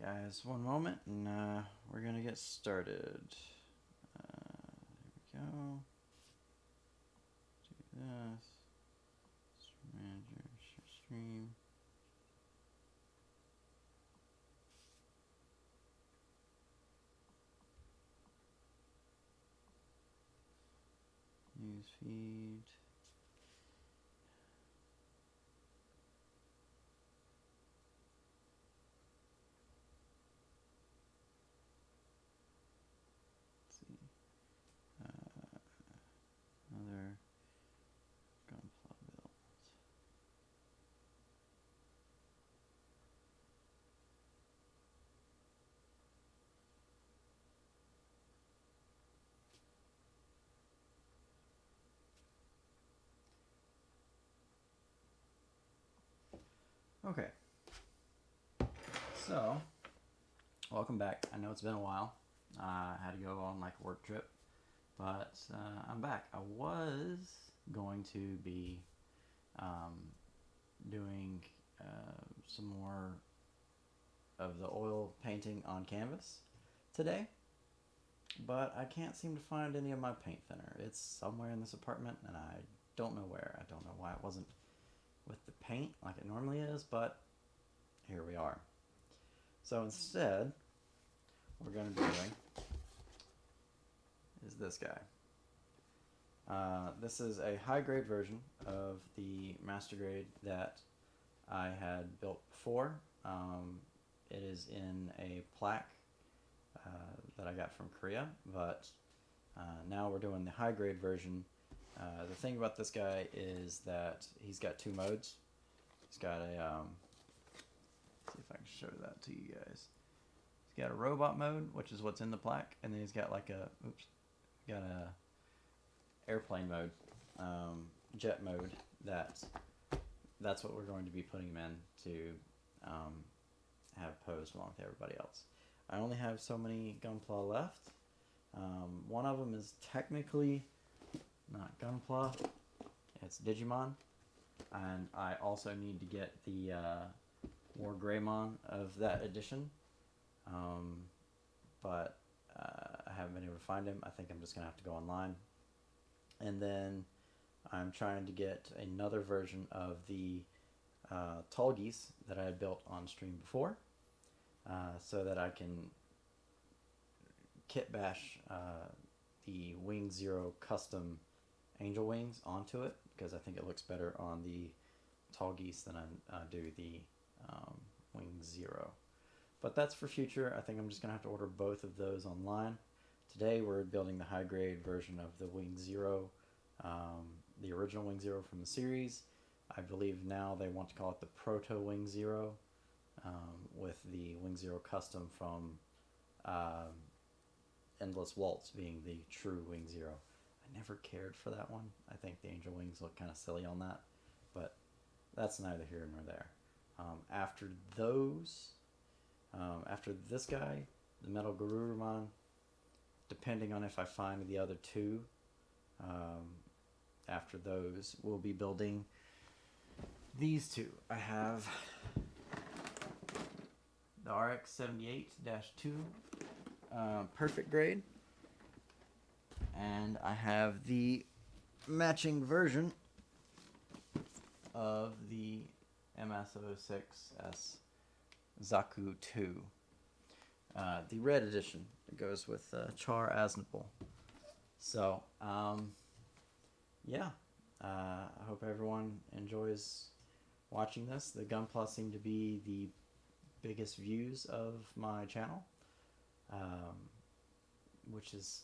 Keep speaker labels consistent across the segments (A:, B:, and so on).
A: Guys, one moment, and we're gonna get started. There we go. Do this. Stream manager, share stream. News feed. Another Gunpla build. Okay. So, welcome back. I know it's been a while. I had to go on like a work trip, but I'm back. I was going to be doing some more of the oil painting on canvas today, but I can't seem to find any of my paint thinner. It's somewhere in this apartment, and I don't know where. I don't know why it wasn't with the paint like it normally is, but here we are. So instead, what we're going to be doing is this guy. This is a high-grade version of the master grade that I had built before. It is in a plaque that I got from Korea, but now we're doing the high-grade version. The thing about this guy is that he's got two modes. He's got a, see if I can show that to you guys. He's got a robot mode, which is what's in the plaque, and then he's got like a, got a airplane mode, jet mode. That's what we're going to be putting him in to have posed along with everybody else. I only have so many Gunpla left. One of them is technically not Gunpla, it's Digimon, and I also need to get the War Greymon of that edition, but I haven't been able to find him. I think I'm just going to have to go online. And then I'm trying to get another version of the tall geese that I had built on stream before, so that I can kit bash the Wing Zero custom angel wings onto it, because I think it looks better on the tall geese than I do the Wing Zero. But that's for future. I think I'm just going to have to order both of those online. Today we're building the high grade version of the Wing Zero, the original Wing Zero from the series. I believe now they want to call it the Proto Wing Zero, with the Wing Zero custom from Endless Waltz being the true Wing Zero. I never cared for that one. I think the angel wings look kind of silly on that, but that's neither here nor there. After those, after this guy, the Metal Garurumon, depending on if I find the other two, after those, we'll be building these two. I have the RX-78-2 perfect grade, and I have the matching version of the MS-06S Zaku 2. The red edition that goes with Char Aznavour. So, yeah. I hope everyone enjoys watching this. The Gunpla seem to be the biggest views of my channel, which is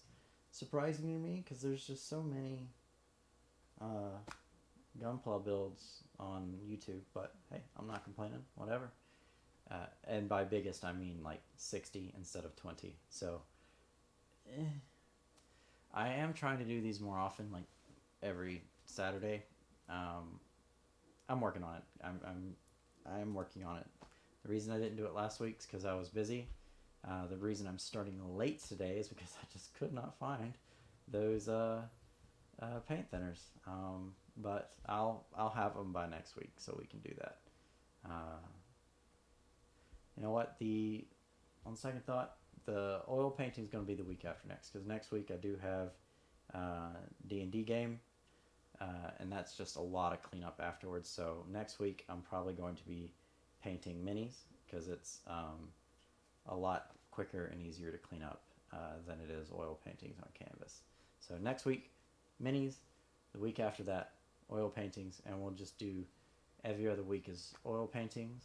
A: surprising to me because there's just so many Gunpla builds on YouTube. But hey, I'm not complaining. Whatever. And by biggest, I mean like 60 instead of 20. So, I am trying to do these more often, like every Saturday. I'm working on it. I'm working on it. The reason I didn't do it last week is because I was busy. The reason I'm starting late today is because I just could not find those paint thinners. But I'll have them by next week, so we can do that. You know what? The on second thought, the oil painting is going to be the week after next, because next week I do have D&D game, and that's just a lot of cleanup afterwards. So next week I'm probably going to be painting minis, because it's a lot quicker and easier to clean up than it is oil paintings on canvas. So next week, minis. The week after that, oil paintings, and we'll just do every other week is oil paintings.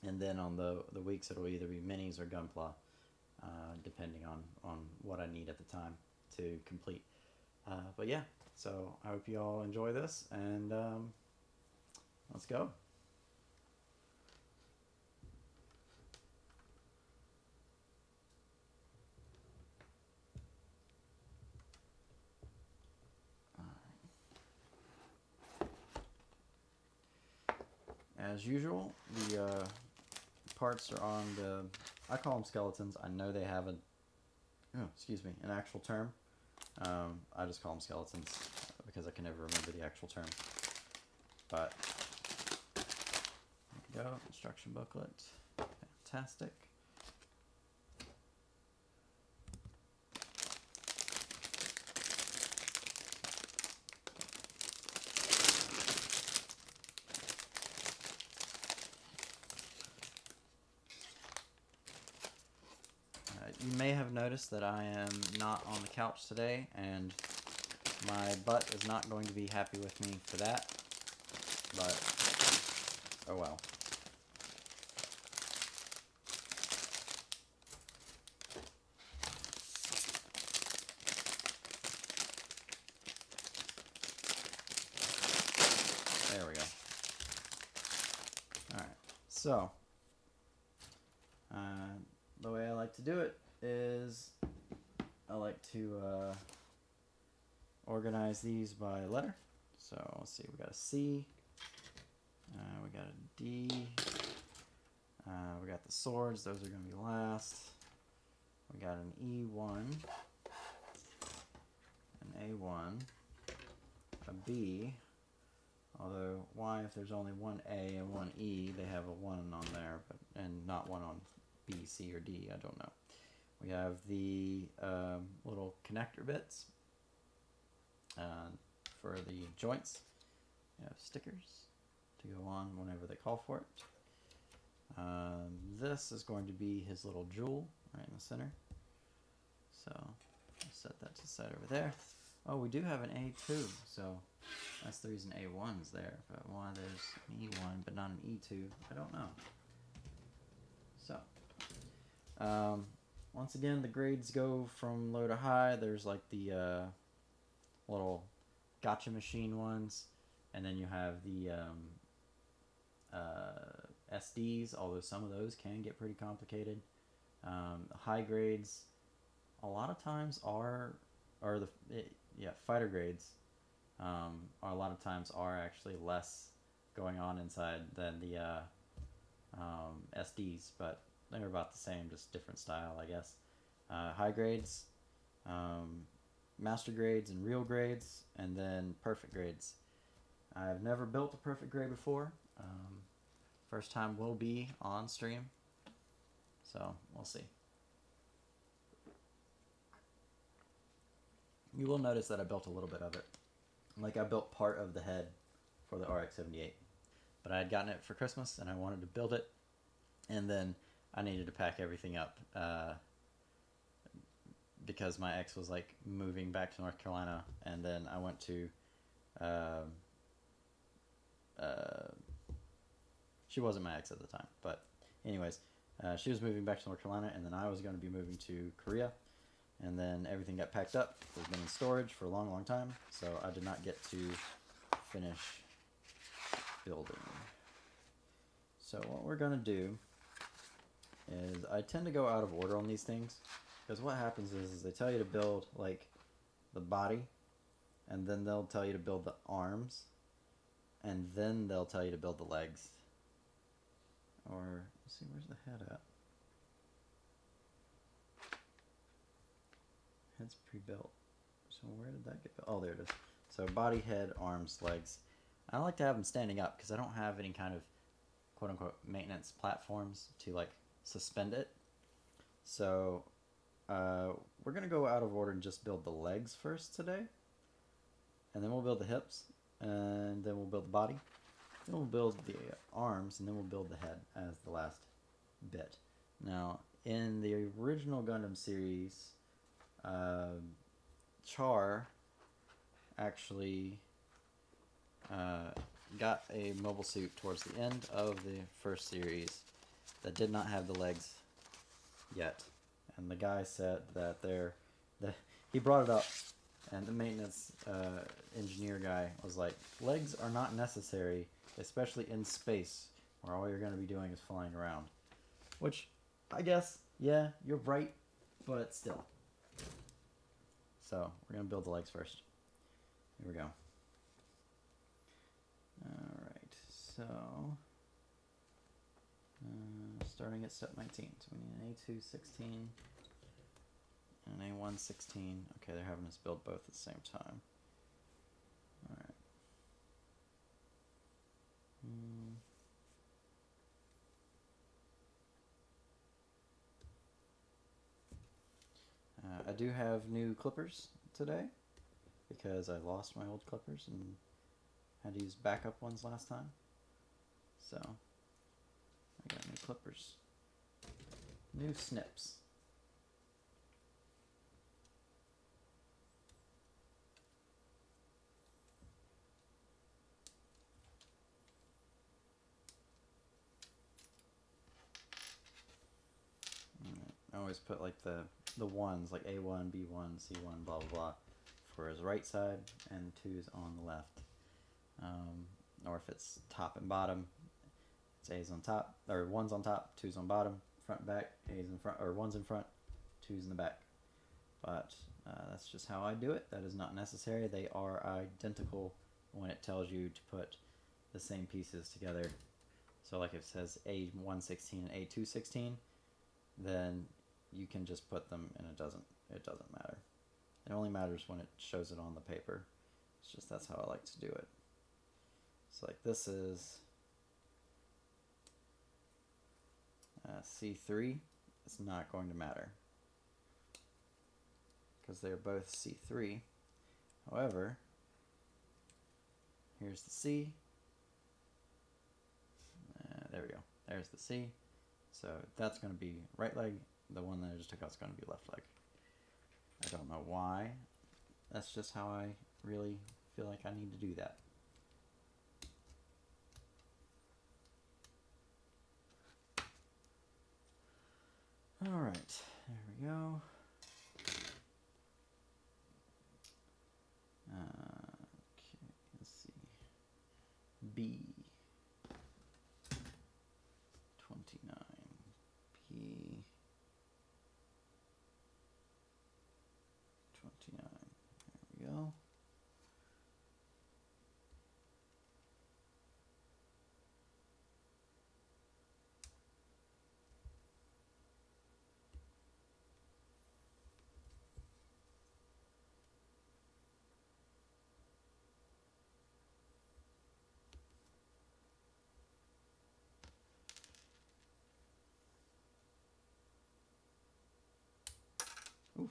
A: And then on the weeks, it'll either be minis or Gunpla, depending on what I need at the time to complete. But yeah, so I hope you all enjoy this, and let's go. As usual, the parts are on the, I call them skeletons. I know they have an actual term. I just call them skeletons because I can never remember the actual term. But there we go, instruction booklet. Fantastic. You may have noticed that I am not on the couch today, and my butt is not going to be happy with me for that, but oh well. There we go. Alright, so the way I like to do it is I like to organize these by letter. So let's see, we got a C, we got a D, we got the swords, those are going to be last. We got an E1, an A1, a B, although why, if there's only one A and one E, they have a 1 on there, and not one on B, C, or D, I don't know. We have the little connector bits for the joints. We have stickers to go on whenever they call for it. This is going to be his little jewel right in the center. So I'll set that to the side over there. Oh, we do have an A2, so that's the reason A1's there. But why there's an E1 but not an E2, I don't know. So, once again, the grades go from low to high. There's like the little gotcha machine ones, and then you have the SDs, although some of those can get pretty complicated. High grades, a lot of times fighter grades are a lot of times are actually less going on inside than the SDs, but they're about the same, just different style, I guess. High grades, master grades, and real grades, and then perfect grades. I've never built a perfect grade before. First time will be on stream, so we'll see. You will notice that I built a little bit of it. Like, I built part of the head for the RX-78, but I had gotten it for Christmas and I wanted to build it, and then I needed to pack everything up because my ex was like moving back to North Carolina, and then I went to she wasn't my ex at the time, but anyways, she was moving back to North Carolina, and then I was going to be moving to Korea, and then everything got packed up. It's been in storage for a long, long time, so I did not get to finish building. So what we're going to do is, I tend to go out of order on these things, because what happens is they tell you to build like the body, and then they'll tell you to build the arms, and then they'll tell you to build the legs. Or, let's see, where's the head at? Head's pre-built. So where did that get built? Oh, there it is. So body, head, arms, legs. I like to have them standing up because I don't have any kind of quote-unquote maintenance platforms to like suspend it. So we're going to go out of order and just build the legs first today. And then we'll build the hips. And then we'll build the body. Then we'll build the arms. And then we'll build the head as the last bit. Now, in the original Gundam series, Char actually got a mobile suit towards the end of the first series that did not have the legs yet. And the guy said that he brought it up, and the maintenance engineer guy was like, legs are not necessary, especially in space, where all you're going to be doing is flying around. Which, I guess, yeah, you're right, but still. So, we're going to build the legs first. Here we go. Alright, so starting at step 19. So we need an A2 16 and an A1 16. Okay, they're having us build both at the same time. Alright. I do have new clippers today because I lost my old clippers and had to use backup ones last time. So I got new clippers. New snips. I always put like the ones, like A1, B1, C1, blah blah blah, for his right side, and 2's on the left. Or if it's top and bottom, it's A's on top, or 1's on top, 2's on bottom, front and back, A's in front, or 1's in front, 2's in the back. But that's just how I do it. That is not necessary. They are identical when it tells you to put the same pieces together. So like if it says A116 and A216, then you can just put them and it doesn't matter. It only matters when it shows it on the paper. It's just that's how I like to do it. So like this is C3. It's not going to matter because they're both C3. However, here's the C. There we go. There's the C. So that's going to be right leg. The one that I just took out is going to be left leg. I don't know why. That's just how I really feel like I need to do that. Alright, there we go. Okay, let's see. B. 29. P. 29. There we go. Oof.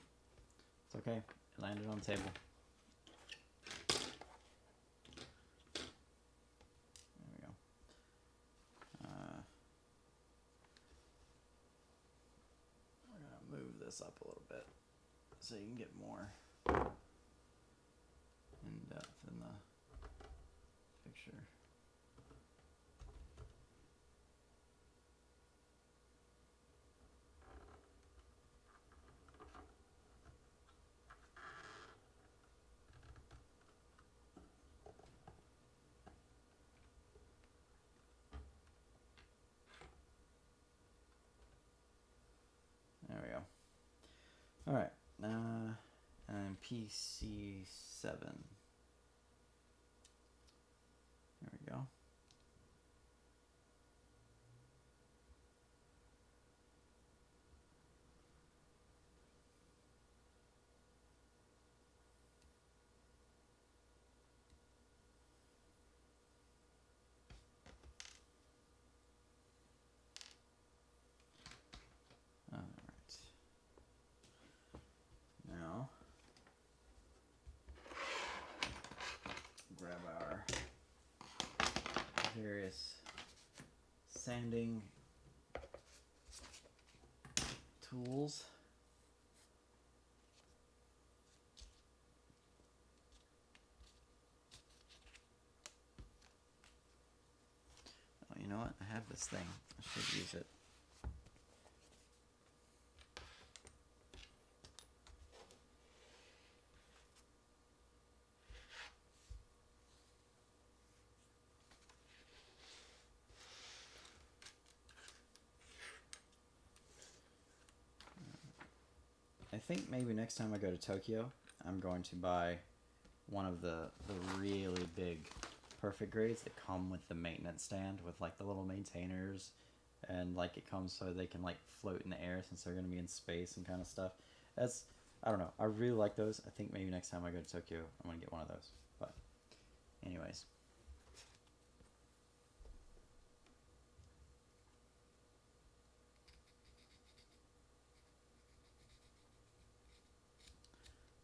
A: It's okay. It landed on the table. There we go. We're going to move this up a little bit so you can get more in depth in the picture. There we go. Alright, and PC7. There we go. various sanding tools. Oh, you know what? I have this thing. I should use it. I think maybe next time I go to Tokyo, I'm going to buy one of the really big perfect grades that come with the maintenance stand with like the little maintainers, and like it comes so they can like float in the air since they're going to be in space and kind of stuff. That's, I don't know, I really like those. I think maybe next time I go to Tokyo, I'm going to get one of those. But anyways.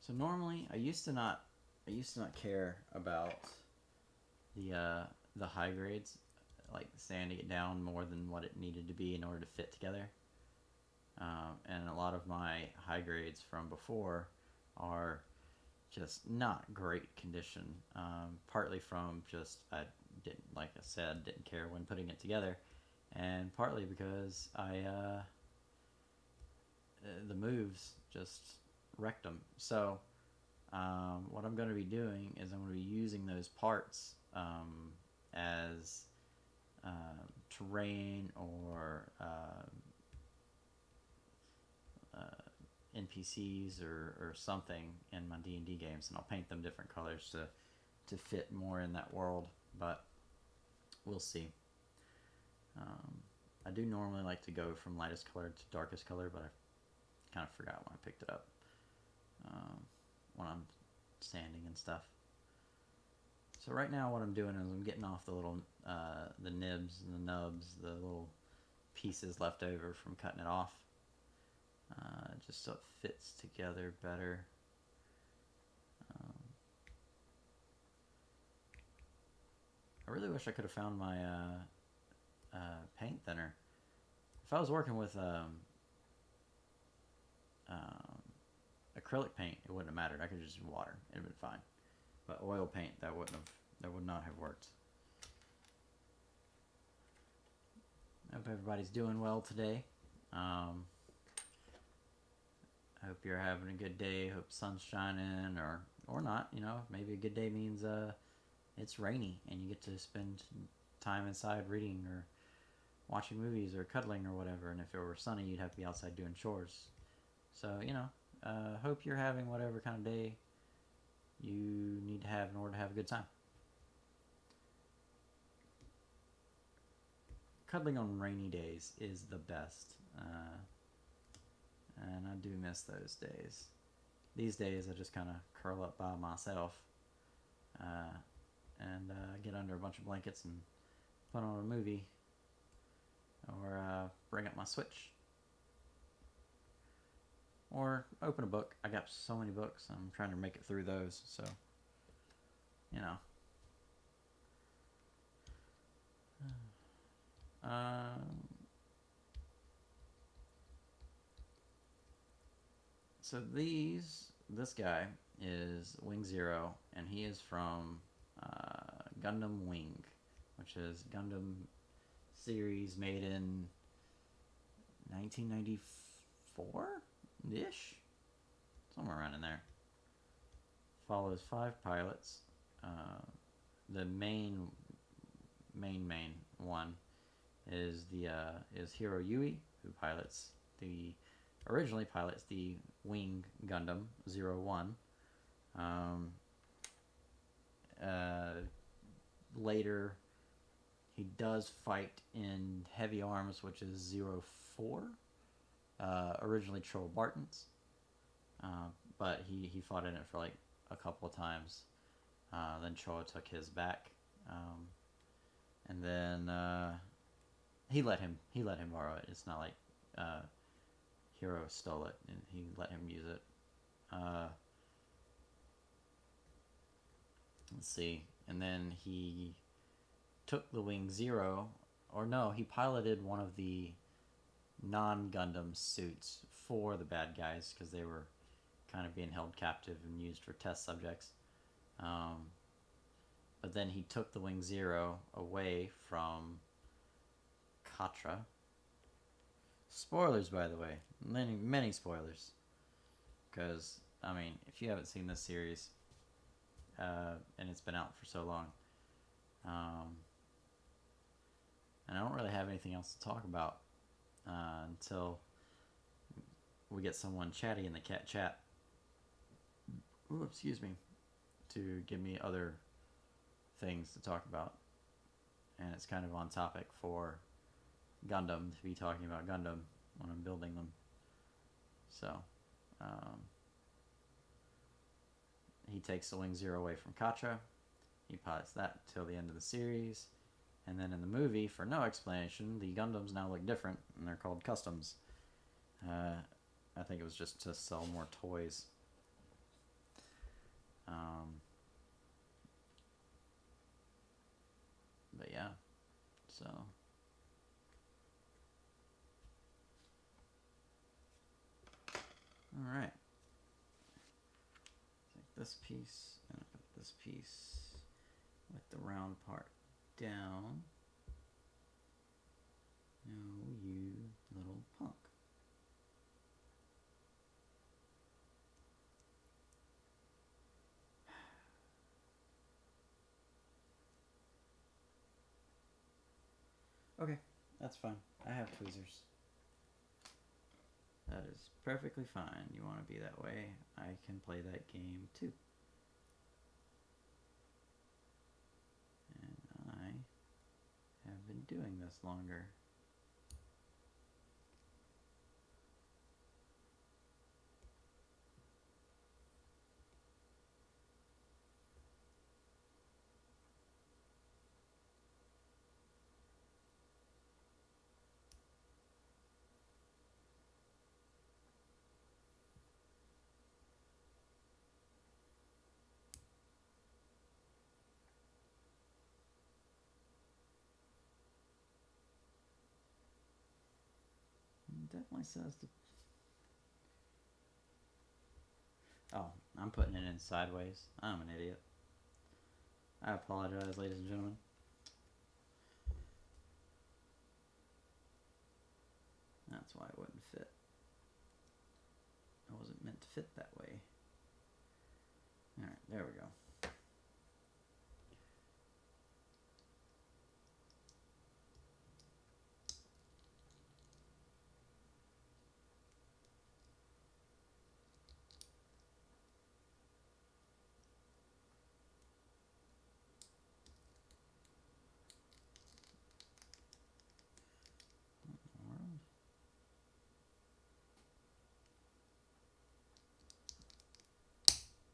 A: So normally, I used to not care about the high grades, like sanding it down more than what it needed to be in order to fit together. And a lot of my high grades from before are just not great condition. Partly from just I didn't, like I said, didn't care when putting it together, and partly because the moves just wrecked them. So what I'm going to be doing is I'm going to be using those parts as terrain or NPCs or something in my D&D games, and I'll paint them different colors to fit more in that world, but we'll see. I do normally like to go from lightest color to darkest color, but I kind of forgot when I picked it up when I'm sanding and stuff. So right now what I'm doing is I'm getting off the little the nibs and the nubs, the little pieces left over from cutting it off, just so it fits together better. I really wish I could have found my paint thinner. If I was working with acrylic paint, it wouldn't have mattered. I could just use water; it'd have been fine. But oil paint, that would not have worked. I hope everybody's doing well today. I hope you're having a good day. Hope sun's shining, or not. You know, maybe a good day means it's rainy and you get to spend time inside reading or watching movies or cuddling or whatever. And if it were sunny, you'd have to be outside doing chores. So, you know, hope you're having whatever kind of day you need to have in order to have a good time. Cuddling on rainy days is the best. And I do miss those days. These days, I just kind of curl up by myself and get under a bunch of blankets and put on a movie or bring up my Switch or open a book. I got so many books. I'm trying to make it through those, so you know. So this guy is Wing Zero, and he is from Gundam Wing, which is Gundam series made in 1994-ish? Somewhere around in there. Follows 5 pilots. The main one is Hiro Yui, who originally pilots the Wing Gundam 01. Later, he does fight in Heavy Arms, which is 04. Originally Troll Bartons, but he fought in it for like a couple of times. Then Choa took his back, and then he let him borrow it. It's not like Hiro stole it, and he let him use it. Let's see, and then he took the Wing Zero, or no, he piloted one of the non-Gundam suits for the bad guys because they were kind of being held captive and used for test subjects. But then he took the Wing Zero away from Katra. Spoilers, by the way. Many spoilers. Because, I mean, if you haven't seen this series, and it's been out for so long, and I don't really have anything else to talk about until we get someone chatty in the cat chat. Ooh, excuse me. To give me other things to talk about. And it's kind of on topic for Gundam to be talking about Gundam when I'm building them. So, he takes the Wing Zero away from Katra. He pilots that till the end of the series. And then in the movie, for no explanation, the Gundams now look different, and they're called Customs. I think it was just to sell more toys. But yeah, so... Alright. Take this piece and put this piece with the round part down. No, you little punk. Okay, that's fine. I have tweezers. That is perfectly fine. You want to be that way, I can play that game too. And I have been doing this longer. It definitely says to... Oh, I'm putting it in sideways. I'm an idiot. I apologize, ladies and gentlemen. That's why it wouldn't fit. It wasn't meant to fit that way. Alright, there we go.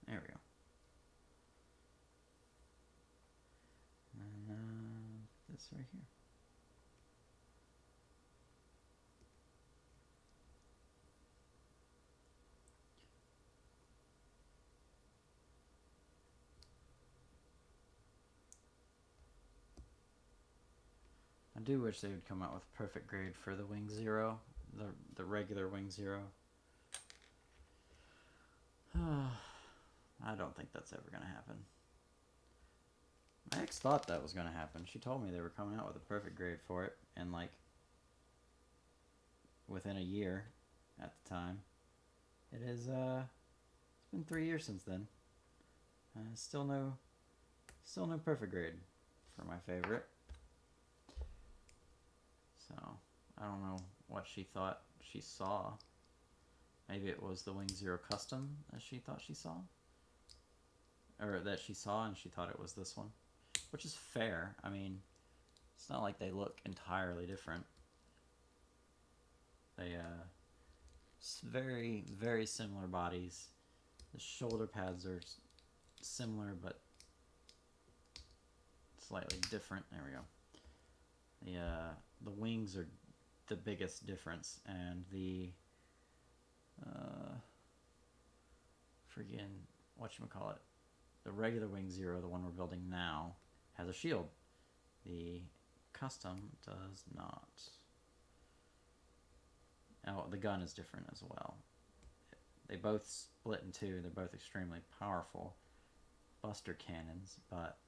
A: There we go. And this right here. I do wish they would come out with a perfect grade for the Wing Zero, the regular Wing Zero. I don't think that's ever going to happen. My ex thought that was going to happen. She told me they were coming out with a perfect grade for it, and like within a year at the time. It is it's been 3 years since then. Still no perfect grade for my favorite. So I don't know what she thought she saw. Maybe it was the Wing Zero Custom as she thought she saw. Or that she saw and she thought it was this one. Which is fair. I mean, it's not like they look entirely different. They, very, very similar bodies. The shoulder pads are similar, but slightly different. There we go. The wings are the biggest difference, and the friggin' whatchamacallit, the regular Wing Zero, the one we're building now, has a shield. The custom does not. Oh, the gun is different as well. They both split in two. They're both extremely powerful buster cannons, but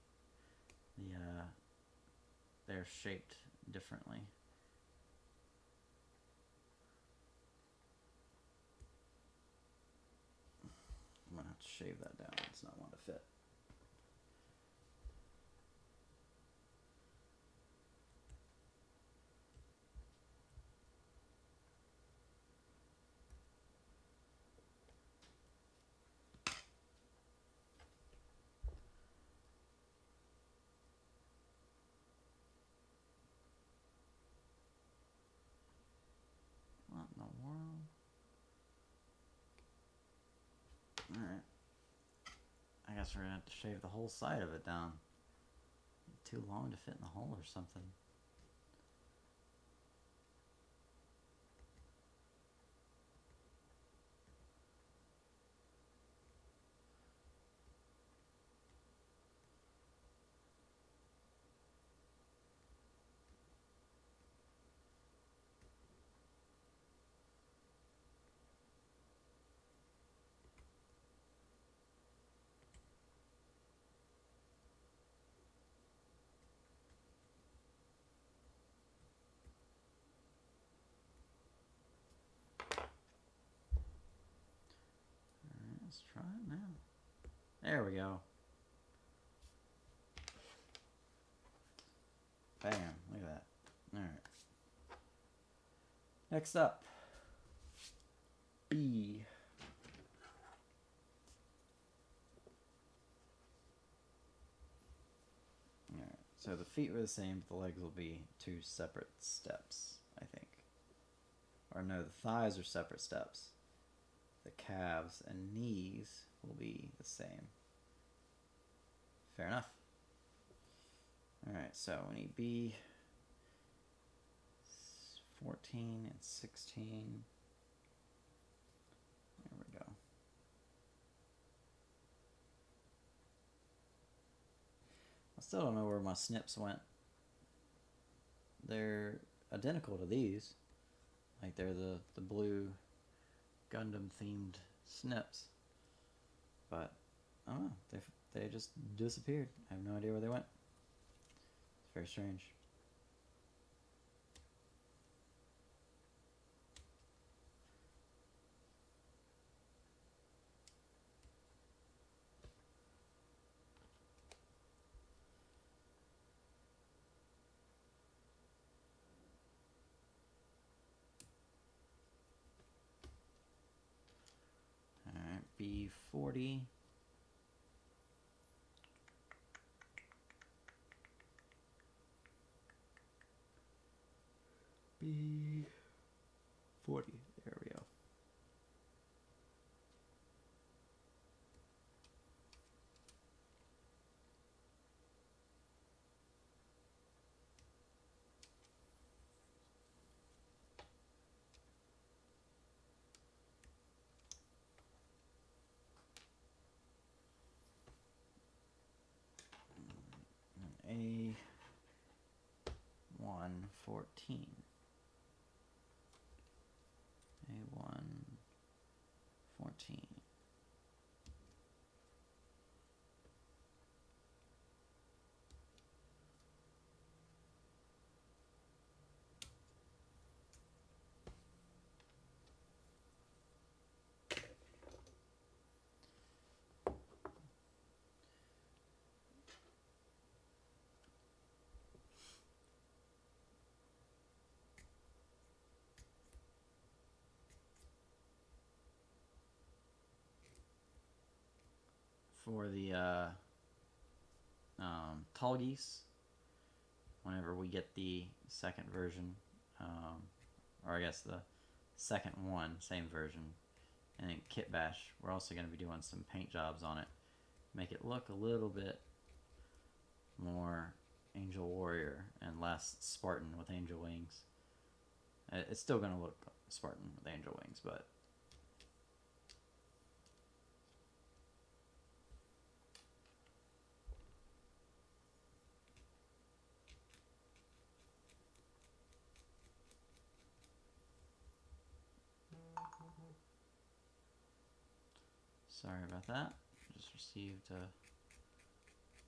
A: they're shaped differently. I'm gonna have to shave that down. It's not one to fit. What in the world? Alright. I guess we're gonna have to shave the whole side of it down. Too long to fit in the hole or something. Let's try it now. There we go. Bam, look at that. Alright. Next up, B. Alright, so the feet were the same, but the legs will be two separate steps, I think. Or no, the thighs are separate steps. The calves and knees will be the same. Fair enough. Alright, so we need B 14 and 16. There we go. I still don't know where my snips went. They're identical to these. Like they're the blue Gundam themed snips, but I don't know, they just disappeared. I have no idea where they went. It's very strange. B40. B40. There we go. A114. A114. For the tall geese, whenever we get the second version, or I guess the second one, same version, and then Kit Bash, we're also going to be doing some paint jobs on it. Make it look a little bit more Angel Warrior and less Spartan with angel wings. It's still going to look Spartan with angel wings, but Sorry about that. Just received a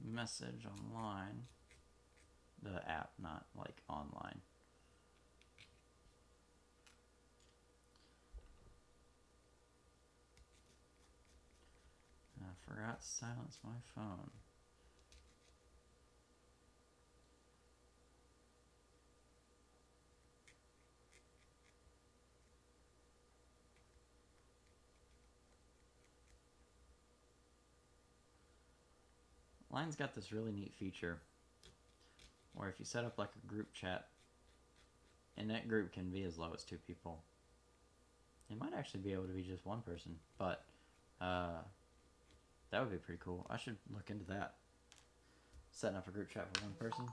A: message online. The app, not like online. I forgot to silence my phone. Line's got this really neat feature where if you set up like a group chat, and that group can be as low as 2 people. It might actually be able to be just 1 person, but that would be pretty cool. I should look into that. Setting up a group chat for 1 person.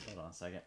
A: Hold on a second.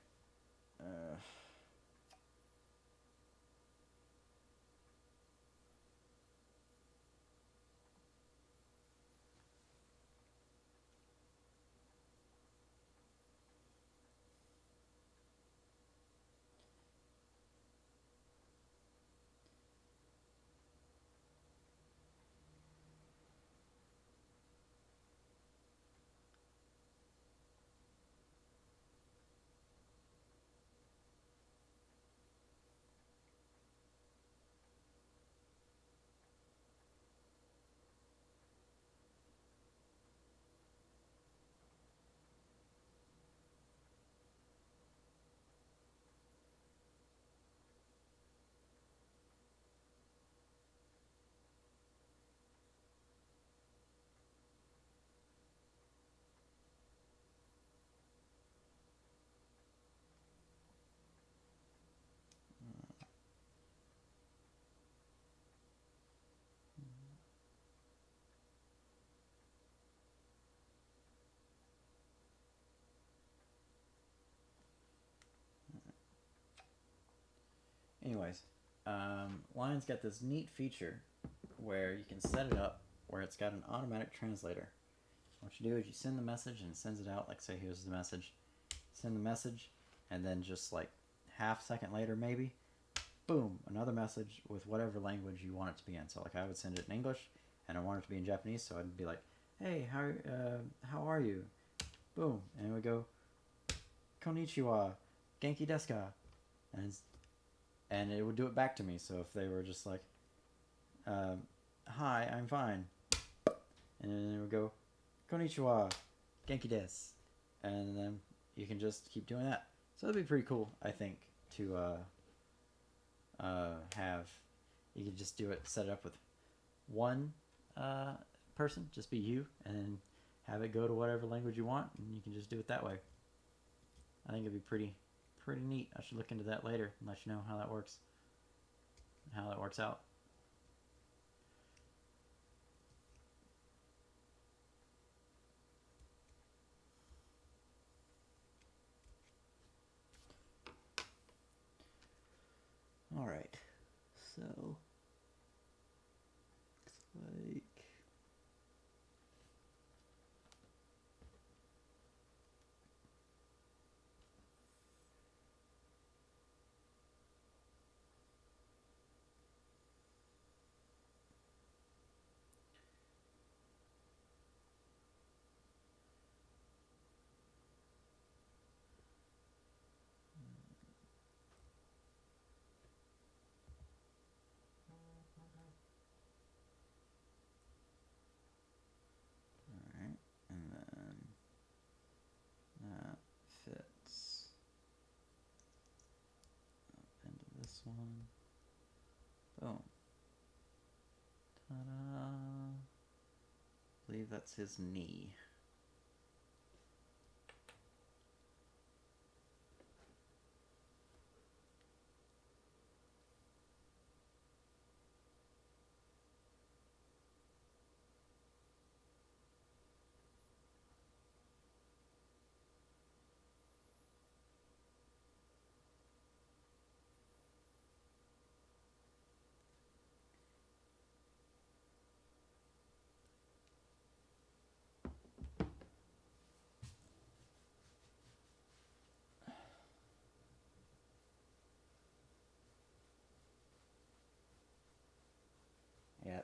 A: Anyways, Line's got this neat feature where you can set it up where it's got an automatic translator. What you do is you send the message and it sends it out, like say here's the message. Send the message and then just like half second later maybe, boom, another message with whatever language you want it to be in. So like I would send it in English and I want it to be in Japanese, so I'd be like, hey, how are you? Boom, and it would go, konnichiwa, genki desu ka? And it would do it back to me. So if they were just like, hi, I'm fine. And then it would go, konnichiwa, genki desu. And then you can just keep doing that. So that'd be pretty cool, I think, to have. You could just do it, set it up with 1 person, just be you, and then have it go to whatever language you want, and you can just do it that way. I think it'd be pretty neat. I should look into that later and let you know how that works, how that works out. All right, so looks like one. Boom. Ta-da. I believe that's his knee.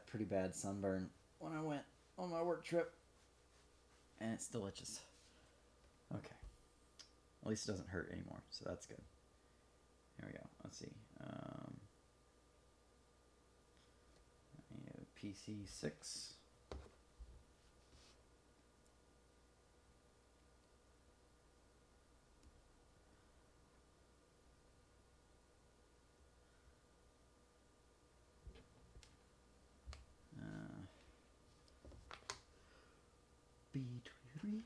A: pretty bad sunburn when I went on my work trip, and it still itches. Okay. At least it doesn't hurt anymore, so that's good. Here we go. Let's see. PC 6. B23.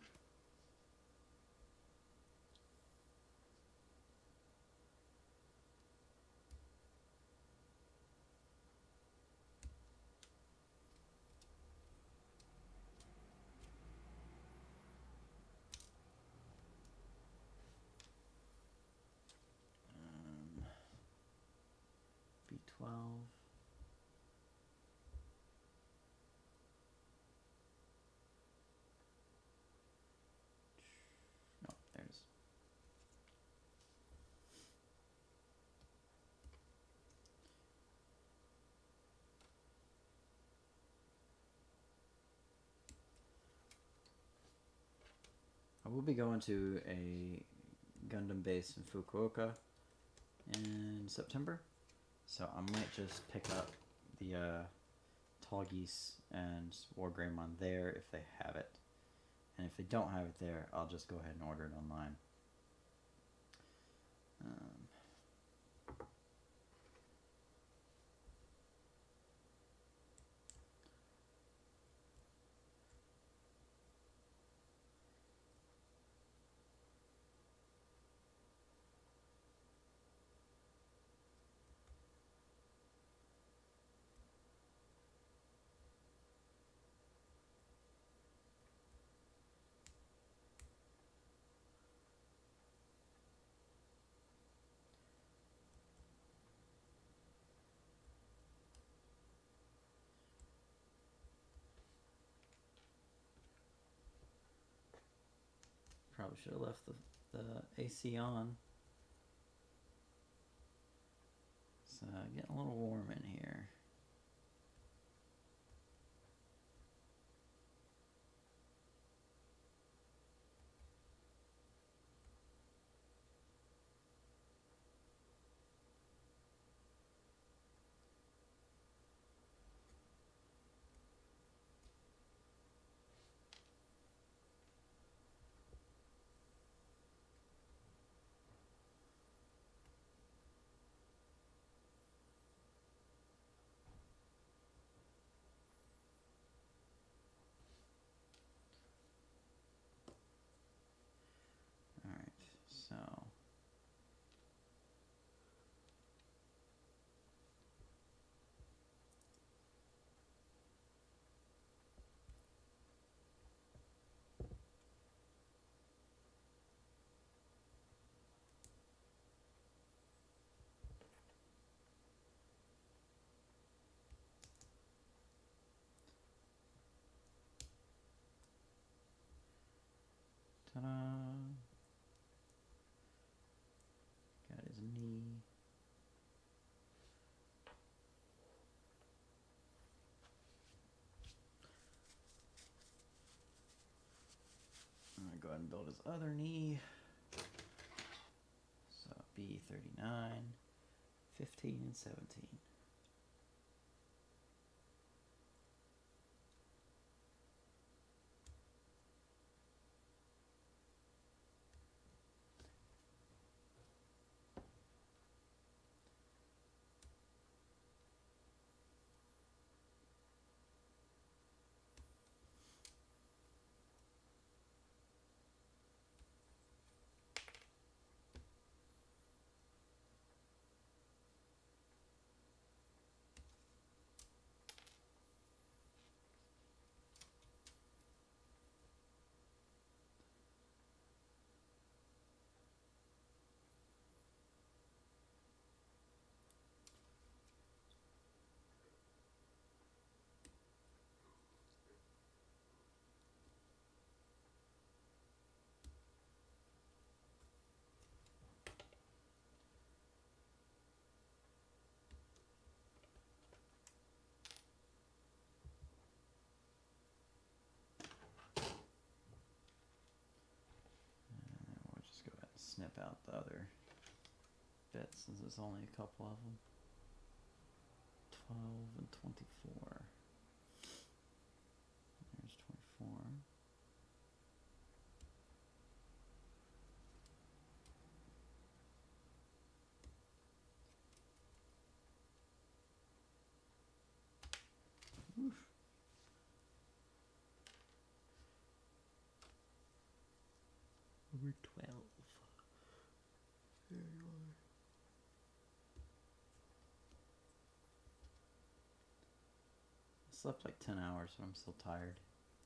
A: B12. No, there it is. I will be going to a Gundam base in Fukuoka in September, so I might just pick up the Tall Geese and War Greymon there if they have it, and if they don't have it there, I'll just go ahead and order it online. Probably should have left the AC on. It's getting a little warm in here. So ta-da! Got his knee. I'm gonna go ahead and build his other knee. So B39, 15, and 17. snip out the other bits since there's only a couple of them. 12 and 24. There's 24. Oof. Over 12. There you are. I slept like 10 hours, but I'm still tired.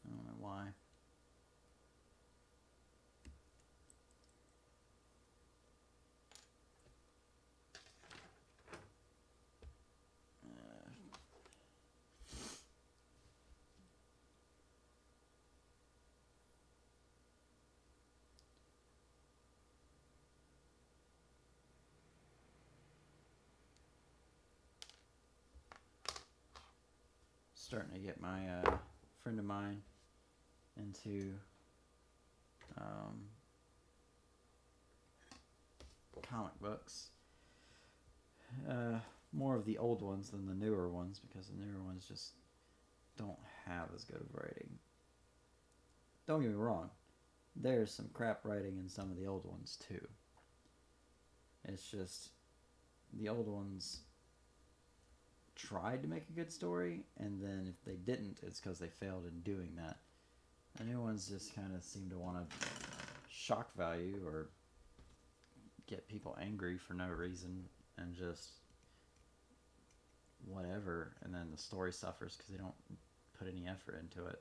A: I don't know why. Starting to get my friend of mine into comic books. More of the old ones than the newer ones, because the newer ones just don't have as good of writing. Don't get me wrong, there's some crap writing in some of the old ones too. It's just the old ones tried to make a good story, and then if they didn't, it's because they failed in doing that. The new ones just kind of seem to want to shock value or get people angry for no reason and just whatever, and then the story suffers because they don't put any effort into it.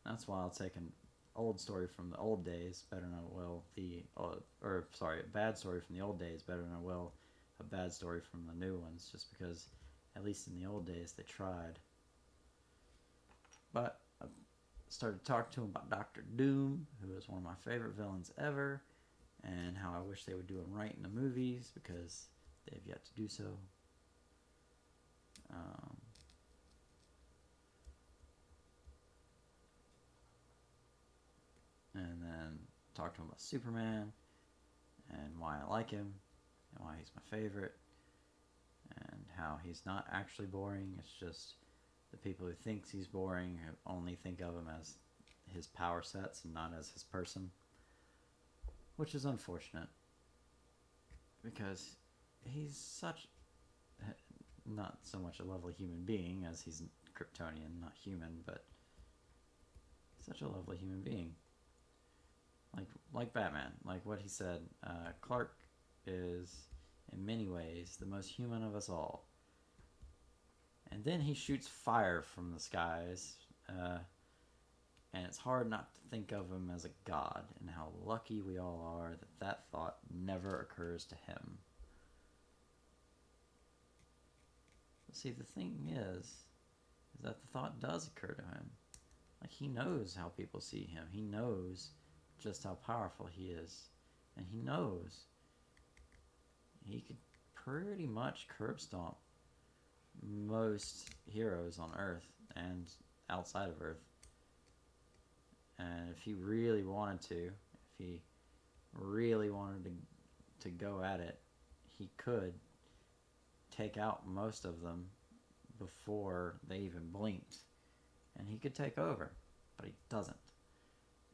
A: That's why I'll take an old story from the old days better than I will a bad story from the old days better than I will a bad story from the new ones, just because at least in the old days they tried. But I started talking to him about Dr. Doom, who is one of my favorite villains ever, and how I wish they would do him right in the movies because they've yet to do so. And then talk to him about Superman and why I like him and why he's my favorite and how he's not actually boring. It's just the people who think he's boring who only think of him as his power sets and not as his person, which is unfortunate because he's such not so much a lovely human being as he's Kryptonian, not human, but such a lovely human being. Like Batman, like what he said, Clark is in many ways the most human of us all. And then he shoots fire from the skies, and it's hard not to think of him as a god, and how lucky we all are that that thought never occurs to him. But see, the thing is that the thought does occur to him. Like, he knows how people see him. He knows just how powerful he is. And he knows he could pretty much curb stomp most heroes on Earth and outside of Earth. And if he really wanted to, if he really wanted to go at it, he could take out most of them before they even blinked. And he could take over, but he doesn't.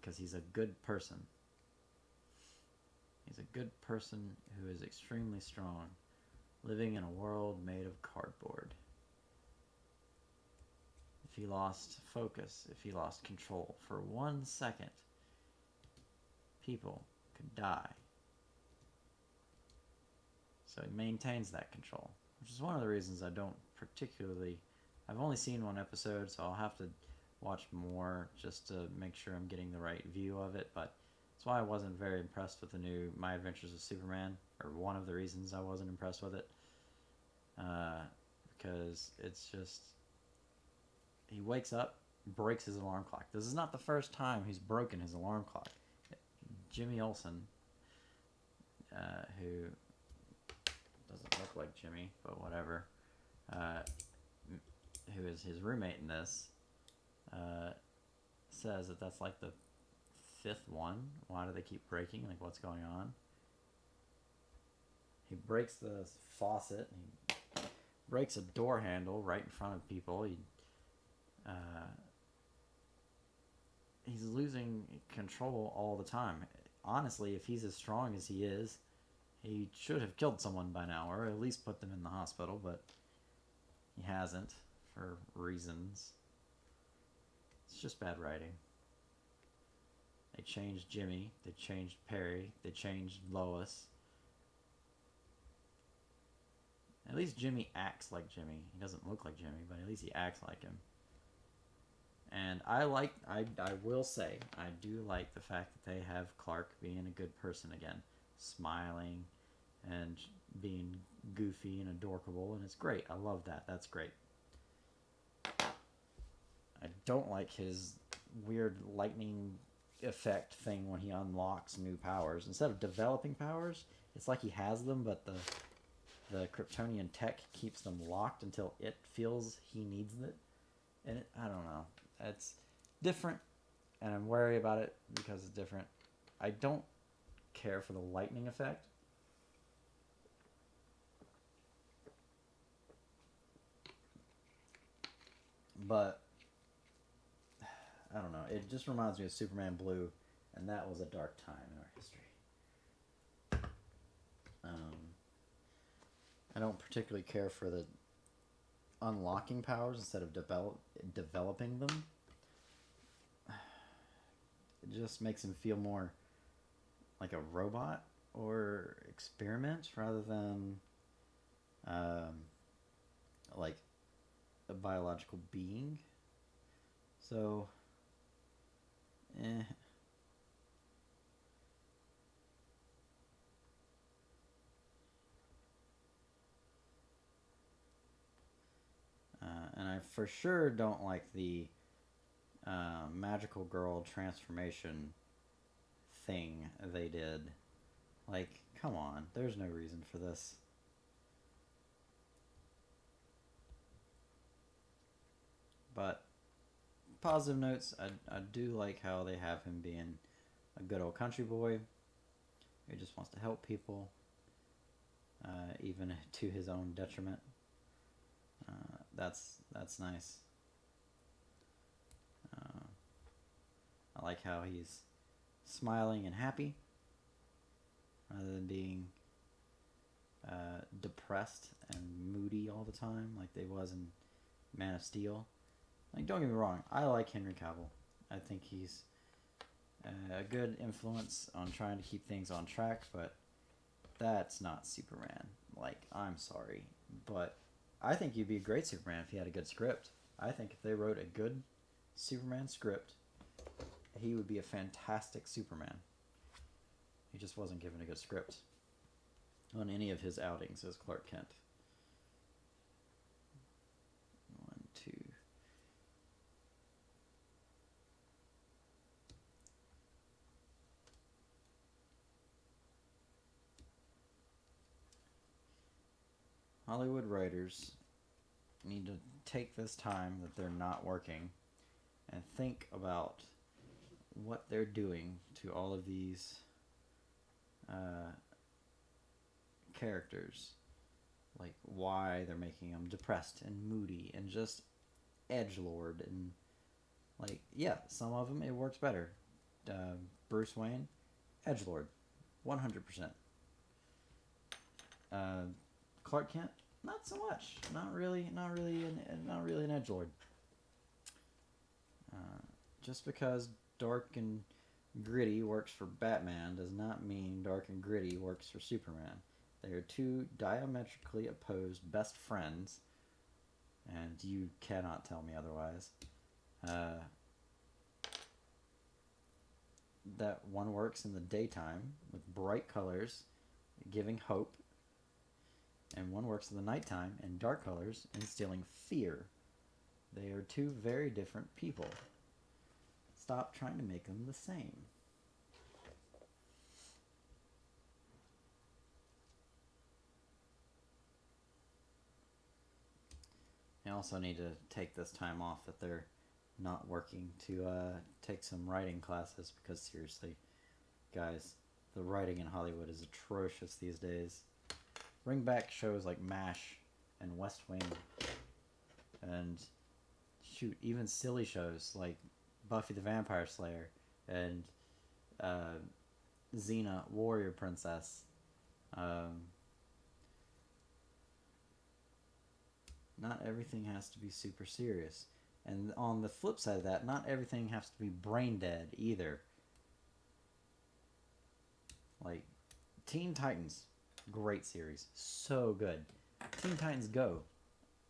A: Because he's a good person. He's a good person who is extremely strong, living in a world made of cardboard. If he lost focus, if he lost control for 1 second, people could die. So he maintains that control, which is one of the reasons I don't particularly... I've only seen one episode, so I'll have to watch more just to make sure I'm getting the right view of it, but that's why I wasn't very impressed with the new My Adventures of Superman, or one of the reasons I wasn't impressed with it, because it's just, he wakes up, breaks his alarm clock. This is not the first time he's broken his alarm clock. Jimmy Olsen, who doesn't look like Jimmy, but whatever, who is his roommate in this, says that that's like the fifth one. Why do they keep breaking? Like, what's going on? He breaks the faucet. He breaks a door handle right in front of people. He's losing control all the time. Honestly, if he's as strong as he is, he should have killed someone by now, or at least put them in the hospital, but he hasn't, for reasons. It's just bad writing. They changed Jimmy, they changed Perry, they changed Lois. At least Jimmy acts like Jimmy. He doesn't look like Jimmy, but at least he acts like him. And I will say, I do like the fact that they have Clark being a good person again. Smiling and being goofy and adorable, and it's great. I love that. That's great. I don't like his weird lightning effect thing when he unlocks new powers. Instead of developing powers, it's like he has them, but the Kryptonian tech keeps them locked until it feels he needs it. And I don't know. It's different, and I'm wary about it because it's different. I don't care for the lightning effect. But I don't know. It just reminds me of Superman Blue, and that was a dark time in our history. I don't particularly care for the unlocking powers instead of developing them. It just makes him feel more like a robot or experiment rather than like a biological being. So, and I for sure don't like the magical girl transformation thing they did. Like, come on, there's no reason for this. But positive notes, I do like how they have him being a good old country boy who just wants to help people, even to his own detriment. That's nice. I like how he's smiling and happy rather than being depressed and moody all the time like they was in Man of Steel. Like, don't get me wrong, I like Henry Cavill. I think he's a good influence on trying to keep things on track, but that's not Superman. Like, I'm sorry, but I think he'd be a great Superman if he had a good script. I think if they wrote a good Superman script, he would be a fantastic Superman. He just wasn't given a good script on any of his outings as Clark Kent. 1, 2. Hollywood writers need to take this time that they're not working and think about what they're doing to all of these characters. Like, why they're making them depressed and moody and just edgelord. And, like, yeah, some of them it works better. Bruce Wayne, edgelord, 100%. Clark Kent, not so much. Not really an edgelord. Just because dark and gritty works for Batman does not mean dark and gritty works for Superman. They are two diametrically opposed best friends, and you cannot tell me otherwise. That one works in the daytime with bright colors, giving hope, and one works in the nighttime in dark colors, instilling fear. They are two very different people. Stop trying to make them the same. You also need to take this time off that they're not working to take some writing classes because seriously, guys, the writing in Hollywood is atrocious these days. Bring back shows like MASH and West Wing, and shoot, even silly shows like Buffy the Vampire Slayer and uh, Xena Warrior Princess. Um, not everything has to be super serious. And on the flip side of that, not everything has to be brain dead either. Like Teen Titans, great series, so good. Teen Titans Go,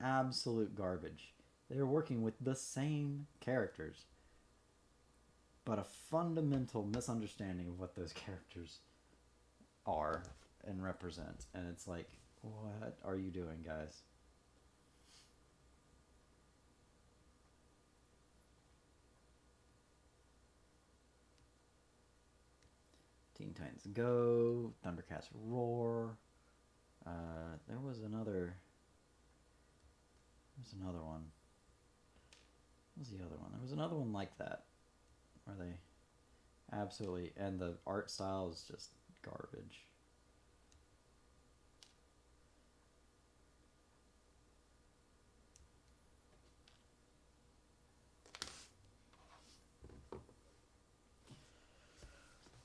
A: absolute garbage. They're working with the same characters, but a fundamental misunderstanding of what those characters are and represent. And it's like, what are you doing, guys? Teen Titans Go, Thundercats Roar. There was another. There's another one. What was the other one? There was another one like that, where they absolutely, and the art style is just garbage.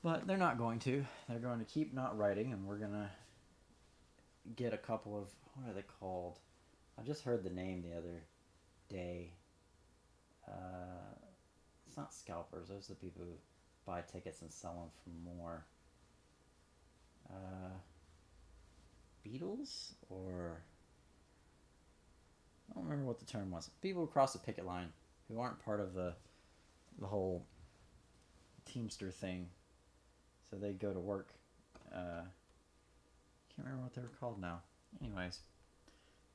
A: But they're not going to. They're going to keep not writing, and we're gonna get a couple of, what are they called? I just heard the name the other day. It's not scalpers. Those are the people who buy tickets and sell them for more. Beatles, or I don't remember what the term was. People who cross the picket line who aren't part of the whole Teamster thing. So they go to work. Can't remember what they were called now. Anyways,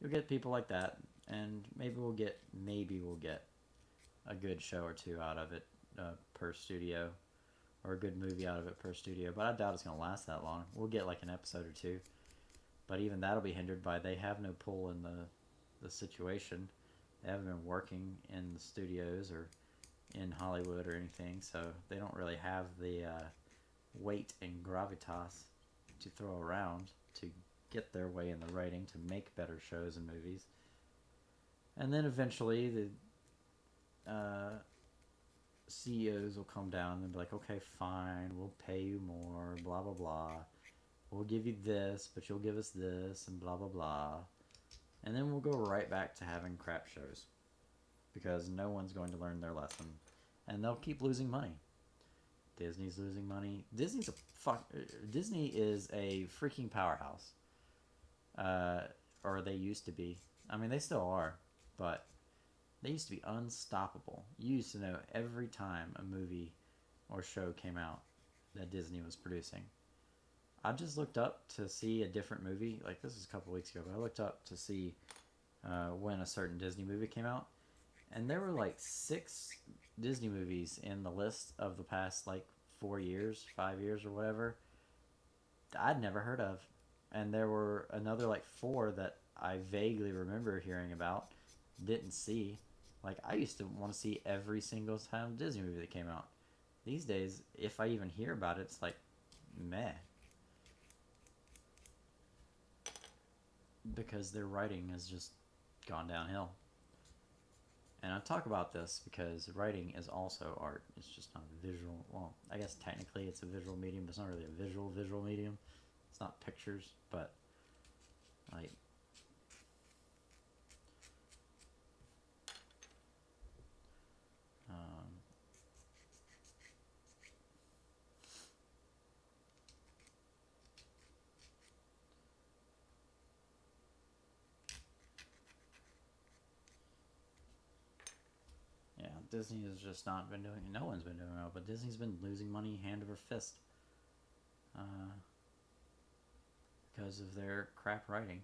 A: you'll get people like that, and maybe we'll get a good show or two out of it per studio, or a good movie out of it per studio. But I doubt it's gonna last that long. We'll get like an episode or two, but even that'll be hindered by they have no pull in the situation. They haven't been working in the studios or in Hollywood or anything, so they don't really have the weight and gravitas to throw around to get their way in the writing to make better shows and movies. And then eventually the CEOs will come down and be like, okay, fine, we'll pay you more, blah, blah, blah. We'll give you this, but you'll give us this, and blah, blah, blah. And then we'll go right back to having crap shows because no one's going to learn their lesson. And they'll keep losing money. Disney's losing money. Disney is a freaking powerhouse. Or they used to be. I mean, they still are, but they used to be unstoppable. You used to know every time a movie or show came out that Disney was producing. I just looked up to see a different movie. Like, this was a couple weeks ago, but I looked up to see when a certain Disney movie came out. And there were like 6 Disney movies in the list of the past like 4 years, 5 years or whatever I'd never heard of. And there were another like 4 that I vaguely remember hearing about, didn't see. Like, I used to want to see every single time Disney movie that came out. These days, if I even hear about it, it's like, meh. Because their writing has just gone downhill. And I talk about this because writing is also art. It's just not visual. Well, I guess technically it's a visual medium, but it's not really a visual medium. It's not pictures, but like yeah, Disney has just not been doing. No one's been doing well, but Disney's been losing money hand over fist because of their crap writing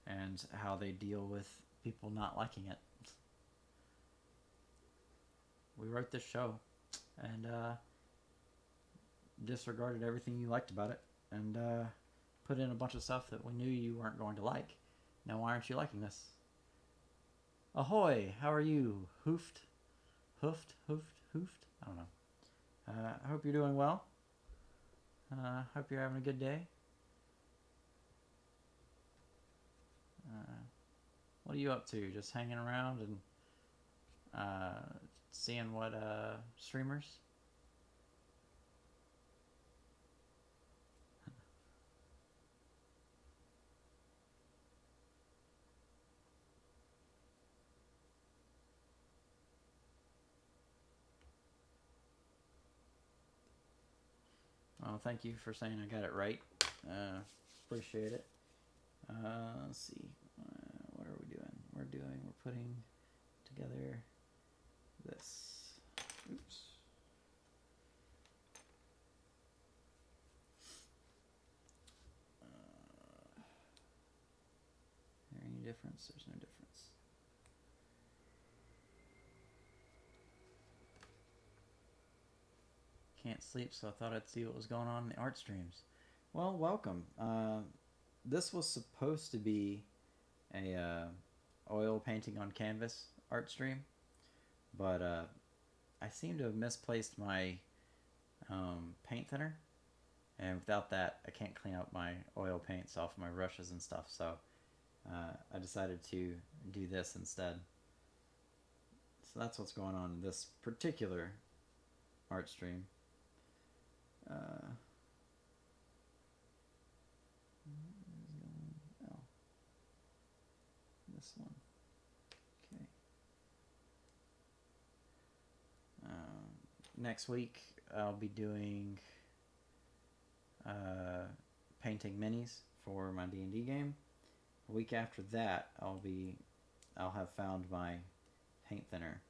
A: and how they deal with people not liking it. We wrote this show and disregarded everything you liked about it and put in a bunch of stuff that we knew you weren't going to like. Now, why aren't you liking this? Ahoy! How are you? Hoofed? Hoofed? I don't know. I hope you're doing well. Hope you're having a good day. What are you up to? Just hanging around and seeing what streamers? Well, thank you for saying I got it right. Appreciate it. Let's see. What are we doing? We're putting together this. Oops. Is there any difference? There's no difference. Can't sleep, so I thought I'd see what was going on in the art streams. Well, welcome. This was supposed to be a oil painting on canvas art stream, but I seem to have misplaced my paint thinner, and without that I can't clean up my oil paints off my brushes and stuff, so I decided to do this instead. So that's what's going on in this particular art stream. This one. Okay. Next week I'll be doing painting minis for my D&D game. A week after that I'll have found my paint thinner,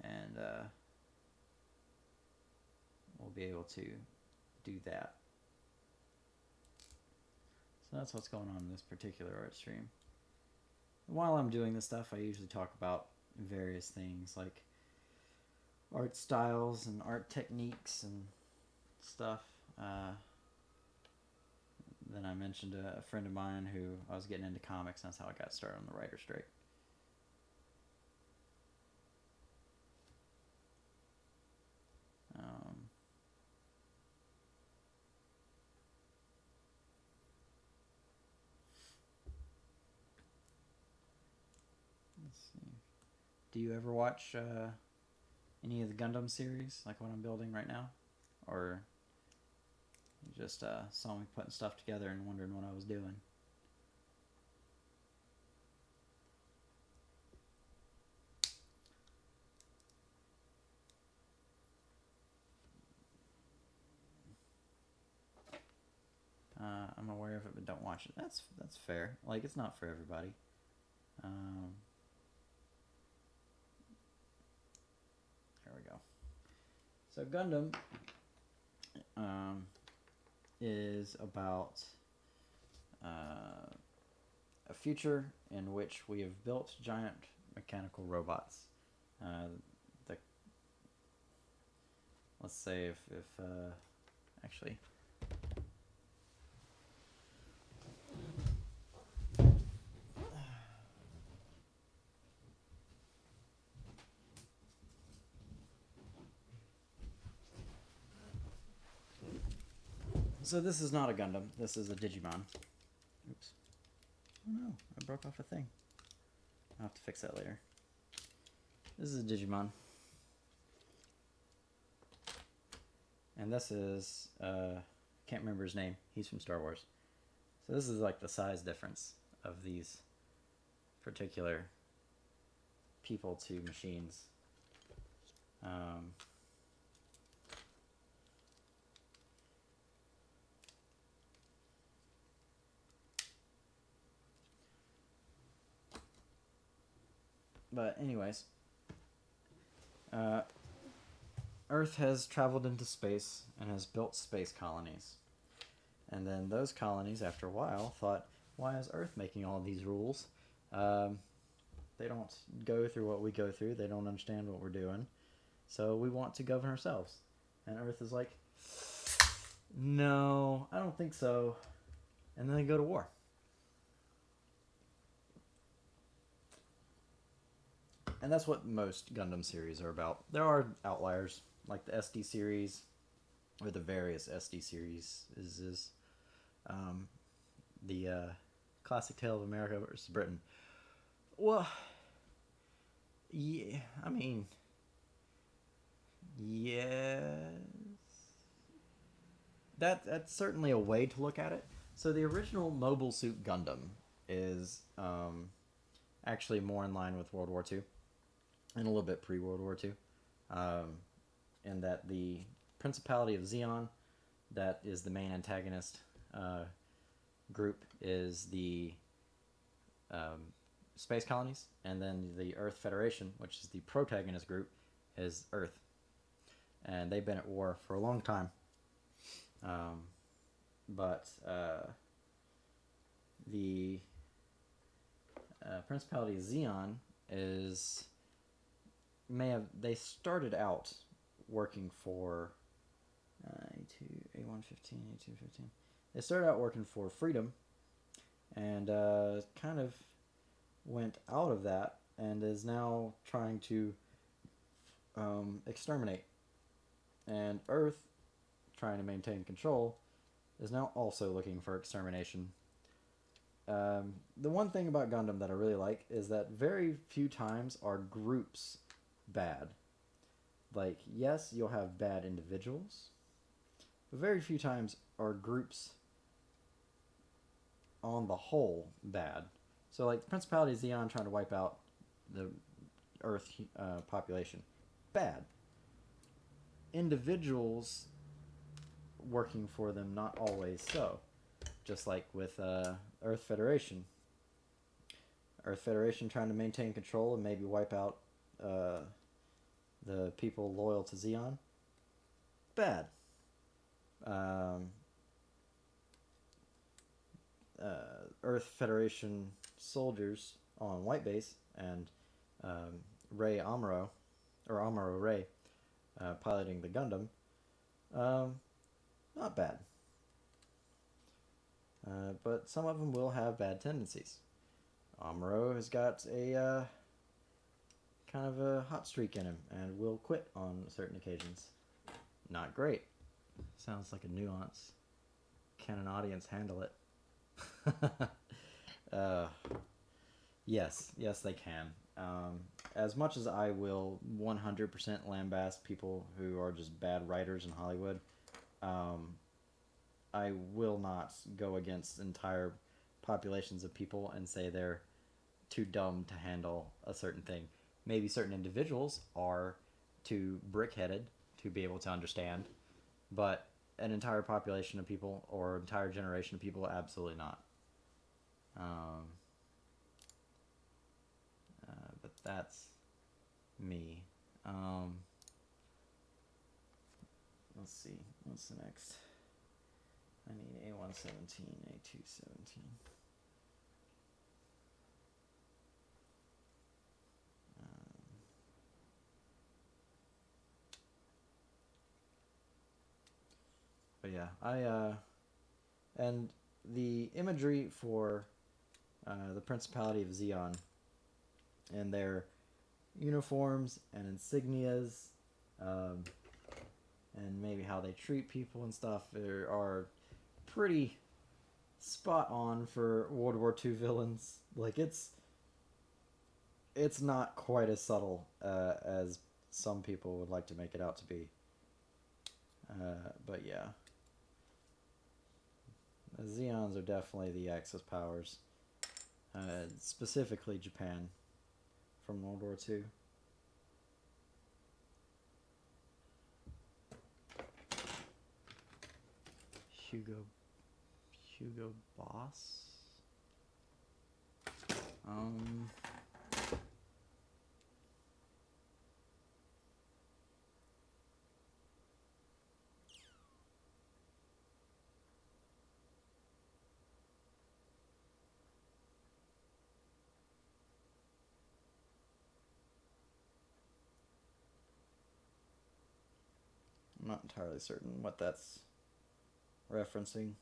A: and we'll be able to do that. So that's what's going on in this particular art stream. While I'm doing this stuff, I usually talk about various things like art styles and art techniques and stuff. Then I mentioned a friend of mine who I was getting into comics, and that's how I got started on the writer strike. Let's see. Do you ever watch any of the Gundam series, like what I'm building right now? Or you just saw me putting stuff together and wondering what I was doing? I'm aware of it, but don't watch it. That's fair. Like, it's not for everybody. There we go. So Gundam is about a future in which we have built giant mechanical robots. Let's say if actually. So this is not a Gundam. This is a Digimon. Oops. Oh no, I broke off a thing. I'll have to fix that later. This is a Digimon. And this is, can't remember his name. He's from Star Wars. So this is like the size difference of these particular people to machines. But anyways, Earth has traveled into space and has built space colonies. And then those colonies, after a while, thought, why is Earth making all these rules? They don't go through what we go through. They don't understand what we're doing. So we want to govern ourselves. And Earth is like, no, I don't think so. And then they go to war. And that's what most Gundam series are about. There are outliers, like the SD series, or the various SD series is the classic Tale of America versus Britain. Well, yeah, I mean, yes, that's certainly a way to look at it. So the original Mobile Suit Gundam is actually more in line with World War II and a little bit pre World War II, in that the Principality of Zeon, that is the main antagonist group, is the space colonies, and then the Earth Federation, which is the protagonist group, is Earth, and they've been at war for a long time. But the Principality of Zeon they started out working for A115, A215. They started out working for freedom, and kind of went out of that and is now trying to exterminate. And Earth, trying to maintain control, is now also looking for extermination. The one thing about Gundam that I really like is that very few times are groups bad. Like, yes, you'll have bad individuals, but very few times are groups on the whole bad. So, like, the Principality of Zeon trying to wipe out the Earth population, bad. Individuals working for them, not always so. Just like with Earth Federation. Earth Federation trying to maintain control and maybe wipe out the people loyal to Zeon, bad. Earth Federation soldiers on White Base and Rei Amuro, or Amuro Rei, piloting the Gundam, not bad. But some of them will have bad tendencies. Amuro has got a kind of a hot streak in him and will quit on certain occasions. Not great. Sounds like a nuance. Can an audience handle it? Yes, they can. As much as I will 100% lambast people who are just bad writers in Hollywood, I will not go against entire populations of people and say they're too dumb to handle a certain thing. Maybe certain individuals are too brick-headed to be able to understand, but an entire population of people or entire generation of people, absolutely not. But that's me. Let's see. What's the next? I need A117, A217. But yeah, and the imagery for the Principality of Zeon and their uniforms and insignias, and maybe how they treat people and stuff are pretty spot on for World War II villains. Like, it's not quite as subtle as some people would like to make it out to be. But yeah, the Zeons are definitely the Axis powers, specifically Japan from World War II. Hugo Boss. I'm not entirely certain what that's referencing.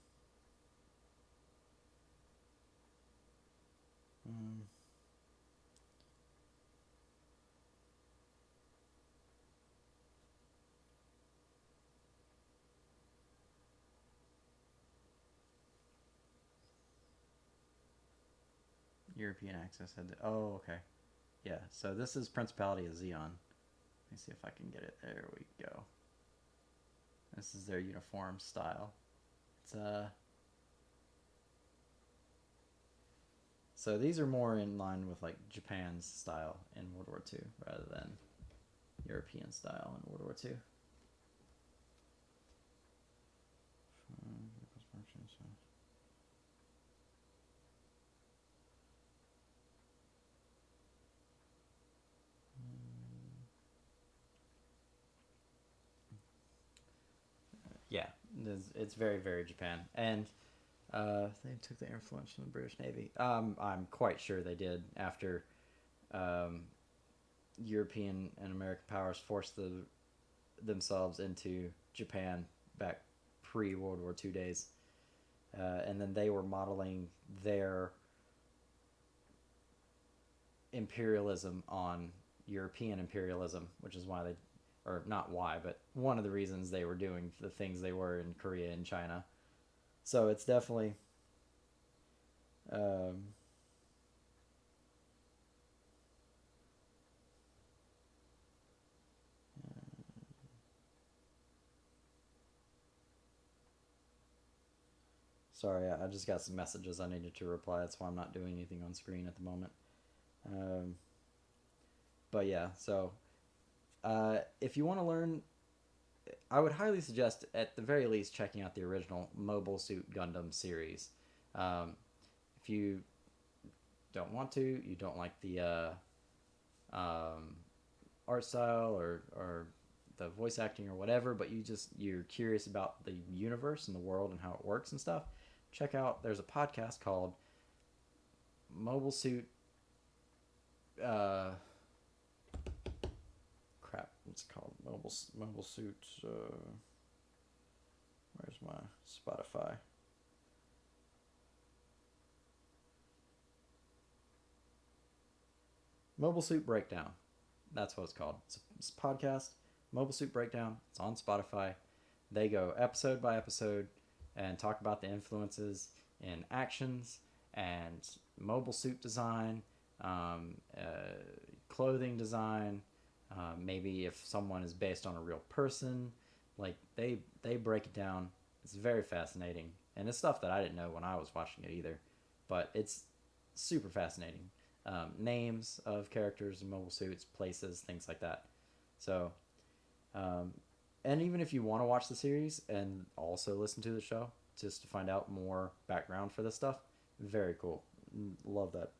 A: European access had. Oh, okay. Yeah. So this is Principality of Zeon. Let me see if I can get it. There we go. This is their uniform style. It's So these are more in line with like Japan's style in World War II rather than European style in World War II. Yeah, it's very, very Japan. And they took the influence from the British Navy. I'm quite sure they did after um, European and American powers forced themselves into Japan back pre World War II days. And then they were modeling their imperialism on European imperialism, which is why they, or not why, but one of the reasons they were doing the things they were in Korea and China. So it's definitely um, sorry, I just got some messages I needed to reply. That's why I'm not doing anything on screen at the moment. Um, but yeah, so if you want to learn, I would highly suggest, at the very least, checking out the original Mobile Suit Gundam series. Um, if you don't want to, you don't like the art style or the voice acting or whatever, but you're curious about the universe and the world and how it works and stuff, check out. There's a podcast called Mobile Suit. Crap, what's it called? Mobile Suit. Where's my Spotify? Mobile Suit Breakdown. That's what it's called. It's a podcast. Mobile Suit Breakdown. It's on Spotify. They go episode by episode and talk about the influences in actions and mobile suit design, clothing design. Maybe if someone is based on a real person, like they break it down. It's very fascinating, and it's stuff that I didn't know when I was watching it either, but it's super fascinating. Names of characters in mobile suits, places, things like that. So, um, and even if you want to watch the series and also listen to the show just to find out more background for this stuff, very cool. Love that.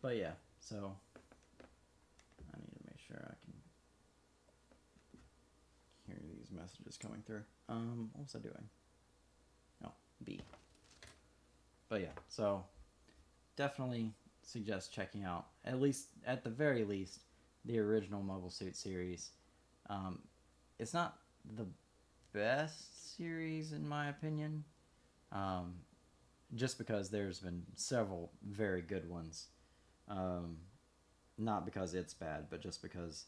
A: But yeah, so I need to make sure I can hear these messages coming through. What was I doing? Oh, B. But yeah, so definitely suggest checking out, at least at the very least, the original Mobile Suit series. Um, it's not the best series in my opinion, um, just because there's been several very good ones. Um, Not because it's bad, but just because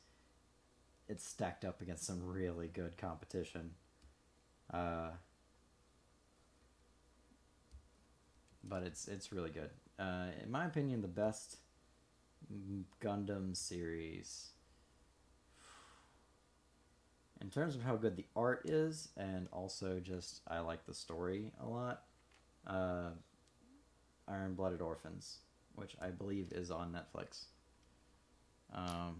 A: it's stacked up against some really good competition. Uh, but it's really good. In my opinion, the best Gundam series in terms of how good the art is, and also just I like the story a lot. Uh, Iron Blooded Orphans, which I believe is on Netflix. Um,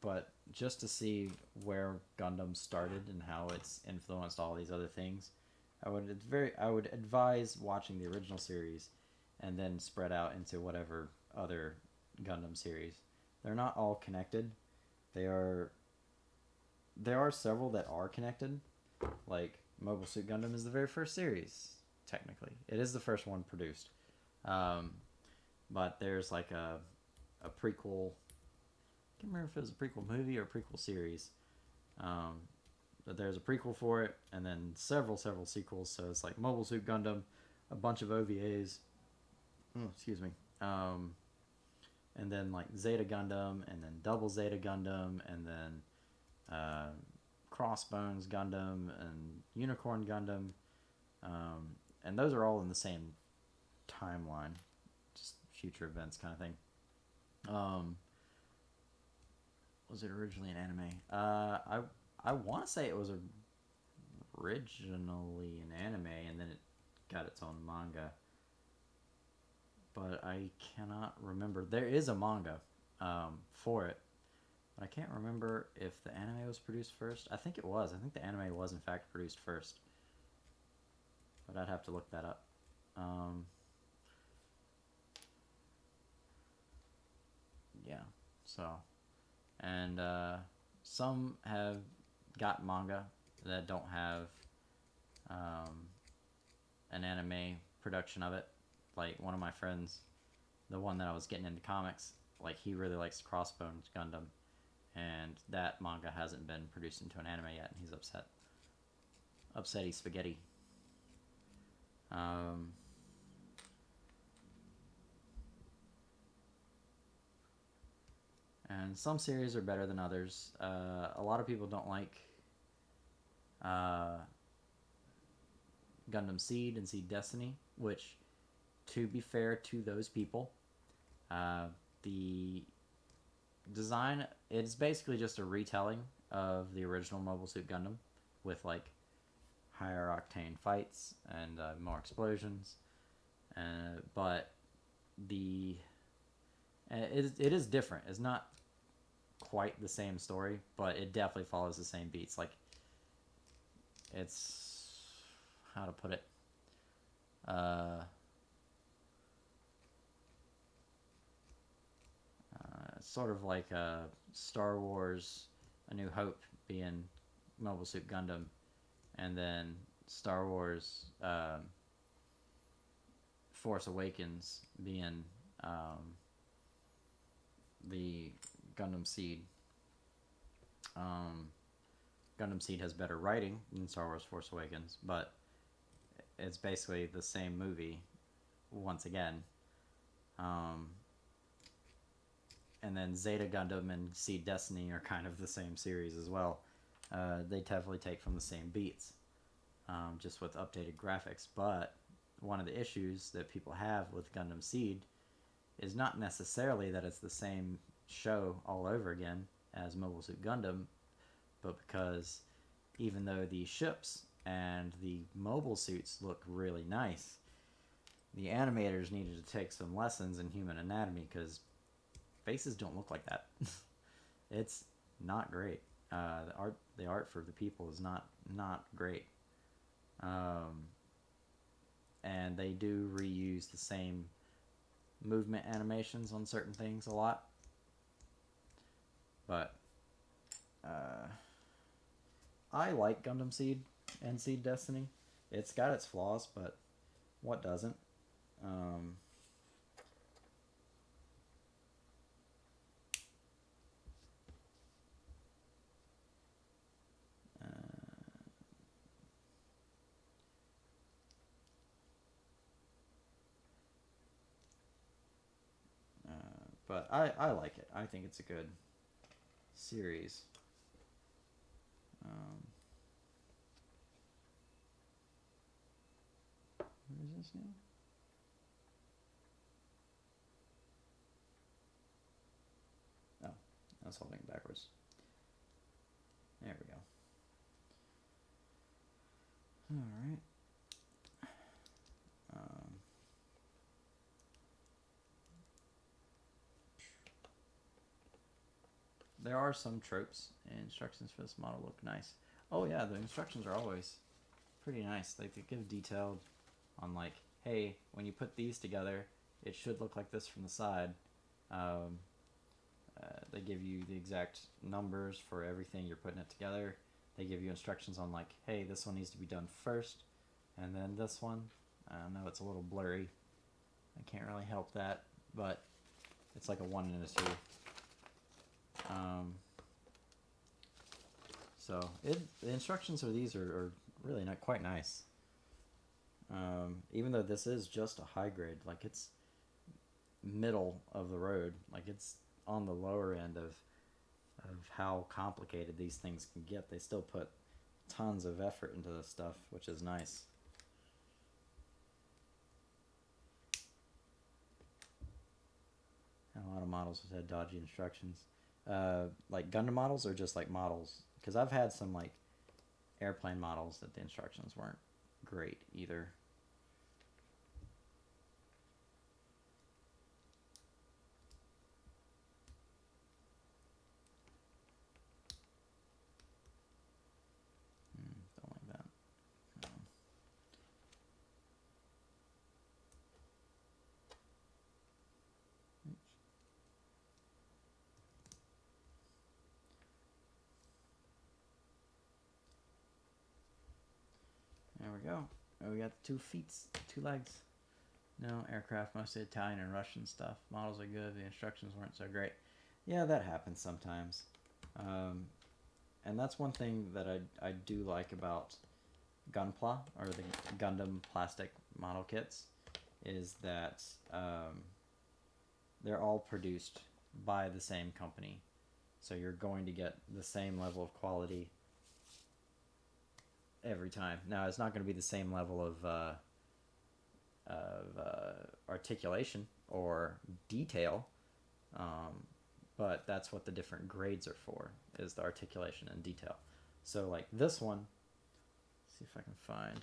A: but just to see where Gundam started and how it's influenced all these other things, I would advise watching the original series and then spread out into whatever other Gundam series. They're not all connected. They are there are several that are connected. Like Mobile Suit Gundam is the very first series. Technically, it is the first one produced. Um, but there's like a prequel. I can't remember if it was a prequel movie or a prequel series. Um, that there's a prequel for it, and then several sequels. So it's like Mobile Suit Gundam, a bunch of OVAs. Oh, excuse me. And then like Zeta Gundam, and then Double Zeta Gundam, and then Crossbones Gundam, and Unicorn Gundam. And those are all in the same timeline, just future events kind of thing. Was it originally an anime? I want to say it was originally an anime, and then it got its own manga. But I cannot remember. There is a manga for it, but I can't remember if the anime was produced first. I think it was. I think the anime was in fact produced first. But I'd have to look that up. Yeah, so. And some have got manga that don't have an anime production of it. Like one of my friends, the one that I was getting into comics, like he really likes Crossbones Gundam, and that manga hasn't been produced into an anime yet, and he's upset. Upsetty spaghetti. And some series are better than others. A lot of people don't like Gundam Seed and Seed Destiny, which, to be fair to those people, the design, it's basically just a retelling of the original Mobile Suit Gundam with like higher octane fights and more explosions, but it is different. It's not quite the same story, but it definitely follows the same beats. Like, it's, how to put it, sort of like Star Wars A New Hope being Mobile Suit Gundam, and then Star Wars Force Awakens being the Gundam Seed. Gundam Seed has better writing than Star Wars Force Awakens, but it's basically the same movie once again. And then Zeta Gundam and Seed Destiny are kind of the same series as well. They definitely take from the same beats, just with updated graphics. But one of the issues that people have with Gundam Seed is not necessarily that it's the same show all over again as Mobile Suit Gundam, but because even though the ships and the mobile suits look really nice, the animators needed to take some lessons in human anatomy, because faces don't look like that. It's not great. The art for the people is not great. And they do reuse the same movement animations on certain things a lot. But I like Gundam Seed and Seed Destiny. It's got its flaws, but what doesn't? But I like it. I think it's a good series. Where is this now? Oh, I was holding it backwards. There we go. Alright. There are some tropes, and instructions for this model look nice. Oh yeah, the instructions are always pretty nice. Like, they give detailed on like, hey, when you put these together, it should look like this from the side. They give you the exact numbers for everything you're putting it together. They give you instructions on like, hey, this one needs to be done first, and then this one. I know it's a little blurry. I can't really help that, but it's like a 1 and a 2. So the instructions for these are really not quite nice. Even though this is just a high grade, like it's middle of the road, like it's on the lower end of how complicated these things can get. They still put tons of effort into this stuff, which is nice. And a lot of models have had dodgy instructions. Like Gundam models, or just like models? Because I've had some like airplane models that the instructions weren't great either. Don't like that. No. There we go. Oh, we got 2 feet, 2 legs. No, aircraft, mostly Italian and Russian stuff. Models are good, the instructions weren't so great. Yeah, that happens sometimes. And that's one thing that I do like about Gunpla, or the Gundam plastic model kits, is that they're all produced by the same company. So you're going to get the same level of quality every time. Now, it's not going to be the same level of articulation or detail, but that's what the different grades are for, is the articulation and detail. So like this one, let's see if I can find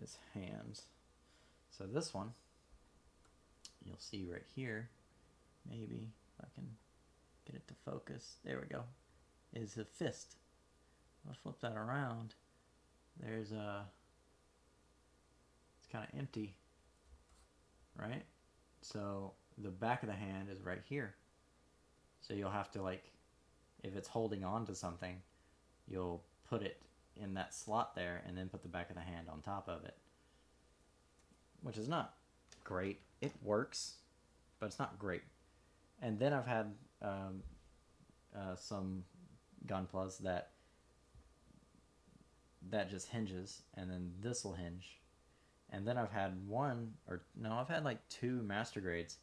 A: his hands. So this one, you'll see right here, maybe if I can get it to focus, there we go, is a fist. I'll flip that around. There's a, it's kind of empty, right? So the back of the hand is right here. So you'll have to, like, if it's holding on to something, you'll put it in that slot there and then put the back of the hand on top of it, which is not great. It works, but it's not great. And then I've had some Gunplas that just hinges, and then this will hinge. And then I've had I've had like 2 master grades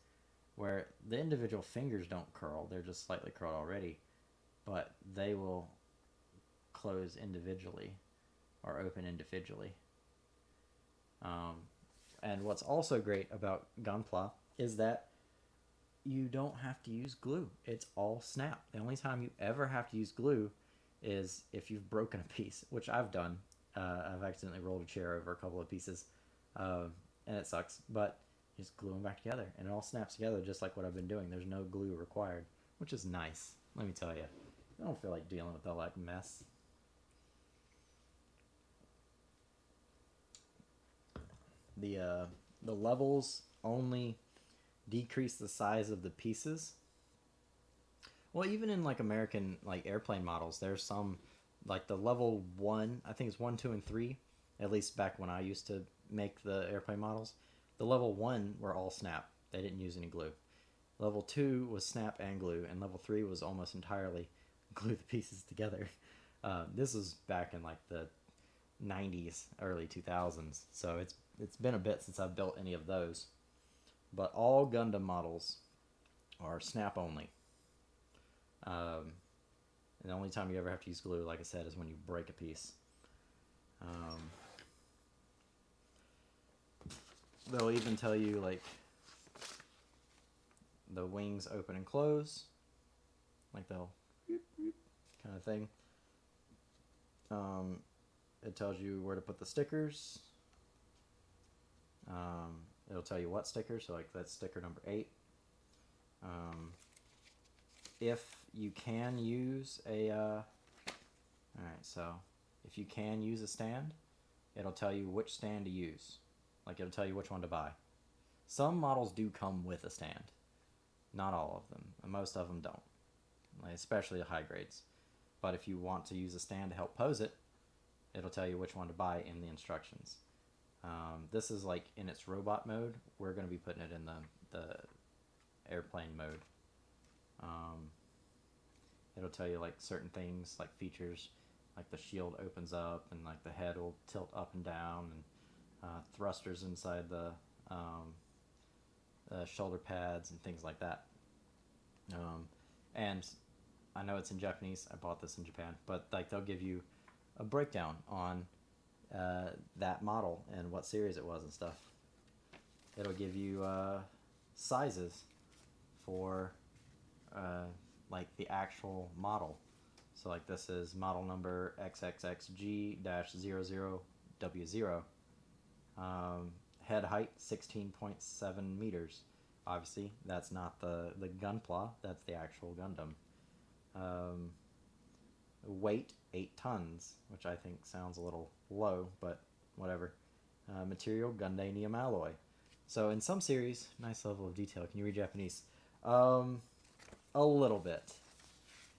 A: where the individual fingers don't curl. They're just slightly curled already, but they will close individually or open individually. And what's also great about Gunpla is that you don't have to use glue. It's all snap. The only time you ever have to use glue is if you've broken a piece, which I've done. I've accidentally rolled a chair over a couple of pieces, and it sucks, but you just glue them back together, and it all snaps together just like what I've been doing. There's no glue required, which is nice, let me tell you. I don't feel like dealing with all that mess. The levels only decrease the size of the pieces. Well, even in like American like airplane models, there's some, like the level 1, I think it's 1, 2, and 3, at least back when I used to make the airplane models. The level 1 were all snap. They didn't use any glue. Level 2 was snap and glue, and level 3 was almost entirely glue the pieces together. This was back in like the 90s, early 2000s, so it's been a bit since I've built any of those. But all Gundam models are snap only. And the only time you ever have to use glue, like I said, is when you break a piece. They'll even tell you, like, the wings open and close, like they'll kind of thing. It tells you where to put the stickers. It'll tell you what sticker, so like that's sticker number 8. If you can use alright, so if you can use a stand, it'll tell you which stand to use. Like, it'll tell you which one to buy. Some models do come with a stand. Not all of them. And most of them don't. Like, especially the high grades. But if you want to use a stand to help pose it, it'll tell you which one to buy in the instructions. This is like in its robot mode. We're going to be putting it in the airplane mode. it'll tell you like certain things, like features, like the shield opens up and like the head will tilt up and down, and thrusters inside the shoulder pads and things like that. And I know it's in Japanese. I bought this in Japan, but like they'll give you a breakdown on that model and what series it was and stuff. It'll give you sizes for like the actual model. So like this is model number XXXG-00W0. Head height 16.7 meters. Obviously, that's not the Gunpla, that's the actual Gundam. Weight 8 tons, which I think sounds a little low, but whatever. Material Gundanium alloy. So in some series, nice level of detail. Can you read Japanese? A little bit.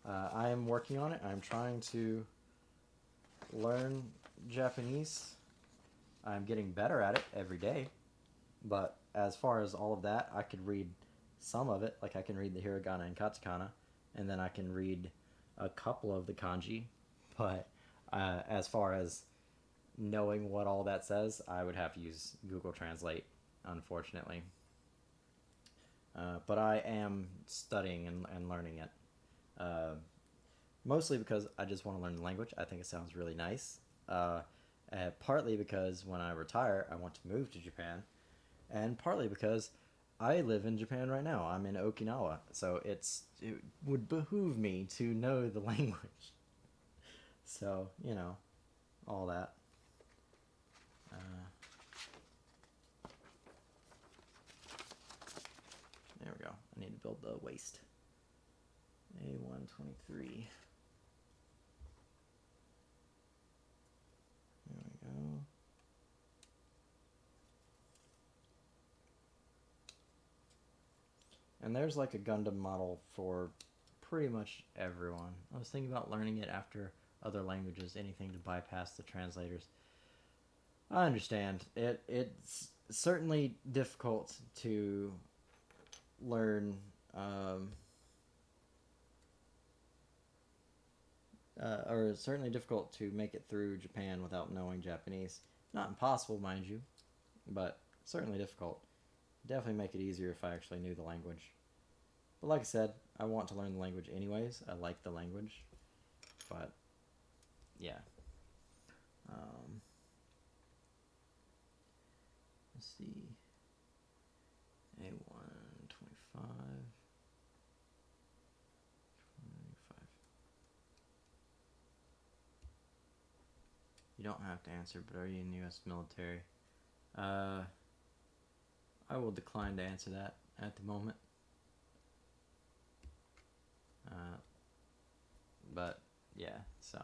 A: I am working on it. I'm trying to learn Japanese. I'm getting better at it every day. But as far as all of that, I could read some of it. Like I can read the hiragana and katakana, and then I can read a couple of the kanji. But as far as knowing what all that says, I would have to use Google Translate, unfortunately. But I am studying and learning it. Mostly because I just want to learn the language. I think it sounds really nice. Partly because when I retire, I want to move to Japan. And partly because I live in Japan right now. I'm in Okinawa. So it would behoove me to know the language. So, you know, all that. There we go. I need to build the waist. A123. There we go. And there's like a Gundam model for pretty much everyone. I was thinking about learning it after other languages, anything to bypass the translators. I understand. It's certainly difficult to learn or it's certainly difficult to make it through Japan without knowing Japanese. Not impossible, mind you, but certainly difficult. Definitely make it easier if I actually knew the language. But like I said, I want to learn the language anyways. I like the language. But, yeah. Let's see. A125. 25. You don't have to answer, but are you in the U.S. military? I will decline to answer that at the moment. But yeah, so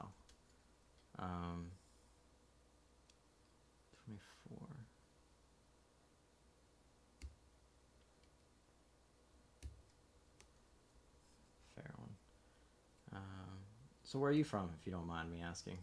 A: 24. Fair one. So where are you from, if you don't mind me asking?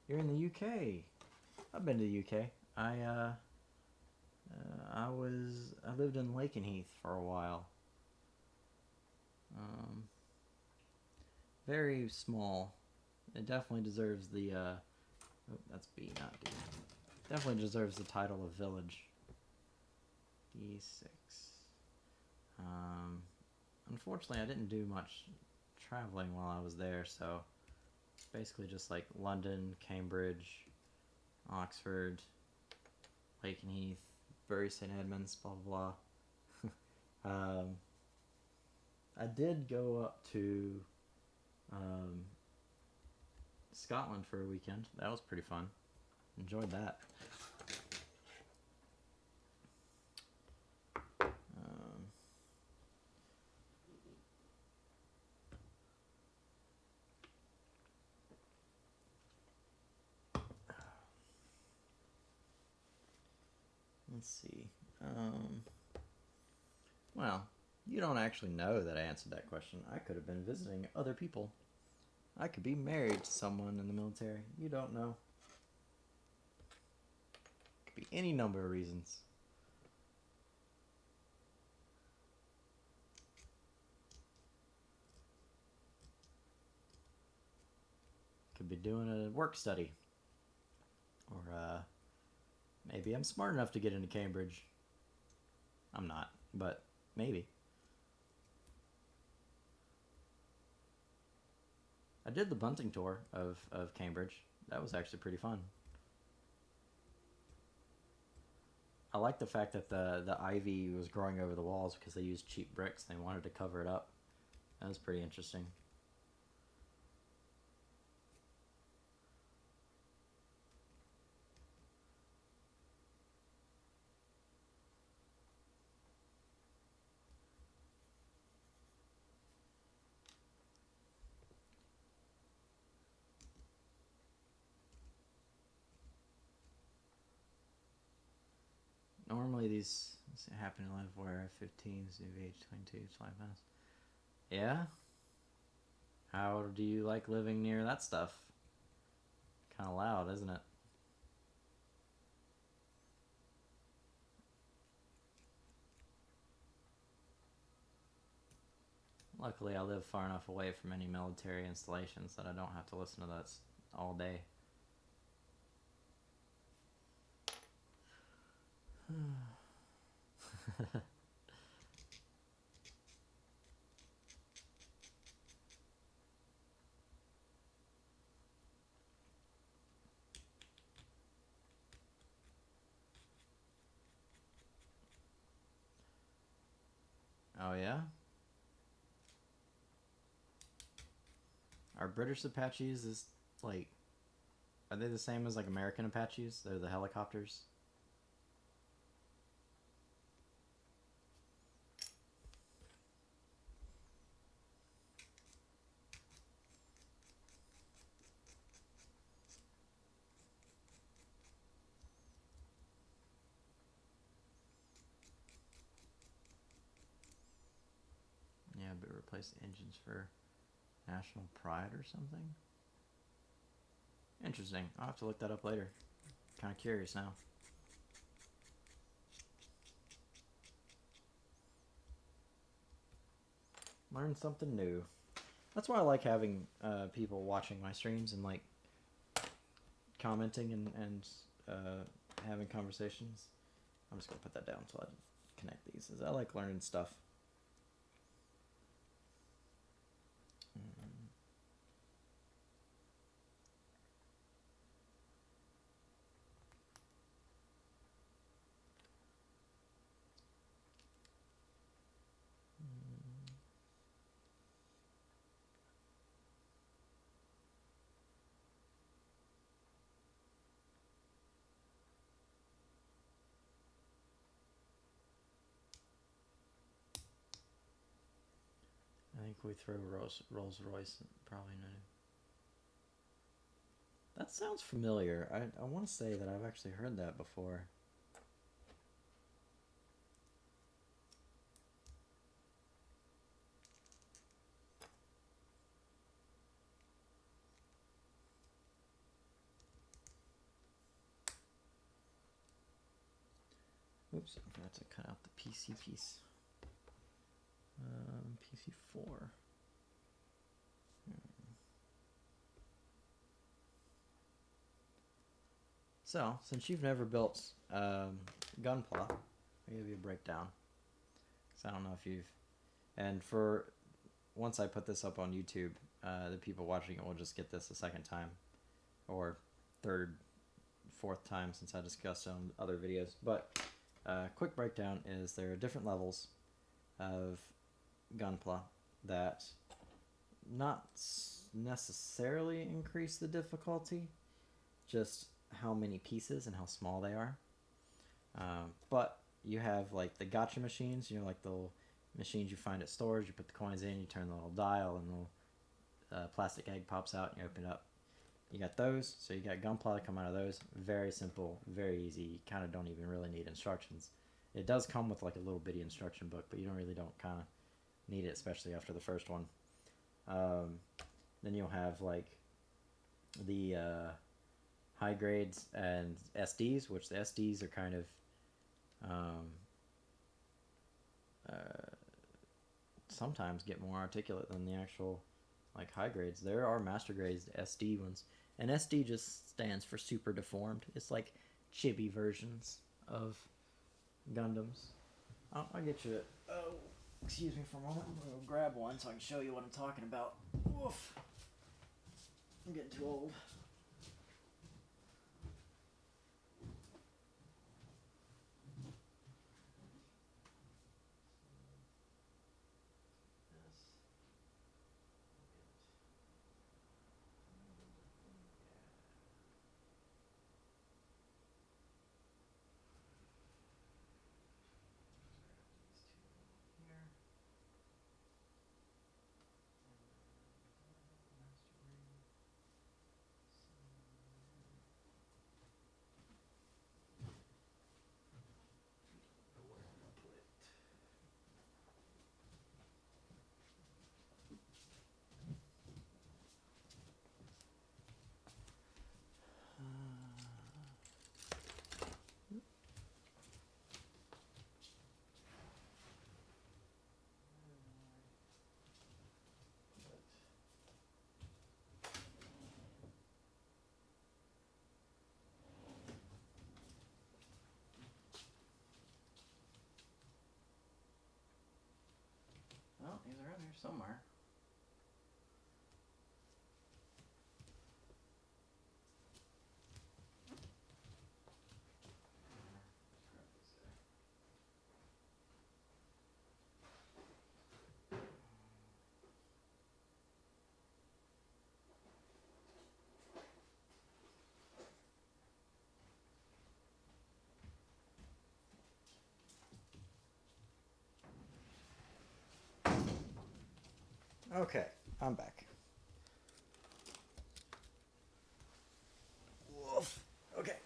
A: You're in the UK. I've been to the UK. I lived in Lakenheath for a while. Very small. It definitely deserves the oh, that's B, not D. Definitely deserves the title of village. D6. Unfortunately, I didn't do much traveling while I was there, so it's basically just like London, Cambridge, Oxford, Lakenheath, Bury St. Edmunds, blah blah blah. I did go up to Scotland for a weekend. That was pretty fun. Enjoyed that. Let's see. Well, you don't actually know that I answered that question. I could have been visiting other people. I could be married to someone in the military. You don't know. Could be any number of reasons. Could be doing a work study. Or maybe I'm smart enough to get into Cambridge. I'm not, but maybe. I did the bunting tour of Cambridge. That was actually pretty fun. I like the fact that the ivy was growing over the walls because they used cheap bricks and they wanted to cover it up. That was pretty interesting. Normally these happen in life where 15 is new age 22 5 minutes. Yeah? How do you like living near that stuff? Kind of loud, isn't it? Luckily, I live far enough away from any military installations that I don't have to listen to that all day. Oh yeah? Are British Apaches is like, are they the same as like American Apaches? They're the helicopters. Yeah, but replace the engines for national pride or something. Interesting. I'll have to look that up later. Kind of curious now. Learn something new. That's why I like having people watching my streams and like commenting and having conversations. I'm just gonna put that down so I connect these. As I like learning stuff. I think we throw Rolls Royce probably no. That sounds familiar. I want to say that I've actually heard that before. Oops, I forgot to cut out the PC piece. PC4. So, since you've never built Gunpla, I'll give you a breakdown. Because I don't know if you've... And for... Once I put this up on YouTube, the people watching it will just get this a second time. Or third, fourth time since I discussed it on other videos. But, quick breakdown is there are different levels of Gunpla that not necessarily increase the difficulty, just how many pieces and how small they are. But you have like the gotcha machines, you know, like the machines you find at stores. You put the coins in, you turn the little dial, and the little plastic egg pops out, and you open it up. You got those, so you got Gunpla to come out of those. Very simple, very easy. You kind of don't even really need instructions. It does come with like a little bitty instruction book, but you don't kind of need it, especially after the first one. Then you'll have like the high grades and SDs, which the SDs are kind of sometimes get more articulate than the actual like high grades. There are master grades SD ones, and SD just stands for super deformed. It's like chibi versions of Gundams. I'll get you. Oh, excuse me for a moment. I'm gonna grab one so I can show you what I'm talking about. Woof. I'm getting too old. Well, he's around here somewhere. Okay, I'm back. Woof. Okay.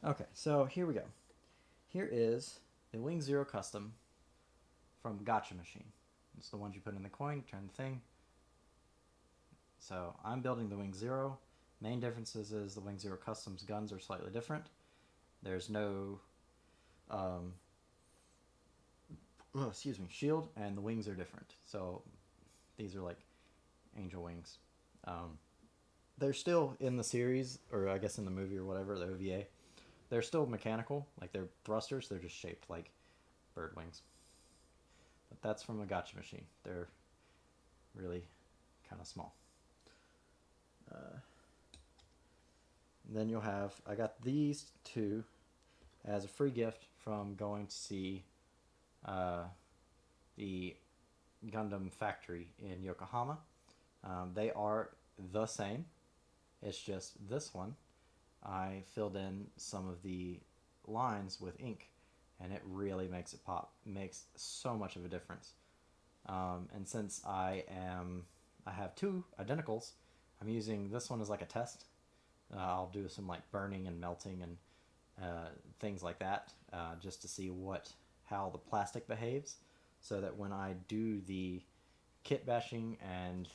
A: Okay, so here we go. Here is the Wing Zero Custom from Gotcha Machine. It's the ones you put in the coin, turn the thing. So I'm building the Wing Zero. Main differences is the Wing Zero Custom's guns are slightly different. There's no shield, and the wings are different. So these are like angel wings. They're still in the series, or I guess in the movie or whatever, the OVA. They're still mechanical, like they're thrusters. They're just shaped like bird wings. But that's from a Gotcha Machine. They're really kind of small. Then you'll have, I got these two as a free gift from going to see the Gundam factory in Yokohama. They are the same. It's just this one, I filled in some of the lines with ink, and it really makes it pop. It makes so much of a difference. And since I have two identicals, I'm using this one as like a test. I'll do some like burning and melting and things like that, just to see how the plastic behaves, so that when I do the kit bashing and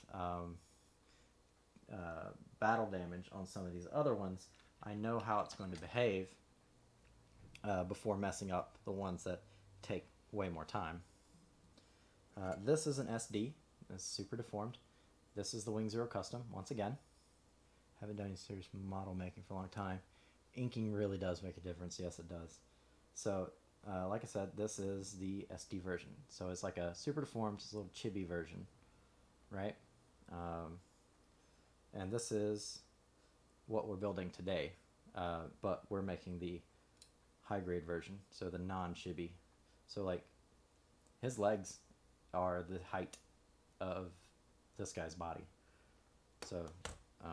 A: battle damage on some of these other ones, I know how it's going to behave before messing up the ones that take way more time. This is an SD. It's super deformed. This is the Wing Zero Custom, once again. Haven't done any serious model making for a long time. Inking really does make a difference. Yes, it does. So, like I said, this is the SD version. So it's like a super deformed, just a little chibi version, right? And this is what we're building today, but we're making the high grade version, so the non-chibi. So like, his legs are the height of this guy's body. So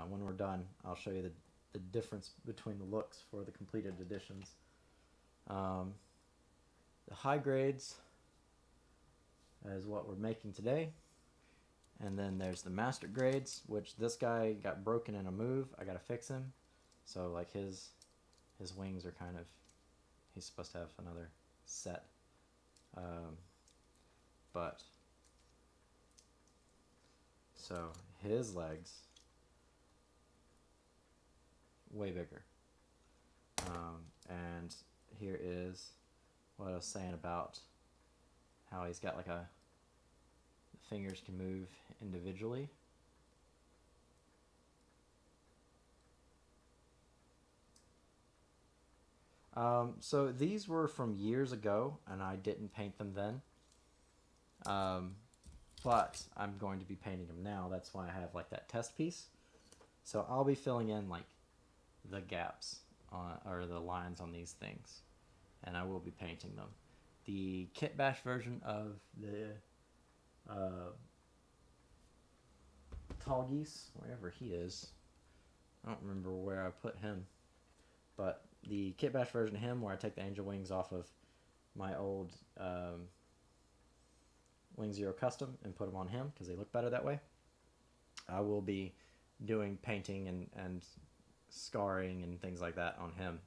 A: when we're done, I'll show you the difference between the looks for the completed editions. The high grades is what we're making today. And then there's the master grades, which this guy got broken in a move. I gotta fix him. So like his wings are kind of he's supposed to have another set. But so his legs way bigger. And here is what I was saying about how he's got like the fingers can move individually. So these were from years ago, and I didn't paint them then. But I'm going to be painting them now. That's why I have like that test piece. So I'll be filling in like the gaps or the lines on these things, and I will be painting them. The kit bash version of the Tall Geese, wherever he is, I don't remember where I put him, but the kit bash version of him, where I take the angel wings off of my old Wing Zero Custom and put them on him because they look better that way. I will be doing painting and scarring and things like that on him,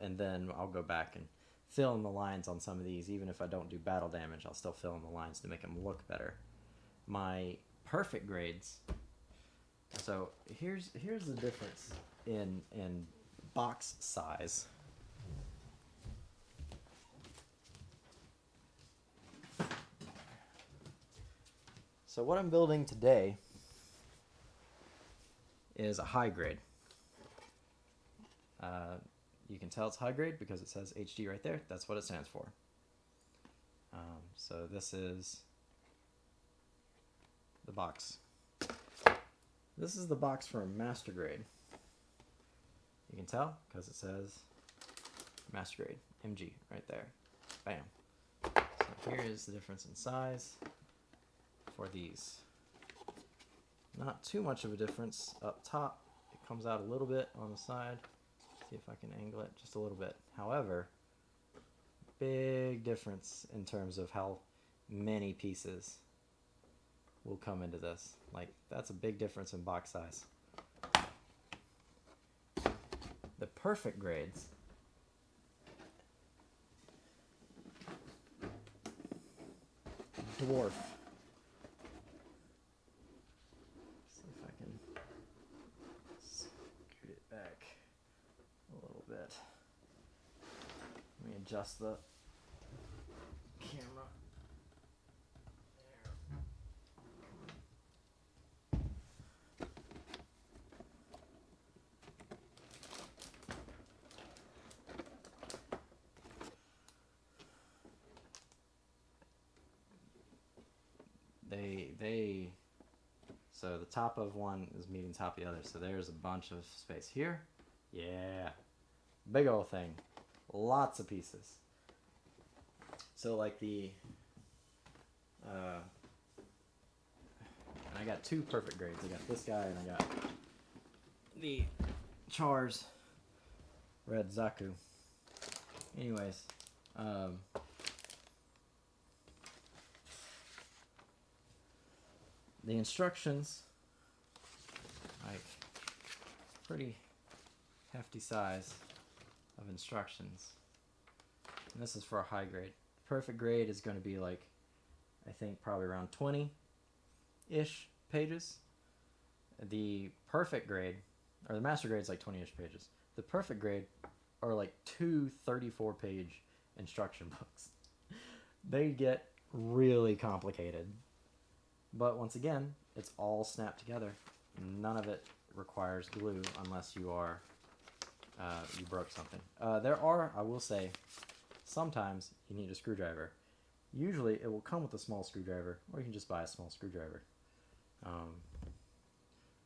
A: and then I'll go back and fill in the lines on some of these. Even if I don't do battle damage, I'll still fill in the lines to make them look better. My perfect grades. So here's the difference in box size. So what I'm building today is a high grade. You can tell it's high grade because it says HD right there. That's what it stands for. So this is the box. This is the box for a master grade. You can tell because it says master grade MG right there. Bam. So here is the difference in size for these. Not too much of a difference up top. It comes out a little bit on the side. See if I can angle it just a little bit. However, big difference in terms of how many pieces will come into this. Like, that's a big difference in box size. The perfect grades dwarf. See if I can scoot it back a little bit. Let me adjust the camera. So the top of one is meeting top of the other. So there's a bunch of space here. Yeah. Big old thing. Lots of pieces. So like and I got two perfect grades. I got this guy and I got the Char's Red Zaku. Anyways, the instructions, like, pretty hefty size of instructions. And this is for a high grade. Perfect grade is going to be like, I think probably around 20-ish pages. The perfect grade, or the master grade is like 20-ish pages. The perfect grade are like two 34-page instruction books. They get really complicated. But once again, it's all snapped together. None of it requires glue unless you are you broke something. There are, I will say, sometimes you need a screwdriver. Usually it will come with a small screwdriver, or you can just buy a small screwdriver.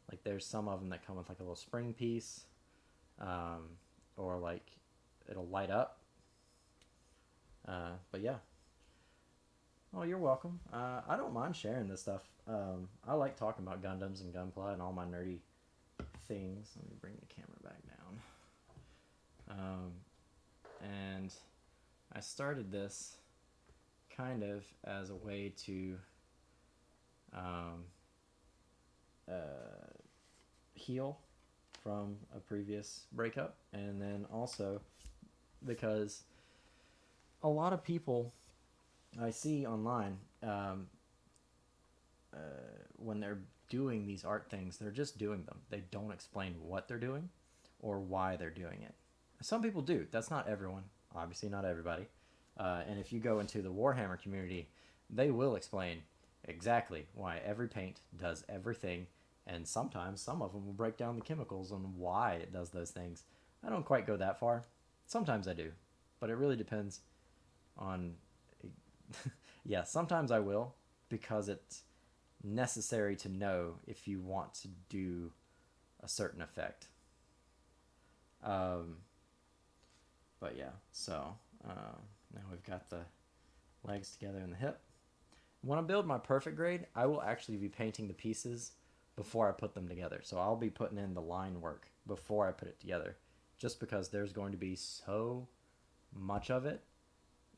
A: Like there's some of them that come with like a little spring piece, or like it'll light up. But yeah. Oh, you're welcome. I don't mind sharing this stuff. I like talking about Gundams and Gunpla and all my nerdy things. Let me bring the camera back down. And I started this kind of as a way to heal from a previous breakup, and then also because a lot of people I see online, uh, when they're doing these art things, they're just doing them. They don't explain what they're doing or why they're doing it. Some people do. That's not everyone. Obviously, not everybody. And if you go into the Warhammer community, they will explain exactly why every paint does everything, and sometimes some of them will break down the chemicals on why it does those things. I don't quite go that far. Sometimes I do, but it really depends on. Yeah, sometimes I will, because it's necessary to know if you want to do a certain effect. Um, but yeah, so now we've got the legs together in the hip. When I build my perfect grade, I will actually be painting the pieces before I put them together. So I'll be putting in the line work before I put it together, just because there's going to be so much of it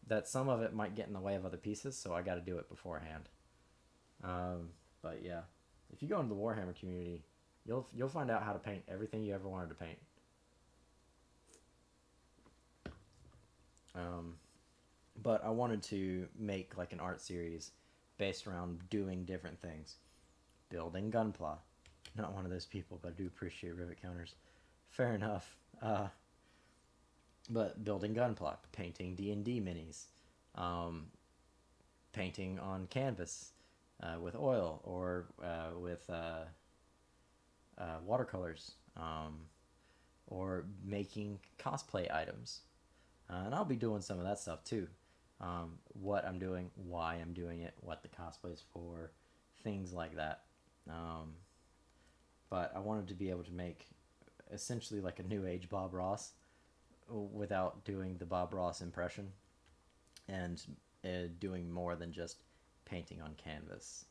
A: that some of it might get in the way of other pieces, so I got to do it beforehand. But yeah, if you go into the Warhammer community, you'll find out how to paint everything you ever wanted to paint. But I wanted to make like an art series based around doing different things. Building Gunpla. Not one of those people, but I do appreciate rivet counters. Fair enough. But building Gunpla, painting D&D minis, painting on canvas with oil or with watercolors, or making cosplay items. And I'll be doing some of that stuff too. What I'm doing, why I'm doing it, what the cosplay is for, things like that. But I wanted to be able to make essentially like a new age Bob Ross without doing the Bob Ross impression, and doing more than just painting on canvas.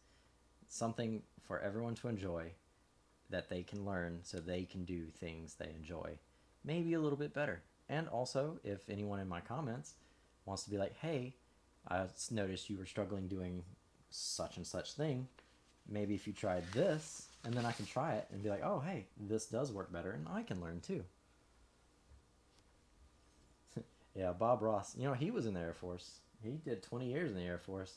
A: Something for everyone to enjoy, that they can learn so they can do things they enjoy, maybe a little bit better. And also, if anyone in my comments wants to be like, hey, I noticed you were struggling doing such and such thing, maybe if you tried this, and then I can try it and be like, oh, hey, this does work better, and I can learn too. Yeah, Bob Ross, he was in the Air Force. He did 20 years in the Air Force.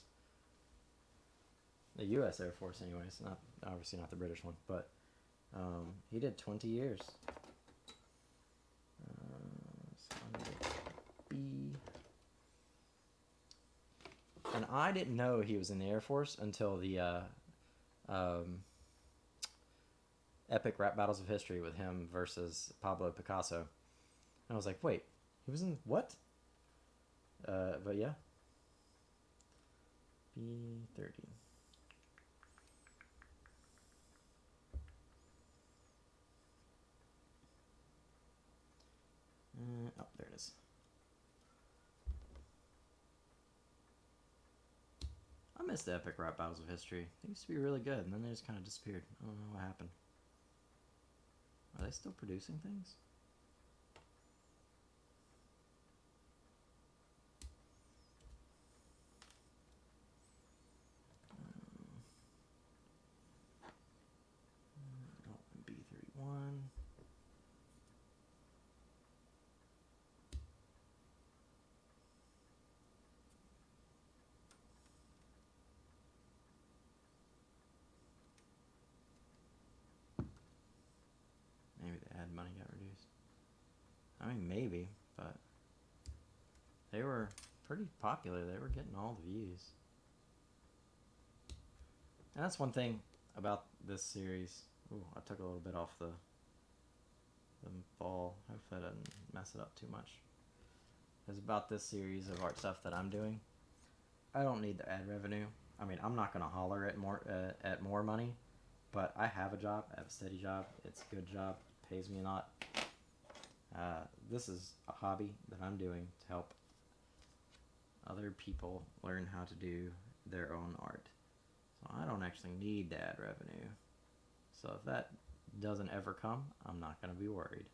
A: The U.S. Air Force, anyways. Not obviously not the British one, but he did 20 years. So I'm gonna B. And I didn't know he was in the Air Force until the epic rap battles of history with him versus Pablo Picasso. And I was like, wait, he was in what? But yeah. B30. Oh, there it is. I missed the epic rap battles of history. They used to be really good, and then they just kind of disappeared. I don't know what happened. Are they still producing things? B31. Maybe the ad money got reduced. I mean, maybe, but they were pretty popular. They were getting all the views. And that's one thing about this series. Ooh, I took a little bit off the ball. Hopefully I didn't mess it up too much. It's about this series of art stuff that I'm doing. I don't need the ad revenue. I mean, I'm not going to holler at more money, but I have a job. I have a steady job. It's a good job. Pays me a lot. This is a hobby that I'm doing to help other people learn how to do their own art. So I don't actually need the ad revenue. So if that doesn't ever come, I'm not going to be worried.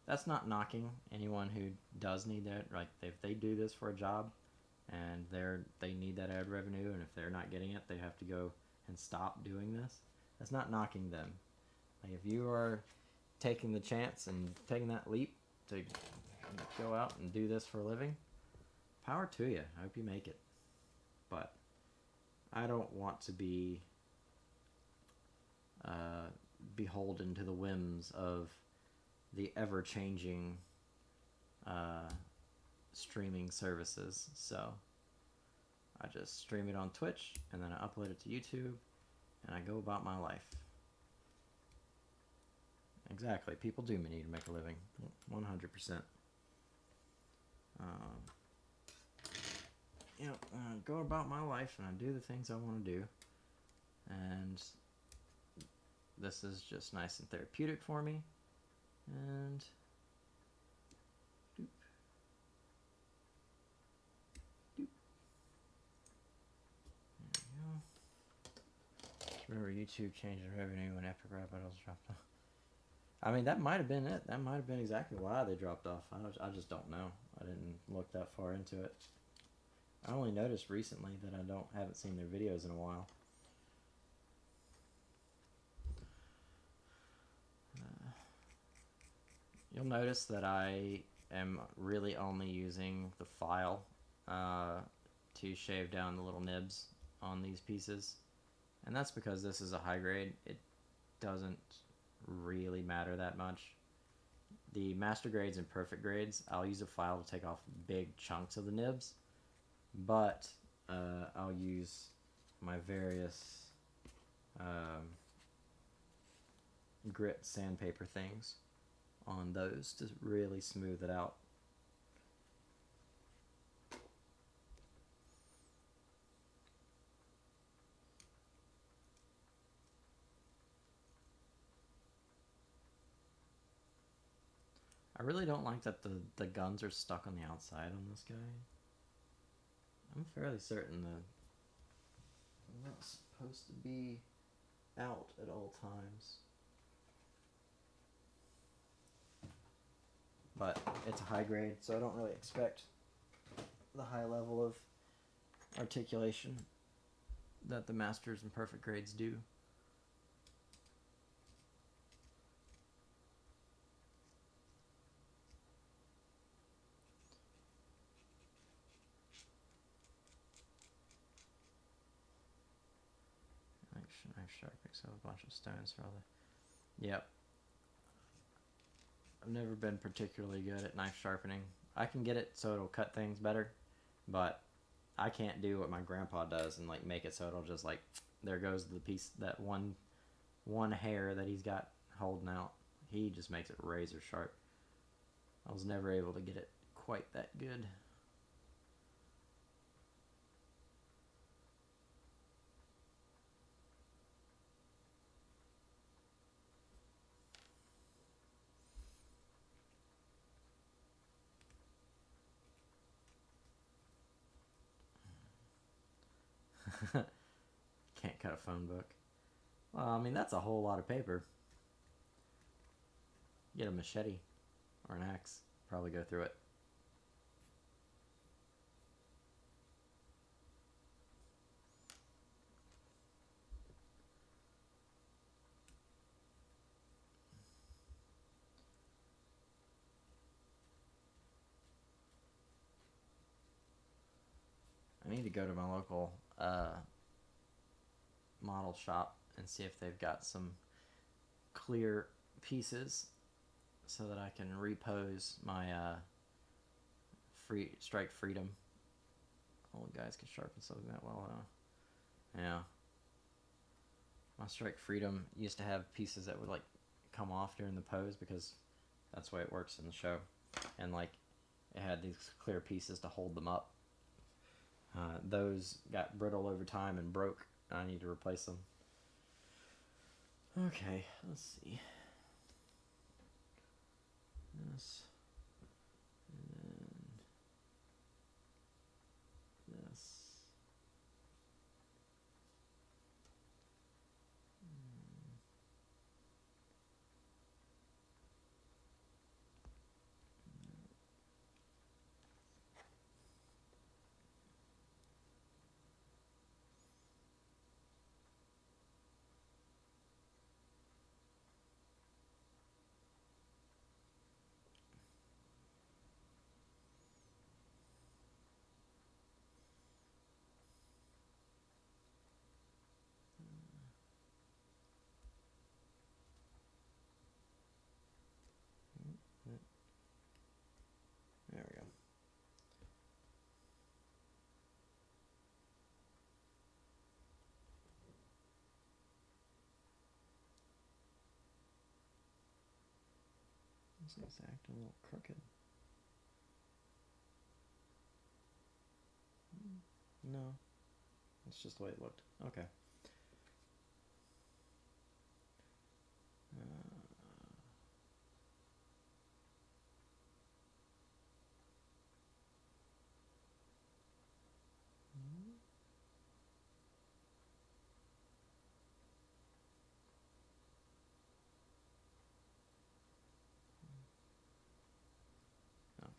A: That's not knocking anyone who does need that. Like, if they do this for a job, and they need that ad revenue, and if they're not getting it, they have to go and stop doing this. That's not knocking them. Like, if you are taking the chance and taking that leap to go out and do this for a living, power to you. I hope you make it. But I don't want to be beholden to the whims of the ever-changing streaming services. So I just stream it on Twitch, and then I upload it to YouTube, and I go about my life. Exactly. People do need to make a living. 100%. Go about my life, and I do the things I want to do. And this is just nice and therapeutic for me. And doop. Doop. There we go. Just remember YouTube changed the revenue when Epic Rap Battles dropped off. I mean, that might have been it. That might have been exactly why they dropped off. I just don't know. I didn't look that far into it. I only noticed recently that I haven't seen their videos in a while. You'll notice that I am really only using the file to shave down the little nibs on these pieces. And that's because this is a high grade. It doesn't really matter that much. The master grades and perfect grades, I'll use a file to take off big chunks of the nibs, but I'll use my various grit sandpaper things on those to really smooth it out. I really don't like that the guns are stuck on the outside on this guy. I'm fairly certain that they're not supposed to be out at all times. But it's a high grade, so I don't really expect the high level of articulation that the masters and perfect grades do. Knife sharp picks up a bunch of stones for all the... Yep. I've never been particularly good at knife sharpening. I can get it so it'll cut things better, but I can't do what my grandpa does and like make it so it'll just like, there goes the piece, that one hair that he's got holding out. He just makes it razor sharp. I was never able to get it quite that good. Can't cut a phone book. Well, I mean, that's a whole lot of paper. Get a machete or an axe, probably go through it. I need to go to my local model shop and see if they've got some clear pieces so that I can repose my Strike Freedom. Old guys can sharpen something that well, huh? Yeah. My Strike Freedom used to have pieces that would like come off during the pose because that's the way it works in the show. And like it had these clear pieces to hold them up. Those got brittle over time and broke. I need to replace them. Okay, let's see. This. And then this. This thing's acting a little crooked. No. That's just the way it looked. Okay.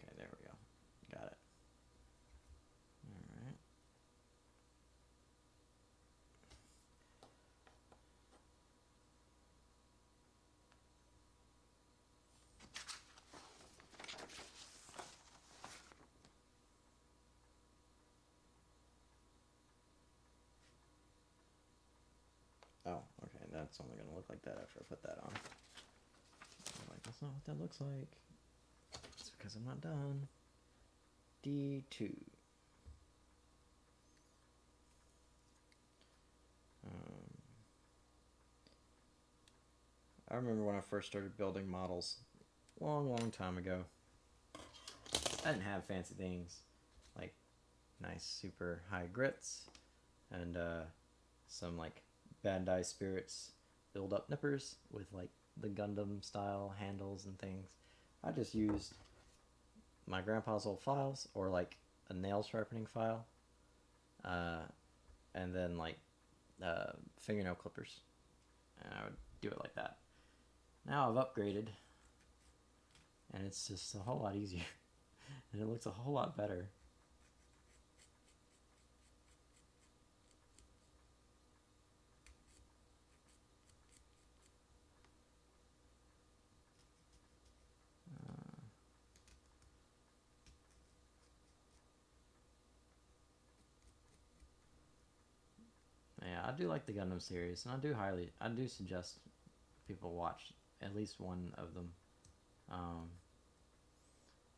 A: Okay, there we go. Got it. Alright. Oh, okay, that's only gonna look like that after I put that on. I'm like, that's not what that looks like. It's because I'm not done. D2. I remember when I first started building models, long time ago. I didn't have fancy things like nice super high grits and some like Bandai Spirits build up nippers with like the Gundam style handles and things. I just used my grandpa's old files or like a nail sharpening file and then like fingernail clippers, and I would do it like that. Now I've upgraded and it's just a whole lot easier and it looks a whole lot better. Yeah, I do like the Gundam series, and I do suggest people watch at least one of them.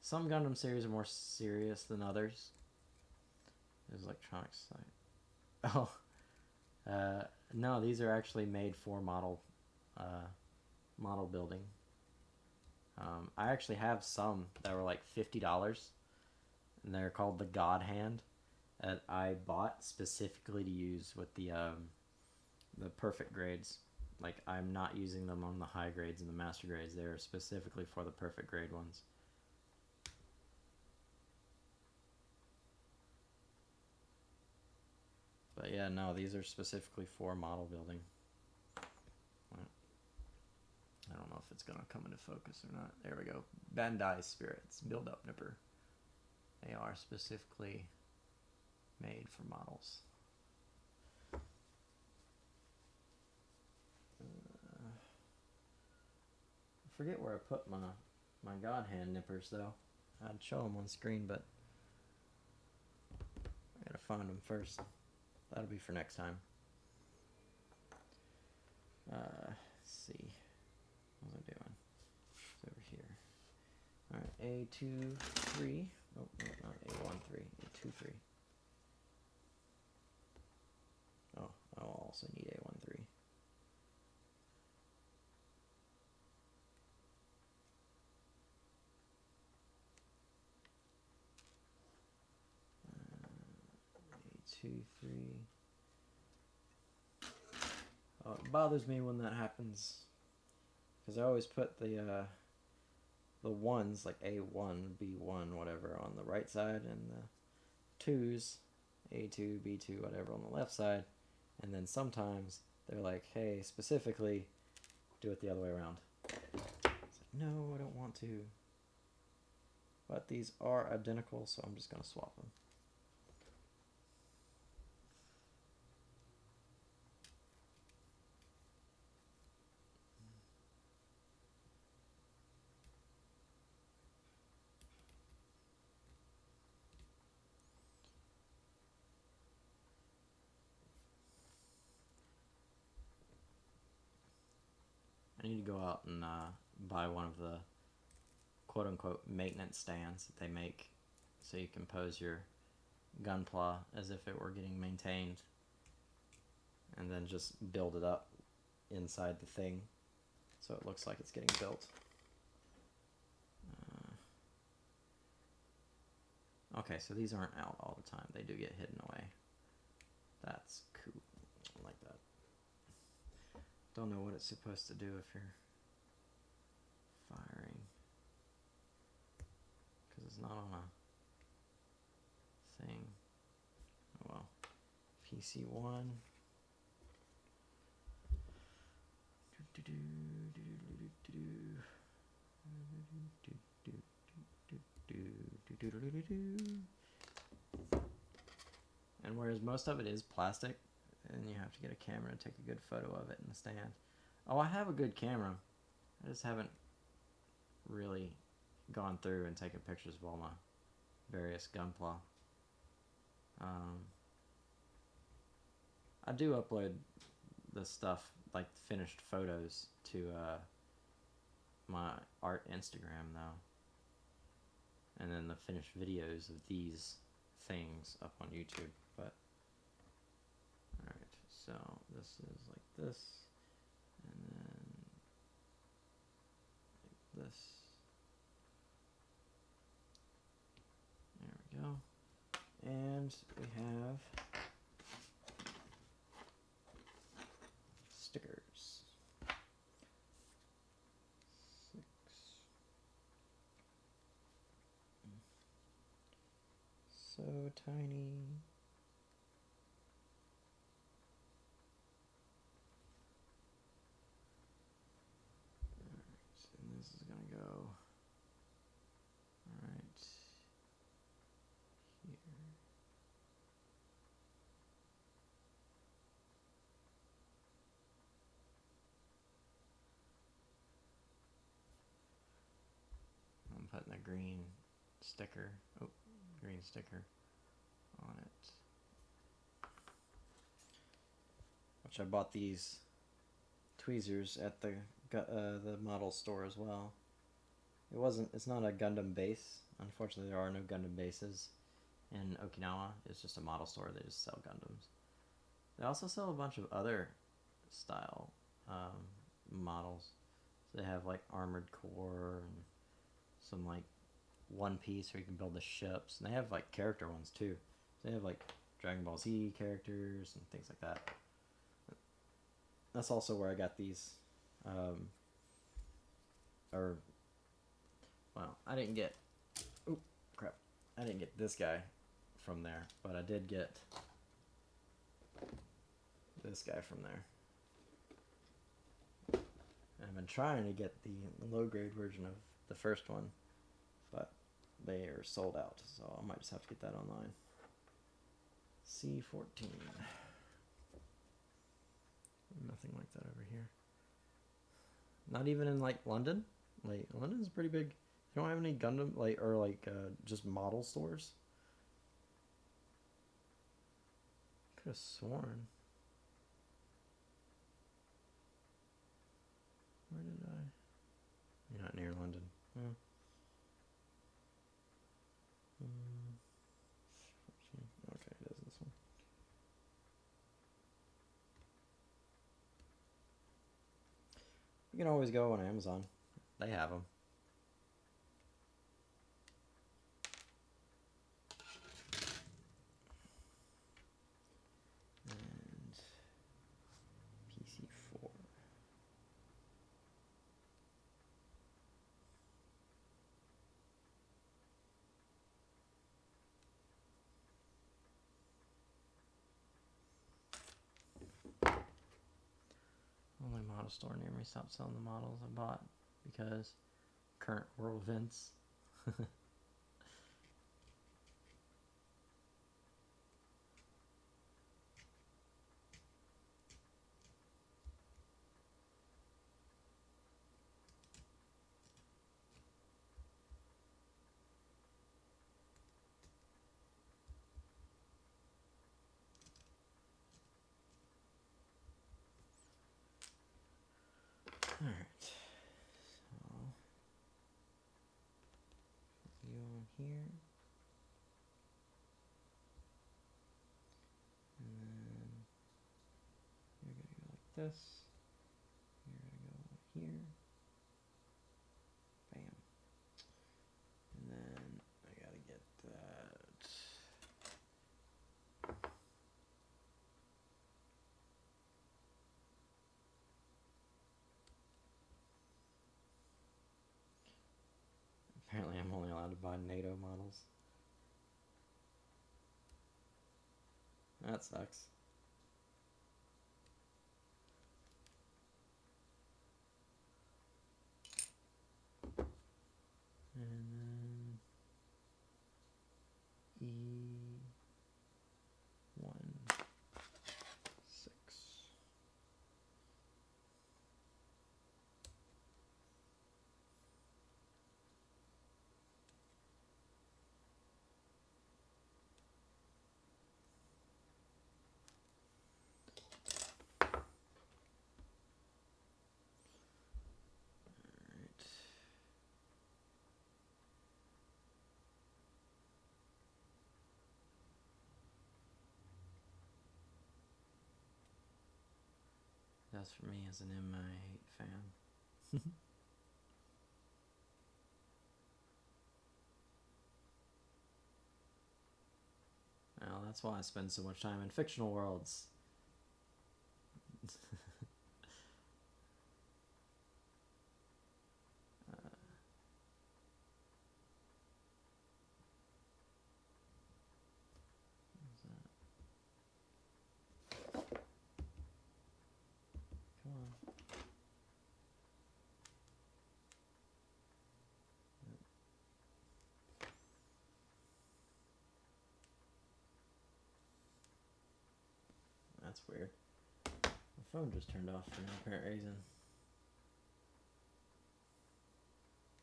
A: Some Gundam series are more serious than others. There's electronics site. Oh, no, these are actually made for model building. I actually have some that were like $50, and they're called the God Hand, that I bought specifically to use with the perfect grades. Like, I'm not using them on the high grades and the master grades. They're specifically for the perfect grade ones. But yeah, no, these are specifically for model building. I don't know if it's gonna come into focus or not. There we go. Bandai Spirits Build Up Nipper. They are specifically made for models. I forget where I put my God Hand nippers though. I'd show them on screen, but I gotta find them first. That'll be for next time. Let's see. What was I doing? It's over here. Alright, A23. Oh, no, not A13. A23. Oh, I'll also need A13. A23. Oh, it bothers me when that happens, because I always put the ones, like A1, B1, whatever, on the right side, and the twos, A2, B2, whatever, on the left side. And then sometimes they're like, hey, specifically, do it the other way around. It's like, no, I don't want to. But these are identical, so I'm just going to swap them. I need to go out and buy one of the quote-unquote maintenance stands that they make, so you can pose your Gunpla as if it were getting maintained, and then just build it up inside the thing so it looks like it's getting built. Okay, so these aren't out all the time. They do get hidden away. That's cool. I like that. Don't know what it's supposed to do if you're firing. Because it's not on a thing. Oh well. PC1. And whereas most of it is plastic, and you have to get a camera to take a good photo of it in the stand. Oh, I have a good camera. I just haven't really gone through and taken pictures of all my various Gunpla. I do upload the stuff, like finished photos, to my art Instagram though, and then the finished videos of these things up on YouTube. But alright, so this is like this, and then like this. There we go. And we have stickers. 6. So tiny. Alright, and this is gonna go right here. I'm putting a green sticker, green sticker on it. Which I bought these tweezers at the model store as well. It's not a Gundam base. Unfortunately, there are no Gundam bases in Okinawa. It's just a model store. They just sell Gundams. They also sell a bunch of other style models. So they have like Armored Core and some like One Piece where you can build the ships. And they have like character ones too. So they have like Dragon Ball Z characters and things like that. That's also where I got these. I didn't get. Oh crap! I didn't get this guy from there, but I did get this guy from there. And I've been trying to get the low grade version of the first one, but they are sold out, so I might just have to get that online. C14. Nothing like that over here. Not even in like London. Like London's pretty big. They don't have any Gundam just model stores. Could have sworn. Where did I? You're not near London. Hmm. Okay, it is this one. You can always go on Amazon. They have them. And PC4. Only model store near me stopped selling the models I bought because current world events. Alright, so you on here, and then you're gonna go like this, you're gonna go here, bam, and then I gotta get that buy NATO models. That sucks. And then E16. That's for me as an MI8 fan. Well, that's why I spend so much time in fictional worlds. Come on. That's weird. My phone just turned off for no apparent reason.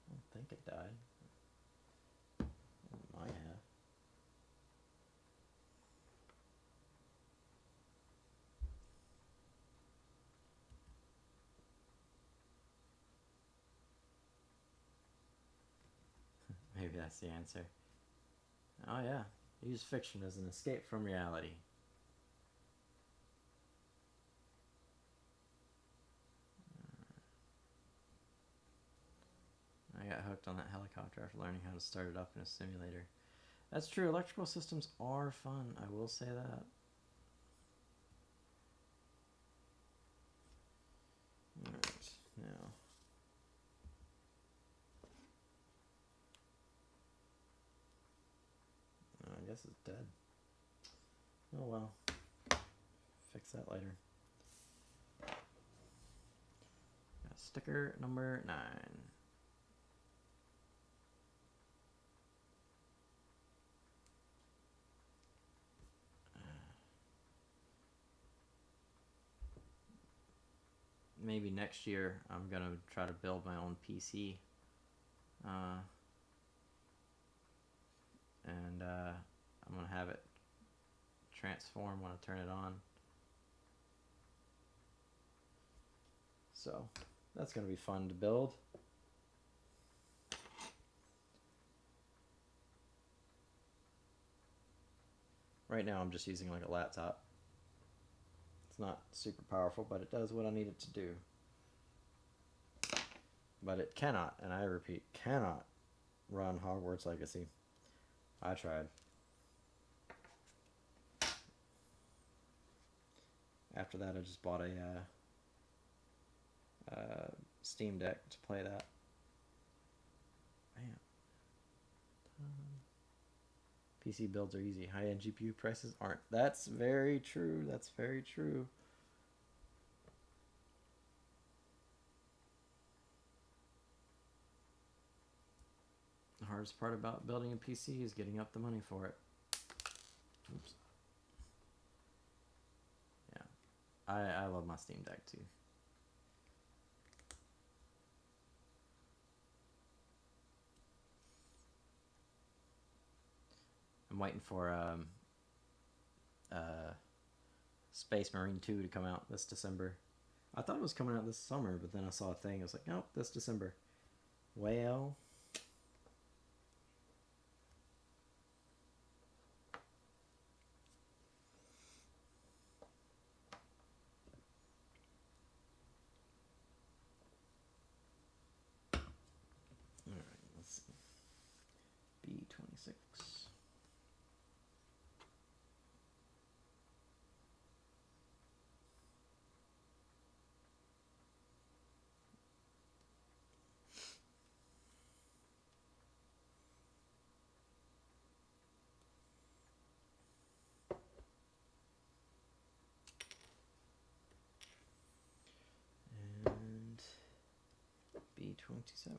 A: I don't think it died. It might have. Maybe that's the answer. Oh yeah, use fiction as an escape from reality. I got hooked on that helicopter after learning how to start it up in a simulator. That's true, electrical systems are fun, I will say that. Alright, now. I guess it's dead. Oh well. Fix that later. Sticker number 9. Maybe next year I'm gonna try to build my own PC. And I'm gonna have it transform when I turn it on. So that's gonna be fun to build. Right now I'm just using like a laptop. It's not super powerful, but it does what I need it to do. But it cannot, and I repeat, cannot run Hogwarts Legacy. I tried. After that, I just bought a Steam Deck to play that. Man. PC builds are easy. High-end GPU prices aren't. That's very true. That's very true. The hardest part about building a PC is getting up the money for it. Oops. Yeah. I love my Steam Deck too. I'm waiting for Space Marine 2 to come out this December. I thought it was coming out this summer, but then I saw a thing. I was like, nope, this December. Well. Alright, let's see. B26. 2027.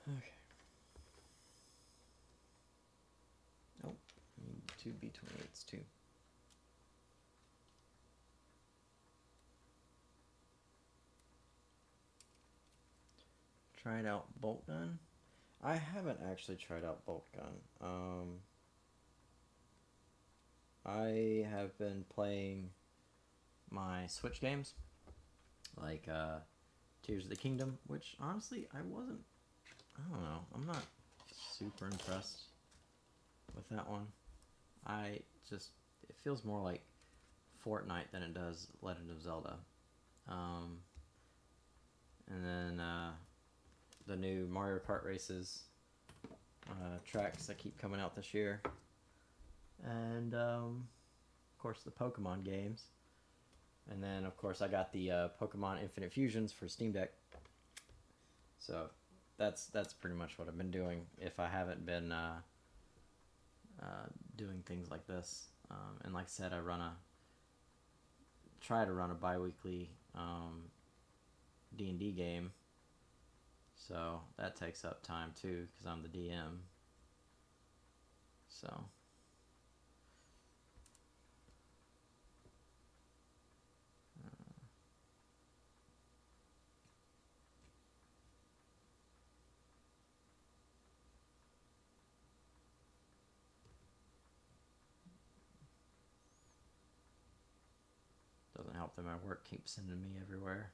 A: Okay. Oh, I need 2 B28s too. Tried out bolt gun. I haven't actually tried out bolt gun. I have been playing my Switch games, like Tears of the Kingdom, which honestly I don't know, I'm not super impressed with that one. It feels more like Fortnite than it does Legend of Zelda. And then the new Mario Kart races tracks that keep coming out this year. And of course the Pokemon games. And then of course I got the Pokemon Infinite Fusions for Steam Deck. So that's pretty much what I've been doing if I haven't been doing things like this. And like I said, I try to run a bi-weekly D&D game. So that takes up time too because I'm the DM. So doesn't help that my work keeps sending me everywhere.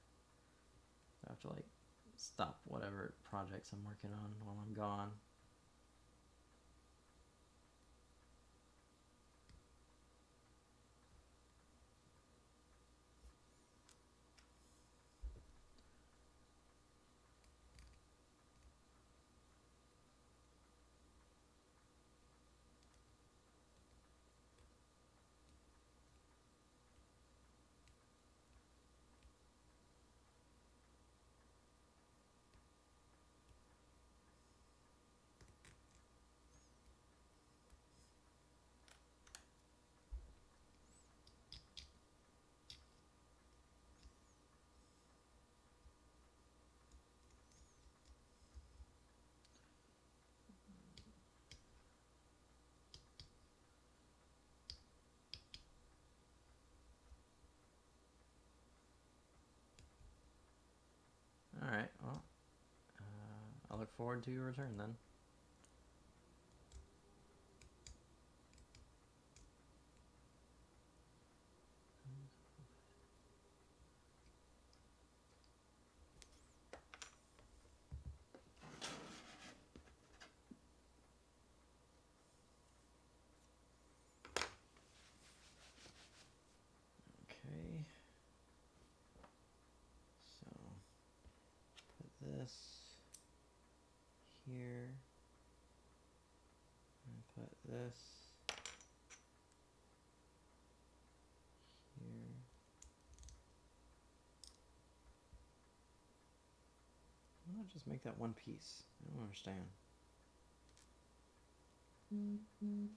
A: I have to like stop whatever projects I'm working on while I'm gone. Alright, well, I look forward to your return then. Okay. So, put this here. And put this here. Why not just make that one piece? I don't understand. Let's see.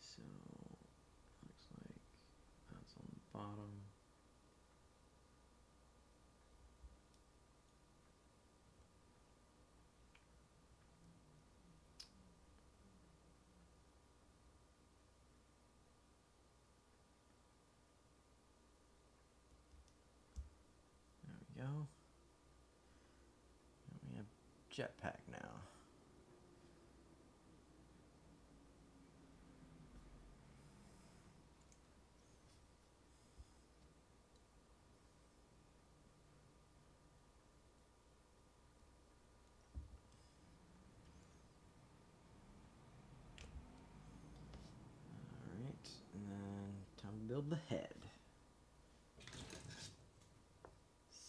A: So, looks like that's on the bottom. There we go. And we have jetpack now. Alright, build the head.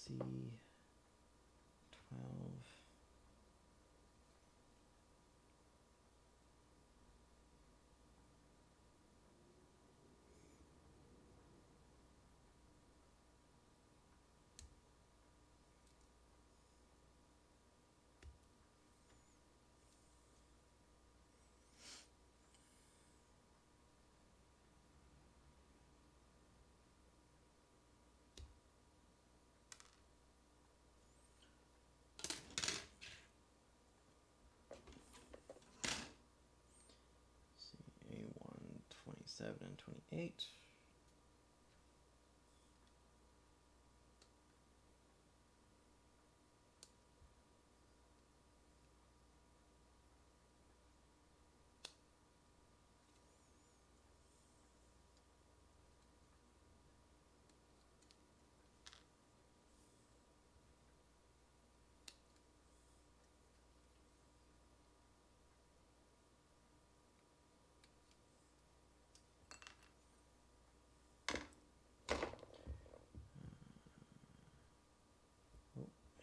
A: C12. A1, 27, and 28.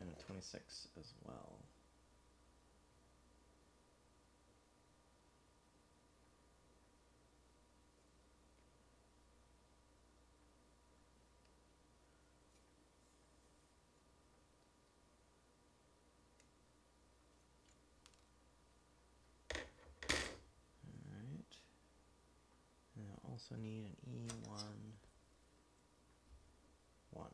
A: And a 26 as well. Alright. And I also need an E1, 1.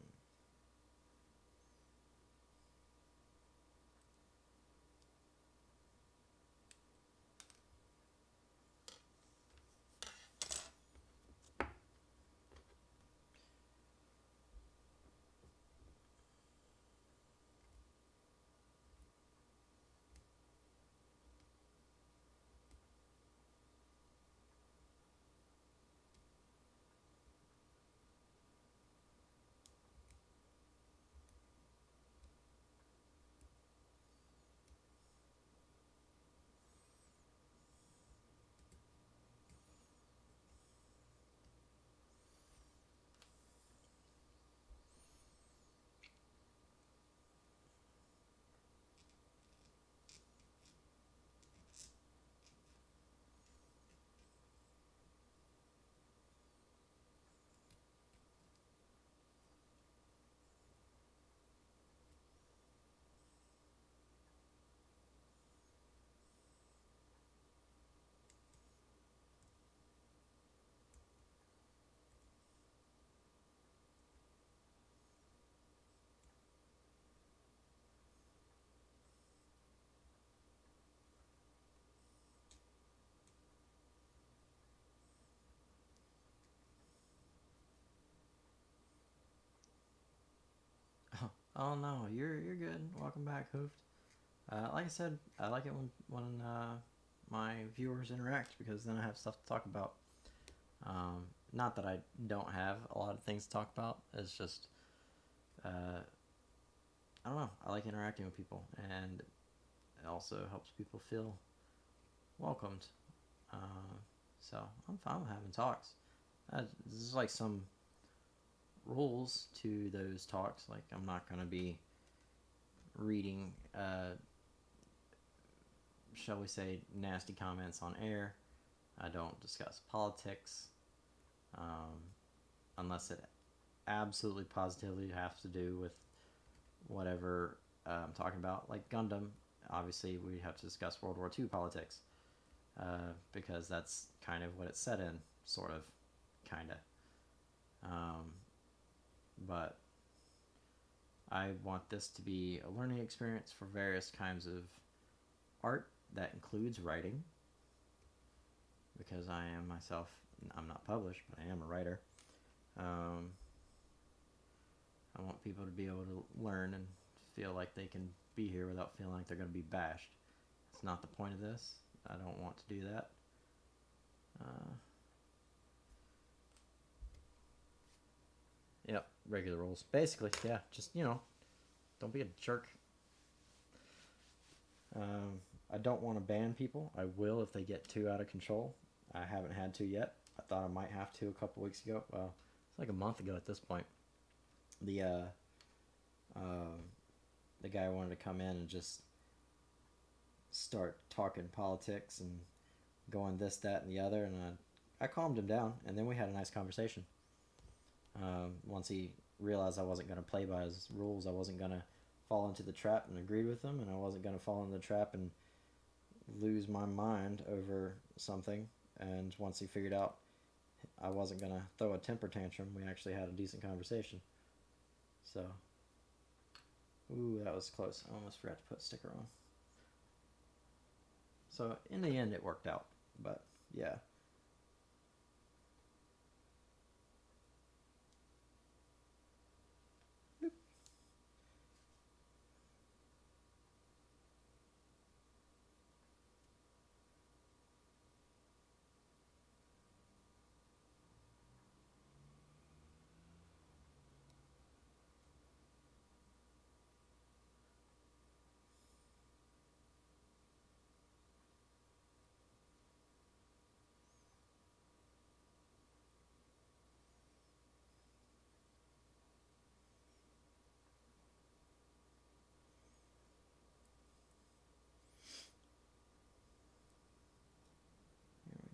A: Oh no, you're good. Welcome back, Hoofed. Like I said, I like it when my viewers interact because then I have stuff to talk about. Not that I don't have a lot of things to talk about. It's just I don't know. I like interacting with people, and it also helps people feel welcomed. So I'm fine with having talks. This is like some rules to those talks. Like I'm not gonna be reading, shall we say, nasty comments on air. I don't discuss politics, unless it absolutely positively has to do with whatever I'm talking about. Like Gundam, obviously we have to discuss World War II politics, because that's kind of what it's set in, sort of, kind of. But I want this to be a learning experience for various kinds of art that includes writing, because I am myself, I'm not published, but I am a writer. I want people to be able to learn and feel like they can be here without feeling like they're going to be bashed. It's not the point of this. I don't want to do that. Yep, regular rules. Basically, yeah, just, don't be a jerk. I don't want to ban people. I will if they get too out of control. I haven't had to yet. I thought I might have to a couple weeks ago. Well, it's like a month ago at this point. The the guy wanted to come in and just start talking politics and going this, that, and the other, and I calmed him down, and then we had a nice conversation. Once he realized I wasn't going to play by his rules, I wasn't going to fall into the trap, and agreed with him, and I wasn't going to fall into the trap and lose my mind over something. And once he figured out I wasn't going to throw a temper tantrum, we actually had a decent conversation. So, ooh, that was close. I almost forgot to put a sticker on. So, in the end, it worked out. But, yeah.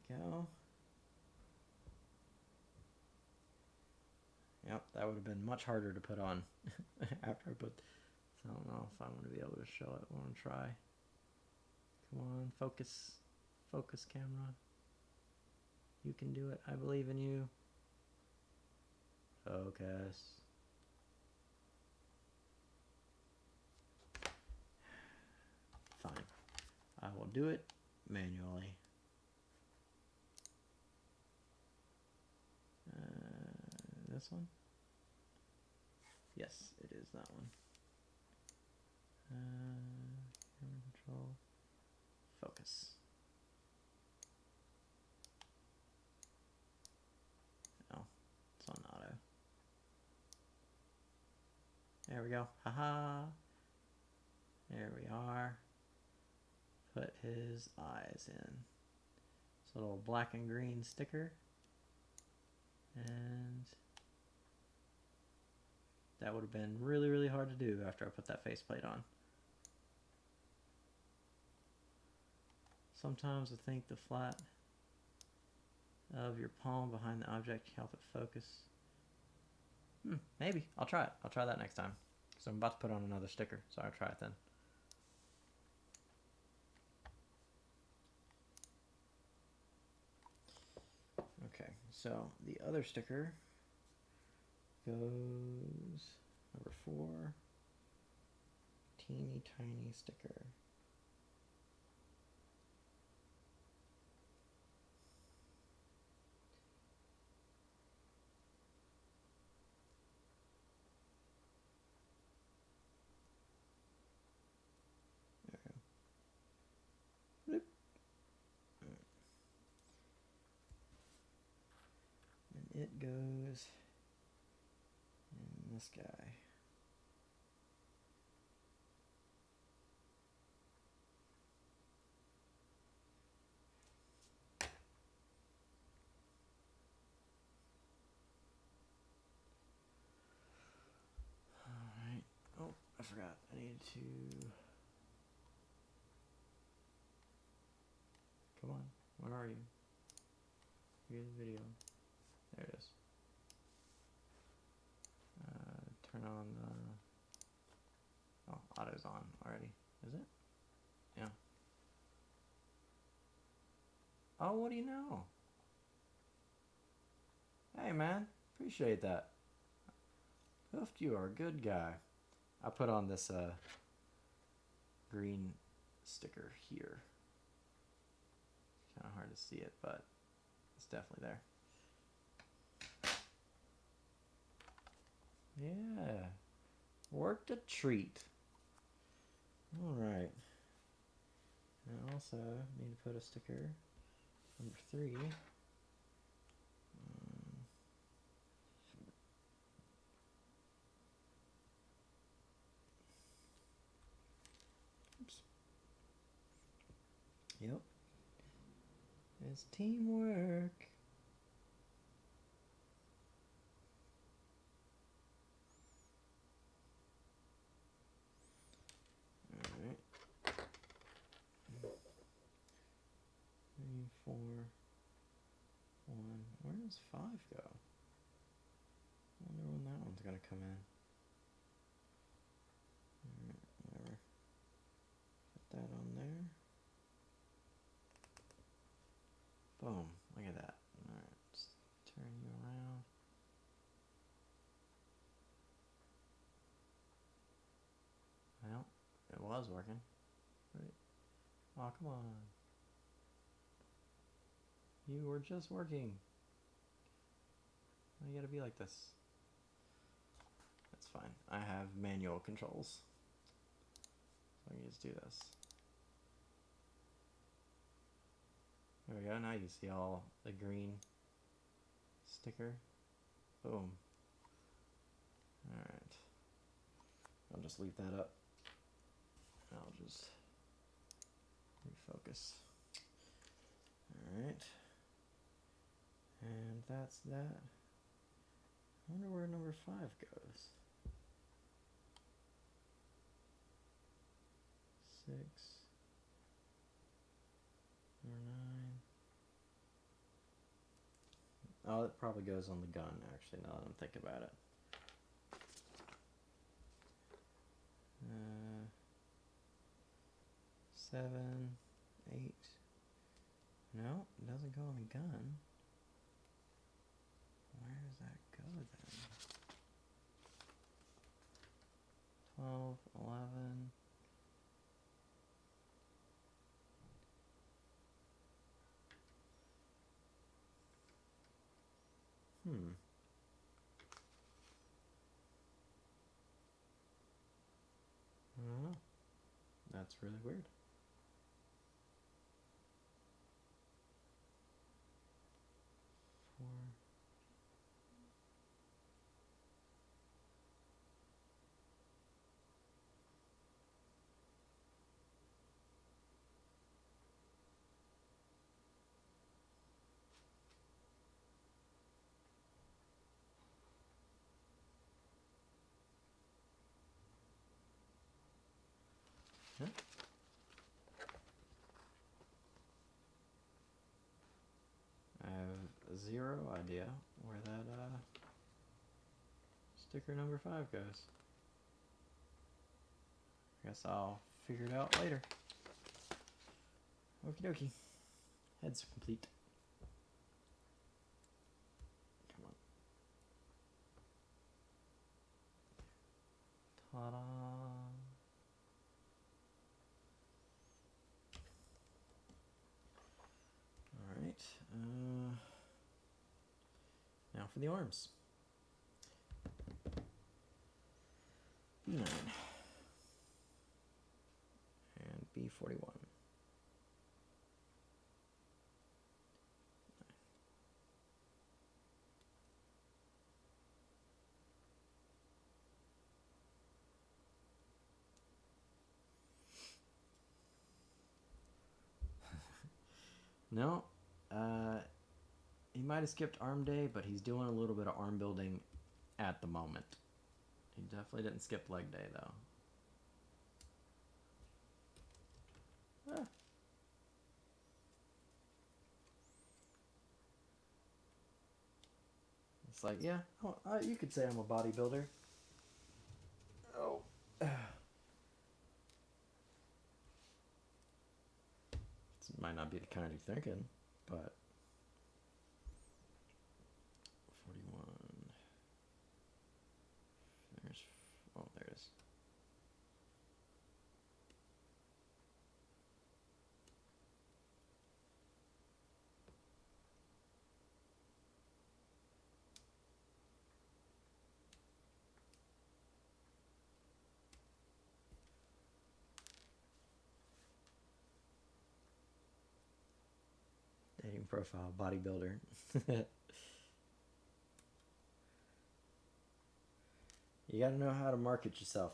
A: Go. Yep, that would have been much harder to put on after I put. So I don't know if I'm going to be able to show it. I want to try. Come on, focus. Focus, camera. You can do it. I believe in you. Focus. Fine. I will do it manually. This one? Yes, it is that one. Camera control. Focus. Oh, it's on auto. There we go. Haha. There we are. Put his eyes in. It's a little black and green sticker. And that would have been really, really hard to do after I put that faceplate on. Sometimes I think the flat of your palm behind the object can help it focus. Maybe. I'll try it. I'll try that next time. So I'm about to put on another sticker, so I'll try it then. Okay, so the other sticker goes number 4, teeny tiny sticker. It goes in this guy. Alright. Oh, I forgot. I need to... Come on. Where are you? Here's the video. There it is. Turn on the... Oh, auto's on already. Is it? Yeah. Oh, what do you know? Hey, man. Appreciate that. Hoofed, you are a good guy. I put on this green sticker here. Kind of hard to see it, but it's definitely there. Yeah, worked a treat. All right. I also need to put a sticker, number 3. Oops. Yep. It's teamwork. Where does 5 go? I wonder when that one's gonna come in. Alright, whatever. Put that on there. Boom. Look at that. Alright, just turn you around. Well, it was working. Right. Oh, come on. You were just working. Why you gotta be like this? That's fine. I have manual controls. So I can just do this. There we go. Now you see all the green sticker. Boom. Alright. I'll just leave that up. I'll just refocus. Alright. And that's that. I wonder where number 5 goes. 6. Number 9. Oh, it probably goes on the gun, actually, now that I'm thinking about it. 7, 8. No, it doesn't go on the gun. Where does that go then? 12, 11. I don't know. That's really weird. Huh? I have zero idea where that sticker number 5 goes. I guess I'll figure it out later. Okie dokie. Head's complete. Come on. Ta-da! Alright. Now for the arms. B9. And B41. No, he might have skipped arm day, but he's doing a little bit of arm building at the moment. He definitely didn't skip leg day, though. Ah. It's like, yeah, you could say I'm a bodybuilder. Oh. It might not be the kind you're thinking, but 41. There's, oh, there it is. Dating profile, bodybuilder. You gotta know how to market yourself.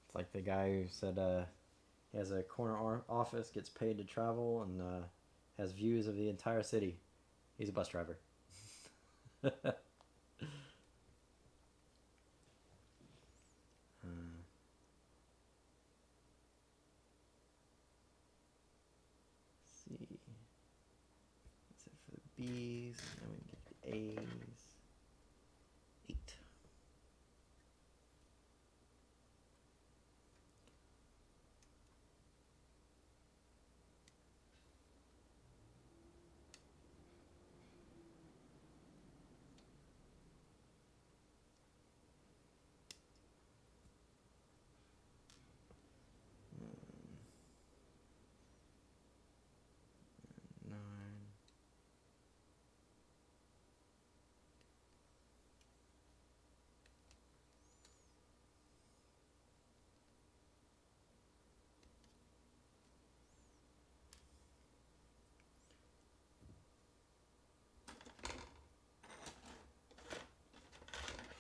A: It's like the guy who said he has a corner office, gets paid to travel, and has views of the entire city. He's a bus driver. See. That's it for the B's, and we get the A's. 8.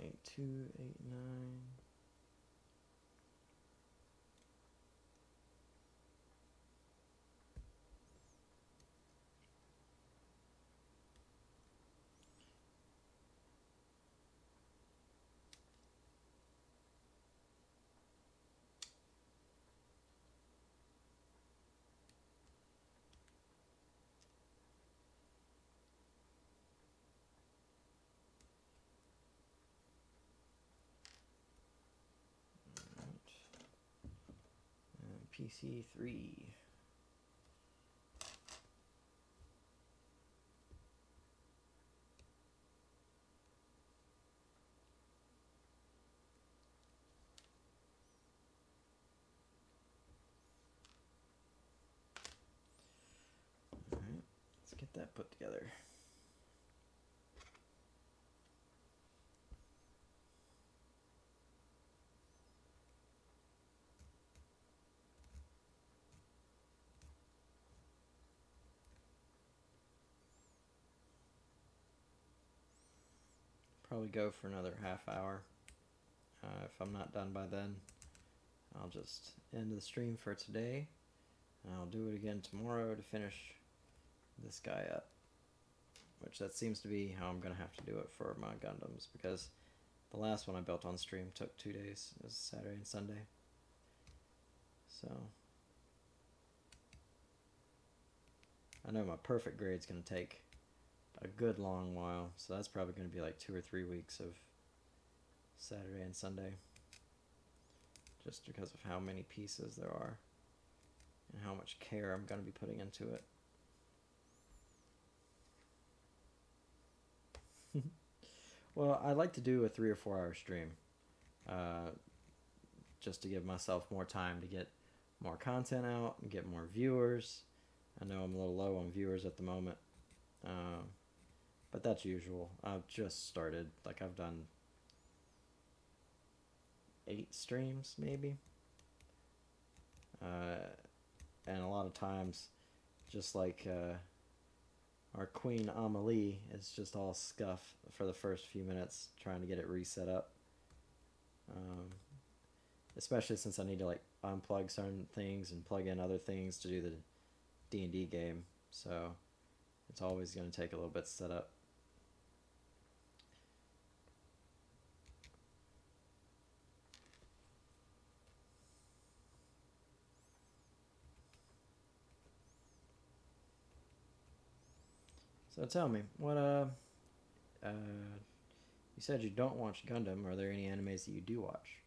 A: Eight, 2, 8, 9. PC 3. All right, let's get that put together. Probably go for another half hour. If I'm not done by then, I'll just end the stream for today. And I'll do it again tomorrow to finish this guy up. Which that seems to be how I'm going to have to do it for my Gundams, because the last one I built on stream took 2 days. It was Saturday and Sunday. So I know my perfect grade's going to take a good long while, so that's probably going to be like 2 or 3 weeks of Saturday and Sunday, just because of how many pieces there are and how much care I'm going to be putting into it. Well, I like to do a 3 or 4 hour stream, just to give myself more time to get more content out and get more viewers. I know I'm a little low on viewers at the moment, but that's usual. I've just started. Like, I've done 8 streams maybe, and a lot of times, just like our Queen Amelie is just all scuff for the first few minutes trying to get it reset up, especially since I need to like unplug certain things and plug in other things to do the D&D game, so it's always going to take a little bit to set up. So tell me, what you said you don't watch Gundam. Are there any animes that you do watch?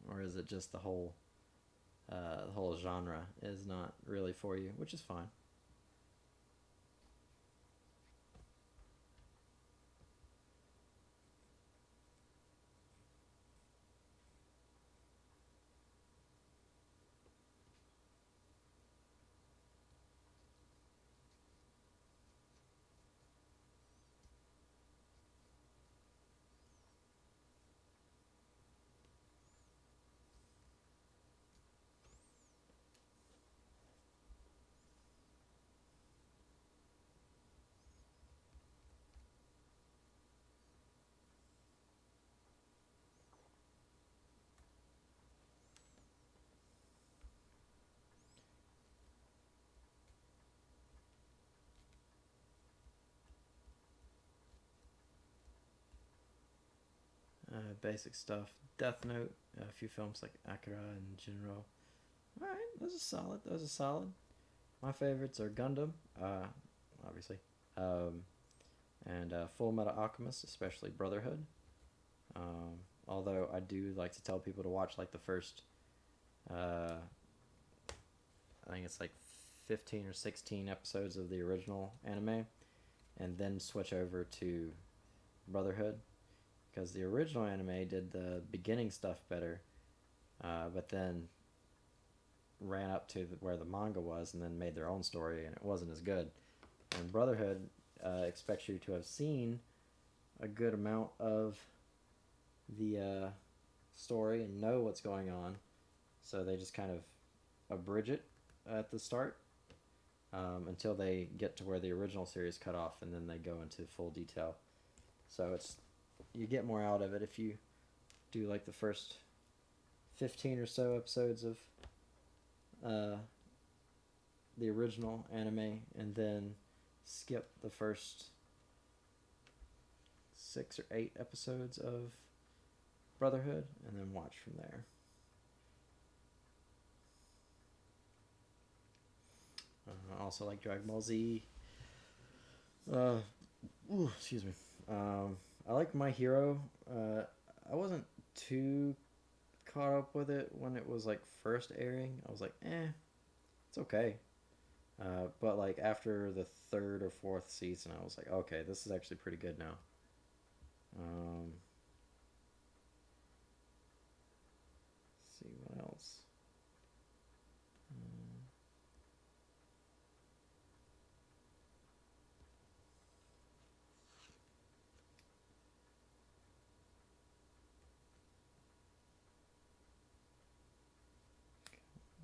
A: Or is it just the whole genre is not really for you, which is fine. Basic stuff. Death Note, a few films like Akira and Jinro. All right, those are solid. Those are solid. My favorites are Gundam, obviously, um, and Full Metal Alchemist, especially Brotherhood. Although I do like to tell people to watch like the first, uh, I think it's like 15 or 16 episodes of the original anime, and then switch over to Brotherhood, because the original anime did the beginning stuff better, but then ran up to where the manga was and then made their own story, and it wasn't as good. And Brotherhood expects you to have seen a good amount of the story and know what's going on, so they just kind of abridge it at the start, until they get to where the original series cut off, and then they go into full detail. So it's, you get more out of it if you do like the first 15 or so episodes of the original anime, and then skip the first 6 or 8 episodes of Brotherhood, and then watch from there. I also like Dragon Ball Z. Excuse me. I like My Hero. I wasn't too caught up with it when it was like first airing. I was like, it's okay. But like after the 3rd or 4th season, I was like, okay, this is actually pretty good now. Let's see what else.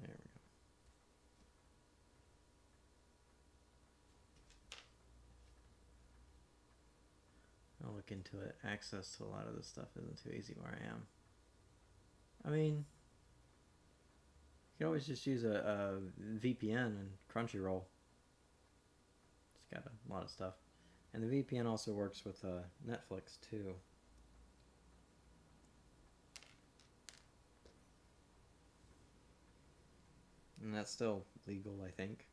A: There we go. I'll look into it. Access to a lot of this stuff isn't too easy where I am. I mean, you can always just use a VPN and Crunchyroll. It's got a lot of stuff. And the VPN also works with Netflix too. And that's still legal, I think.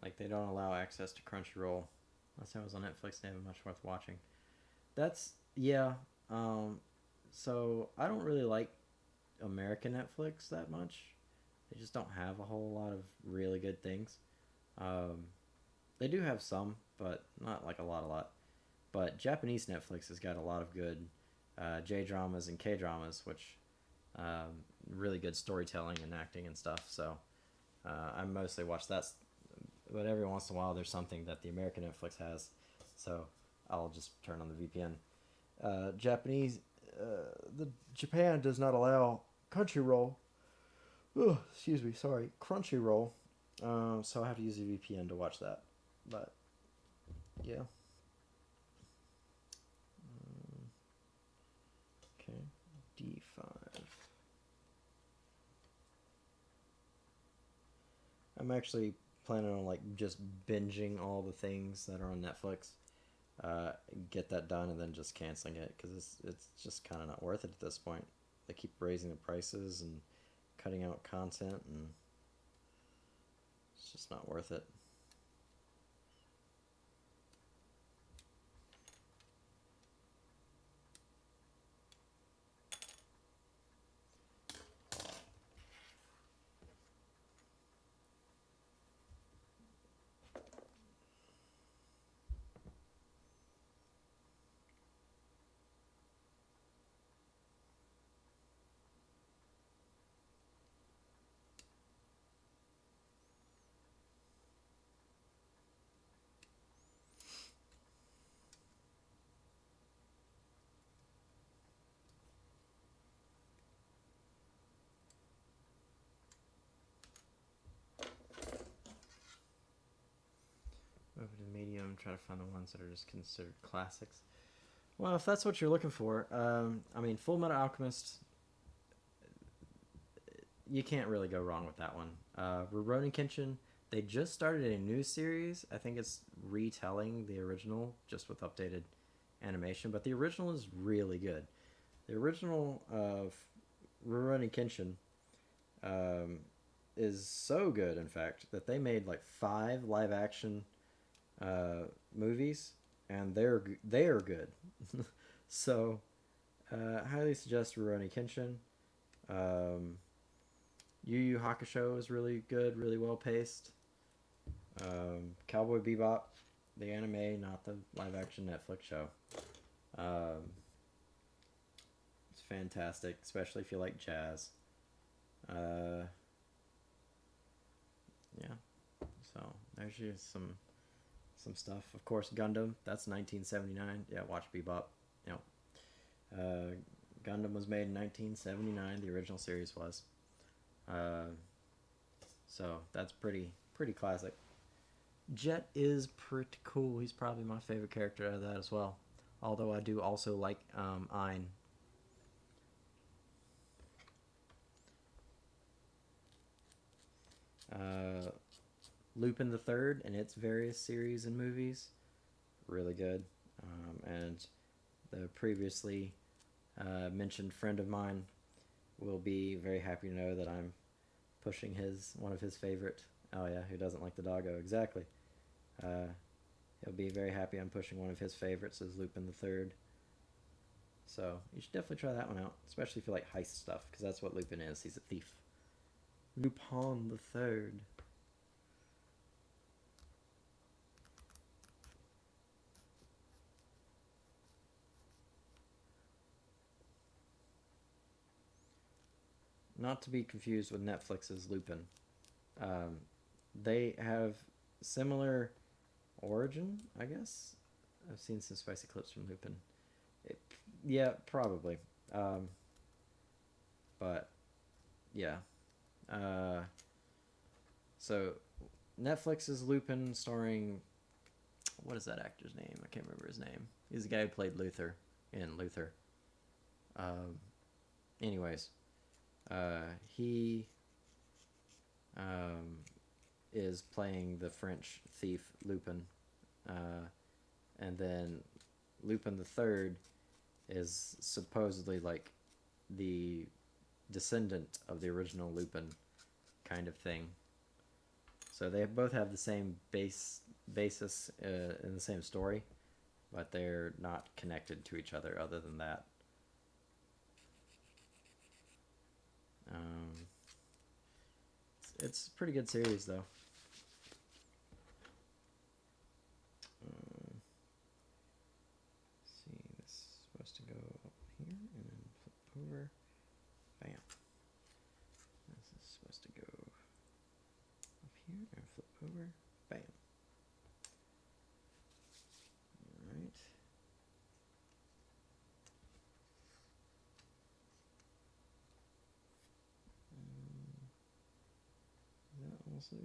A: Like, they don't allow access to Crunchyroll. Last time I was on Netflix, they have much worth watching. That's, yeah. So I don't really like American Netflix that much. They just don't have a whole lot of really good things. Um, they do have some, but not like a lot. But Japanese Netflix has got a lot of good J dramas and K dramas, which really good storytelling and acting and stuff. So I mostly watch that, but every once in a while there's something that the American Netflix has, so I'll just turn on the VPN. The Japan does not allow Crunchyroll. Oh, excuse me, sorry, Crunchyroll. So I have to use a VPN to watch that. But yeah. Okay, D5. I'm actually planning on like just binging all the things that are on Netflix. Get that done and then just canceling it, because it's just kind of not worth it at this point. They keep raising the prices and cutting out content, and it's just not worth it. try to find the ones that are just considered classics. Well, if that's what you're looking for, I mean, Full Metal Alchemist, you can't really go wrong with that one. Rurouni Kenshin, they just started a new series. I think it's retelling the original, just with updated animation, but the original is really good. The original of Rurouni Kenshin is so good, in fact, that they made like 5 live action movies, and they are good. So, highly suggest Rurouni Kenshin. Yu Yu Hakusho is really good, really well paced. Cowboy Bebop, the anime, not the live action Netflix show. It's fantastic, especially if you like jazz. Yeah, so there's you some stuff. Of course, Gundam, that's 1979. Yeah, watch Bebop. You know, Gundam was made in 1979. The original series was. So that's pretty classic. Jet is pretty cool. He's probably my favorite character out of that as well. Although I do also like Ein. Lupin the Third and its various series and movies, really good. And the previously mentioned friend of mine will be very happy to know that I'm pushing one of his favorite. Oh yeah, who doesn't like the doggo? Exactly. He'll be very happy I'm pushing one of his favorites as Lupin the Third. So you should definitely try that one out, especially if you like heist stuff, because that's what Lupin is. He's a thief. Lupin the Third. Not to be confused with Netflix's Lupin. They have similar origin, I guess. I've seen some spicy clips from Lupin. Yeah, probably. But yeah. So Netflix's Lupin, starring, what is that actor's name? I can't remember his name. He's the guy who played Luther in Luther. Anyways, he is playing the French thief Lupin, and then Lupin the Third is supposedly like the descendant of the original Lupin, kind of thing. So they both have the same basis in the same story, but they're not connected to each other other than that. It's a pretty good series, though. Let's see, this is supposed to go up here and then flip over. Bam. This is supposed to go up here and flip over. Bam. Alright. Also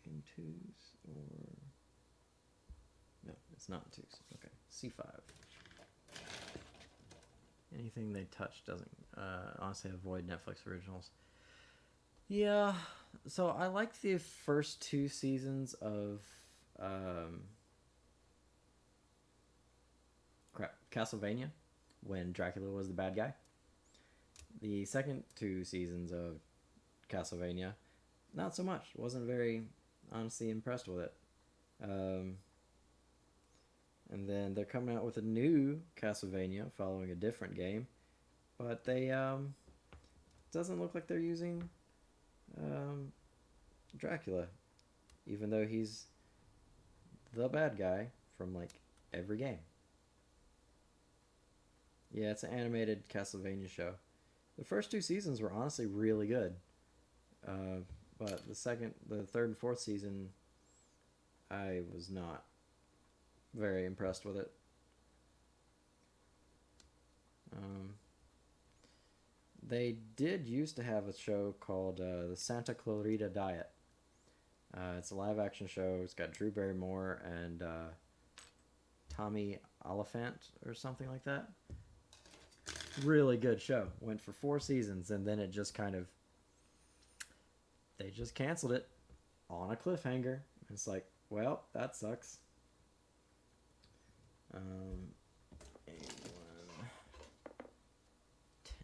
A: in twos, or no, it's not in twos. Okay, C5. Anything they touch doesn't honestly avoid Netflix originals. Yeah, so I like the first 2 seasons of Castlevania, when Dracula was the bad guy. The second 2 seasons of Castlevania, not so much. Wasn't very, honestly, impressed with it. And then they're coming out with a new Castlevania following a different game, but they doesn't look like they're using Dracula, even though he's the bad guy from like every game. Yeah, it's an animated Castlevania show. The first 2 seasons were honestly really good. But the third and fourth season, I was not very impressed with it. They did used to have a show called the Santa Clarita Diet. It's a live action show. It's got Drew Barrymore and Tommy Oliphant or something like that. Really good show. Went for 4 seasons, and then it just kind of, they just canceled it on a cliffhanger. It's like, well, that sucks. A1, 10.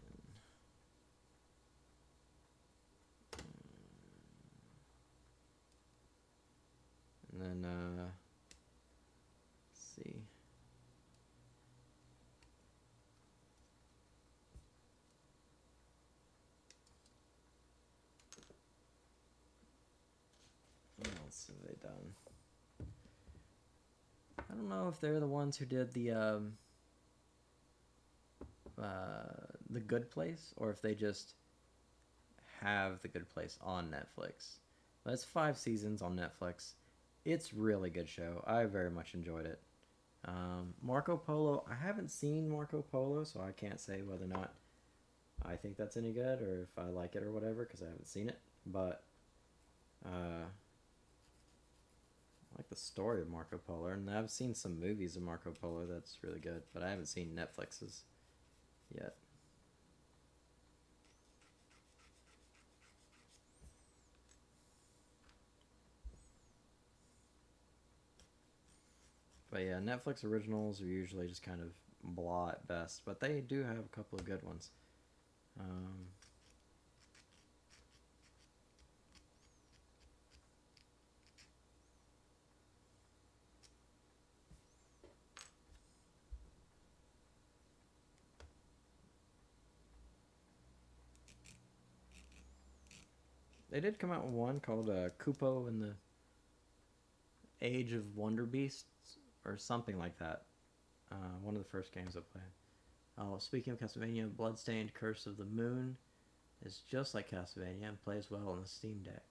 A: And then, let's see. What else have they done? I don't know if they're the ones who did the Good Place, or if they just have the Good Place on Netflix. That's 5 seasons on Netflix. It's really good show. I very much enjoyed it. Marco Polo. I haven't seen Marco Polo, so I can't say whether or not I think that's any good or if I like it or whatever, because I haven't seen it. But I like the story of Marco Polo, and I've seen some movies of Marco Polo that's really good, but I haven't seen Netflix's yet. But yeah, Netflix originals are usually just kind of blah at best, but they do have a couple of good ones. They did come out with one called Kupo and the Age of Wonder Beasts, or something like that. One of the first games I played. Oh, speaking of Castlevania, Bloodstained Curse of the Moon is just like Castlevania and plays well on the Steam Deck.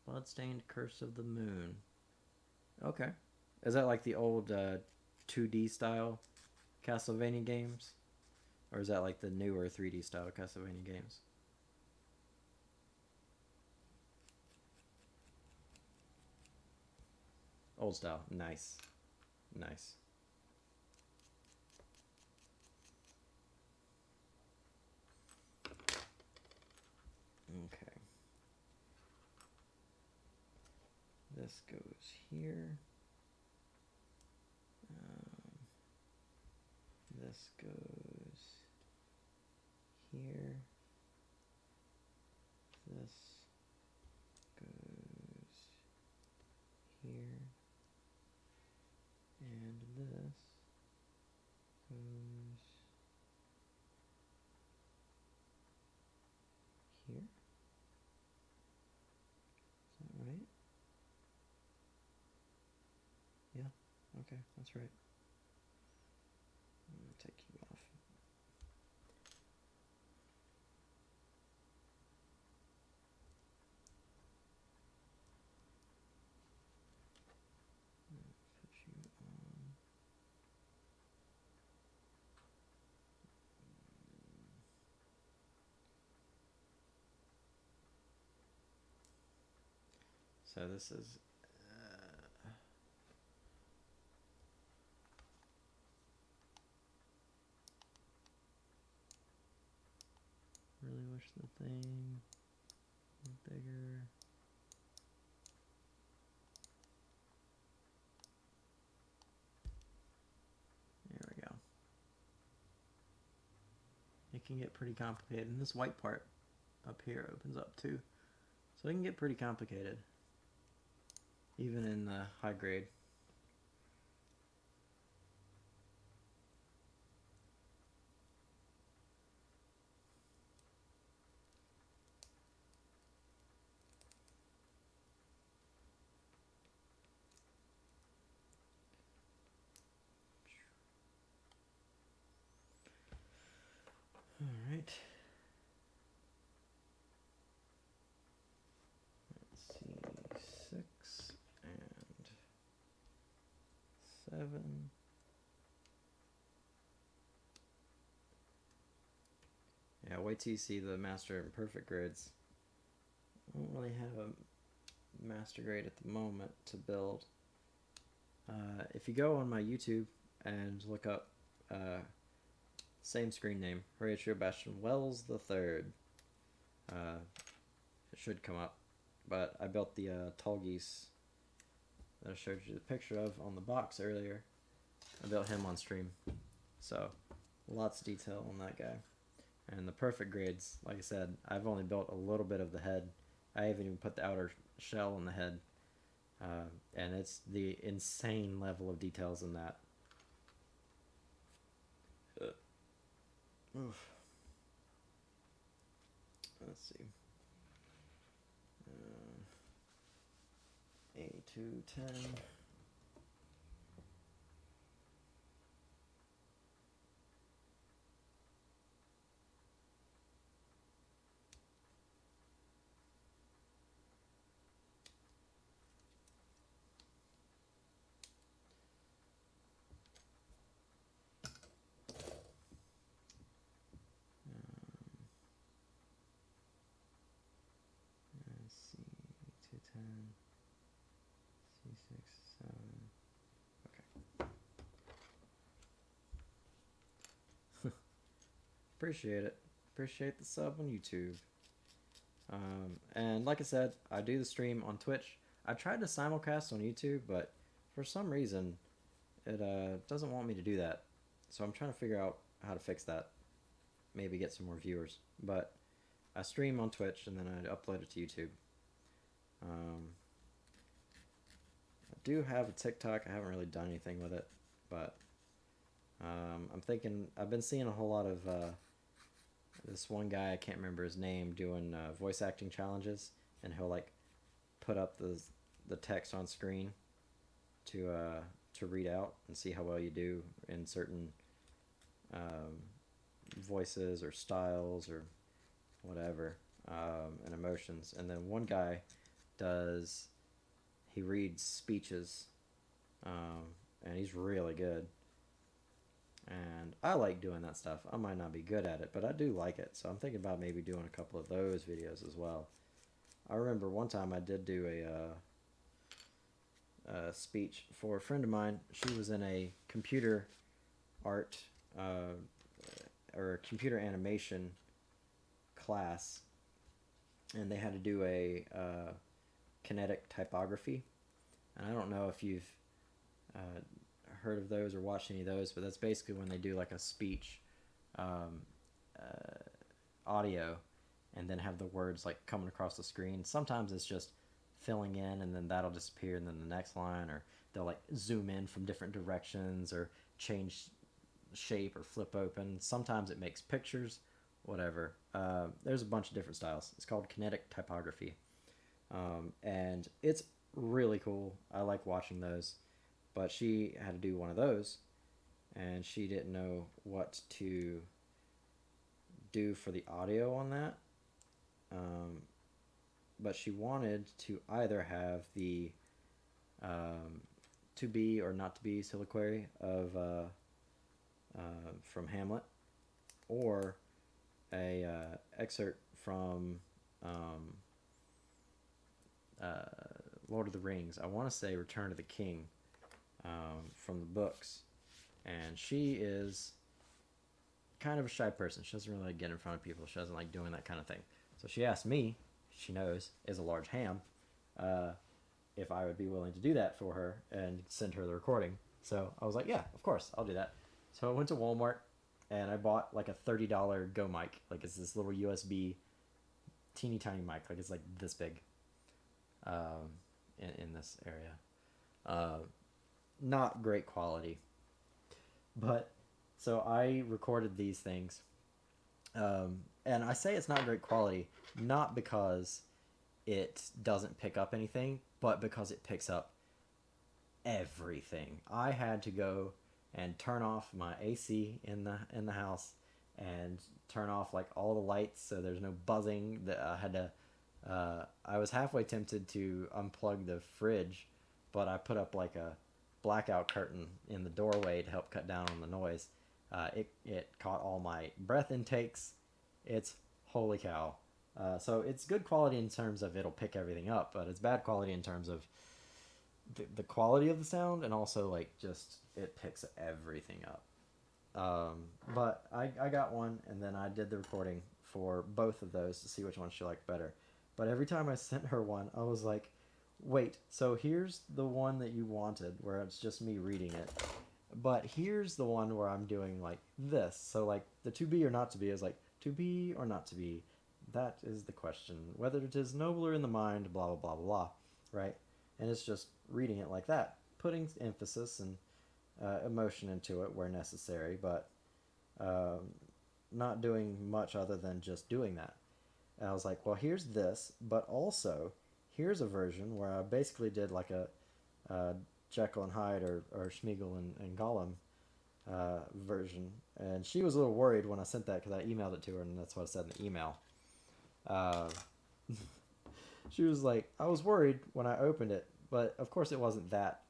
A: Bloodstained Curse of the Moon. Okay. Is that like the old 2D style Castlevania games? Or is that like the newer 3D style Castlevania games? Old style. Nice. Nice. Okay. This goes here. This goes here. This goes here. And this goes here. Is that right? Yeah, okay, that's right. I'm going to take you off. Put you on. So this is really wish the thing was bigger. There we go. It can get pretty complicated, and this white part up here opens up too, so it can get pretty complicated even in the high grade. All right. Let's see, 6 and 7. Yeah, wait till you see the master and perfect grids. I don't really have a master grade at the moment to build. If you go on my YouTube and look up same screen name, Horatio Bastion Wells the Third, it should come up. But I built the tall geese that I showed you the picture of on the box earlier. I built him on stream, so lots of detail on that guy. And the perfect grades, like I said, I've only built a little bit of the head. I haven't even put the outer shell on the head. And it's the insane level of details in that. Oof. Let's see. A210. C6, 7. Okay. Appreciate it. Appreciate the sub on YouTube. And like I said, I do the stream on Twitch. I tried to simulcast on YouTube, but for some reason, it doesn't want me to do that. So I'm trying to figure out how to fix that. Maybe get some more viewers. But I stream on Twitch and then I upload it to YouTube. I do have a TikTok. I haven't really done anything with it, but I'm thinking I've been seeing a whole lot of this one guy, I can't remember his name, doing voice acting challenges, and he'll like put up the text on screen to read out and see how well you do in certain voices or styles or whatever, and emotions. And then one guy he reads speeches, and he's really good. And I like doing that stuff. I might not be good at it, but I do like it. So I'm thinking about maybe doing a couple of those videos as well. I remember one time I did do a speech for a friend of mine. She was in a computer art or a computer animation class, and they had to do a kinetic typography. And I don't know if you've heard of those or watched any of those, but that's basically when they do like a speech audio and then have the words like coming across the screen. Sometimes it's just filling in and then that'll disappear and then the next line, or they'll like zoom in from different directions or change shape or flip open. Sometimes it makes pictures, whatever. There's a bunch of different styles. It's called kinetic typography, and it's really cool. I like watching those. But she had to do one of those, and she didn't know what to do for the audio on that. But she wanted to either have the to be or not to be soliloquy of from Hamlet, or a excerpt from Lord of the Rings. I want to say Return of the King. From the books, and she is kind of a shy person. She doesn't really like get in front of people. She doesn't like doing that kind of thing. So she asked me, she knows is a large ham, if I would be willing to do that for her and send her the recording. So I was like, yeah, of course, I'll do that. So I went to Walmart and I bought like a $30 Go mic. Like it's this little USB teeny tiny mic. Like it's like this big in this area. Not great quality, but so I recorded these things, and I say it's not great quality not because it doesn't pick up anything, but because it picks up everything. I had to go and turn off my AC in the house and turn off like all the lights so there's no buzzing. That I had to I was halfway tempted to unplug the fridge, but I put up like a blackout curtain in the doorway to help cut down on the noise. It caught all my breath intakes. It's holy cow. So it's good quality in terms of it'll pick everything up, but it's bad quality in terms of the quality of the sound, and also like just it picks everything up. But I got one, and then I did the recording for both of those to see which one she liked better. But every time I sent her one, I was like, wait, so here's the one that you wanted, where it's just me reading it. But here's the one where I'm doing like this. So like the to be or not to be is like to be or not to be. That is the question. Whether it is nobler in the mind, blah, blah, blah, blah, blah. Right? And it's just reading it like that, putting emphasis and emotion into it where necessary, but not doing much other than just doing that. And I was like, well, here's this, but also here's a version where I basically did like a Jekyll and Hyde or Schmeagol and Gollum version. And she was a little worried when I sent that because I emailed it to her, and that's what I said in the email. Uh, she was like, I was worried when I opened it, but of course it wasn't that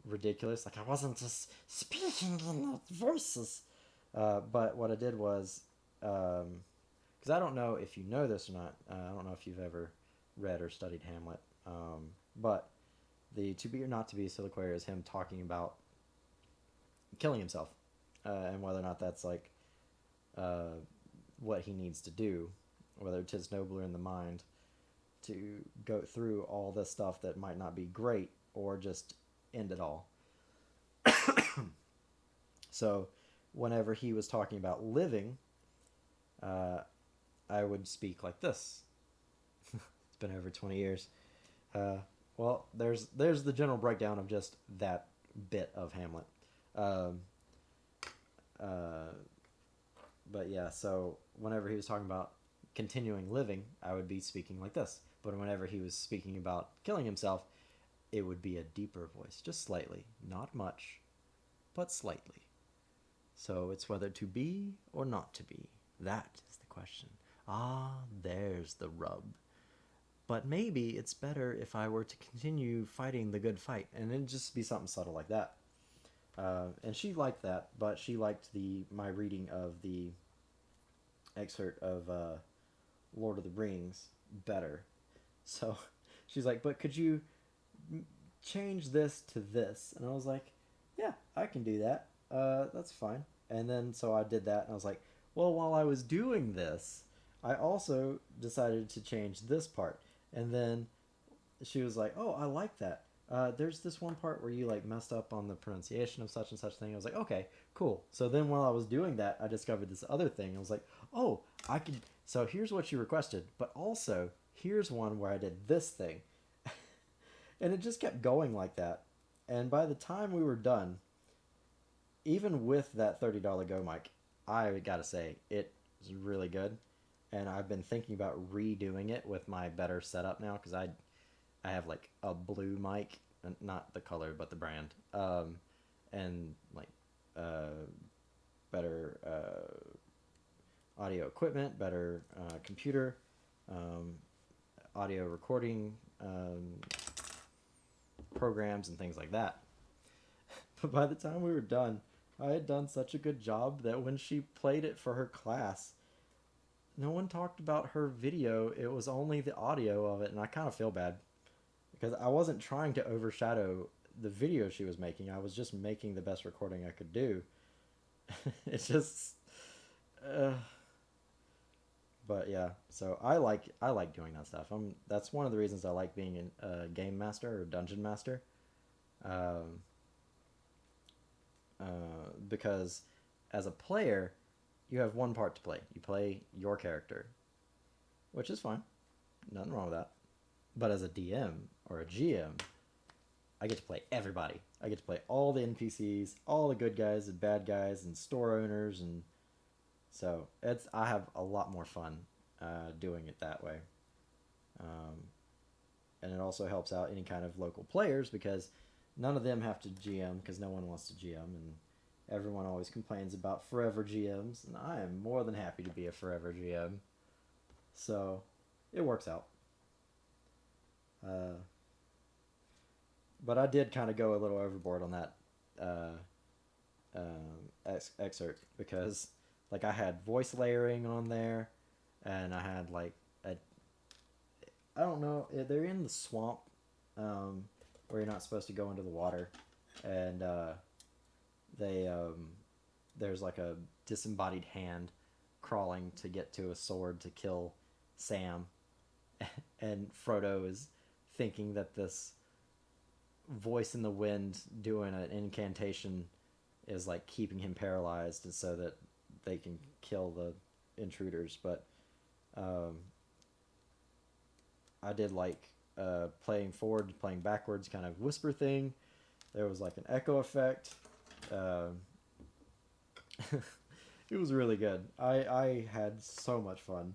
A: ridiculous. Like I wasn't just speaking in voices. But what I did was, because I don't know if you know this or not. I don't know if you've ever read or studied Hamlet. But the to be or not to be soliloquy is him talking about killing himself, and whether or not that's like what he needs to do, whether it is nobler in the mind to go through all this stuff that might not be great or just end it all. So whenever he was talking about living, I would speak like this. It's been over 20 years. Well, there's the general breakdown of just that bit of Hamlet. But yeah, so whenever he was talking about continuing living, I would be speaking like this. But whenever he was speaking about killing himself, it would be a deeper voice, just slightly, not much, but slightly. So it's whether to be or not to be. That is the question. Ah, there's the rub. But maybe it's better if I were to continue fighting the good fight, and it'd just be something subtle like that. And she liked that, but she liked my reading of the excerpt of Lord of the Rings better. So she's like, but could you change this to this? And I was like, yeah, I can do that. That's fine. And then so I did that, and I was like, well, while I was doing this, I also decided to change this part. And then she was like, oh, I like that. There's this one part where you like messed up on the pronunciation of such and such thing. I was like, okay, cool. So then while I was doing that, I discovered this other thing. I was like, oh, I could. So here's what you requested, but also here's one where I did this thing. And it just kept going like that. And by the time we were done, even with that $30 Go mic, I gotta say, it was really good. And I've been thinking about redoing it with my better setup now, because I have like a blue mic, not the color but the brand, and like better audio equipment, better computer, audio recording programs and things like that. But by the time we were done, I had done such a good job that when she played it for her class, no one talked about her video. It was only the audio of it, and I kind of feel bad because I wasn't trying to overshadow the video she was making. I was just making the best recording I could do. It's just but yeah, so I like doing that stuff. That's one of the reasons I like being a game master or dungeon master. Because as a player, you have one part to play. You play your character, which is fine. Nothing wrong with that. But as a DM or a GM, I get to play everybody. I get to play all the NPCs, all the good guys and bad guys and store owners, and so I have a lot more fun doing it that way. And it also helps out any kind of local players because none of them have to GM because no one wants to GM, and everyone always complains about forever GMs, and I am more than happy to be a forever GM. So it works out. But I did kind of go a little overboard on that excerpt because like I had voice layering on there, and I had like I don't know, they're in the swamp, or where you're not supposed to go into the water, and they there's like a disembodied hand crawling to get to a sword to kill Sam, and Frodo is thinking that this voice in the wind doing an incantation is like keeping him paralyzed, and so that they can kill the intruders. But I did like playing forward, playing backwards kind of whisper thing. There was like an echo effect. It was really good. I had so much fun.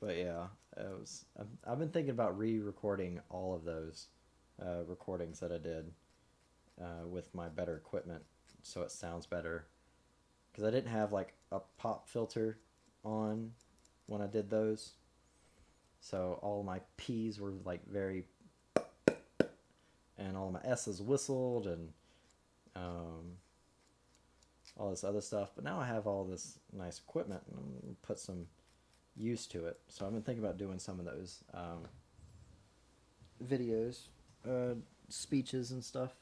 A: But yeah, it was. I've been thinking about re-recording all of those recordings that I did with my better equipment, so it sounds better. Because I didn't have like a pop filter on when I did those, so all my P's were like very, and all my S's whistled, and all this other stuff. But now I have all this nice equipment, and I'm gonna put some use to it. So I've been thinking about doing some of those videos, speeches and stuff.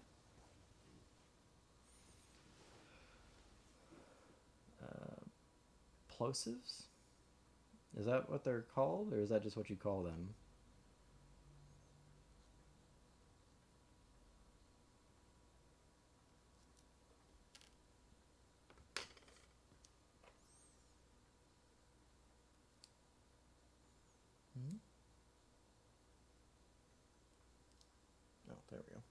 A: Plosives? Is that what they're called, or is that just what you call them? Oh, there we go.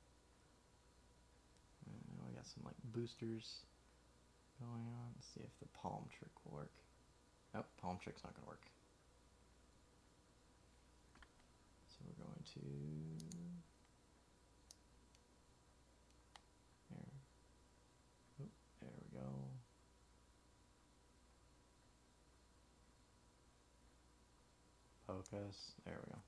A: Now I got some like boosters going on. Let's see if the palm trick will work. Nope, palm trick's not gonna work. So we're going to there. Oop, there we go. Focus. There we go.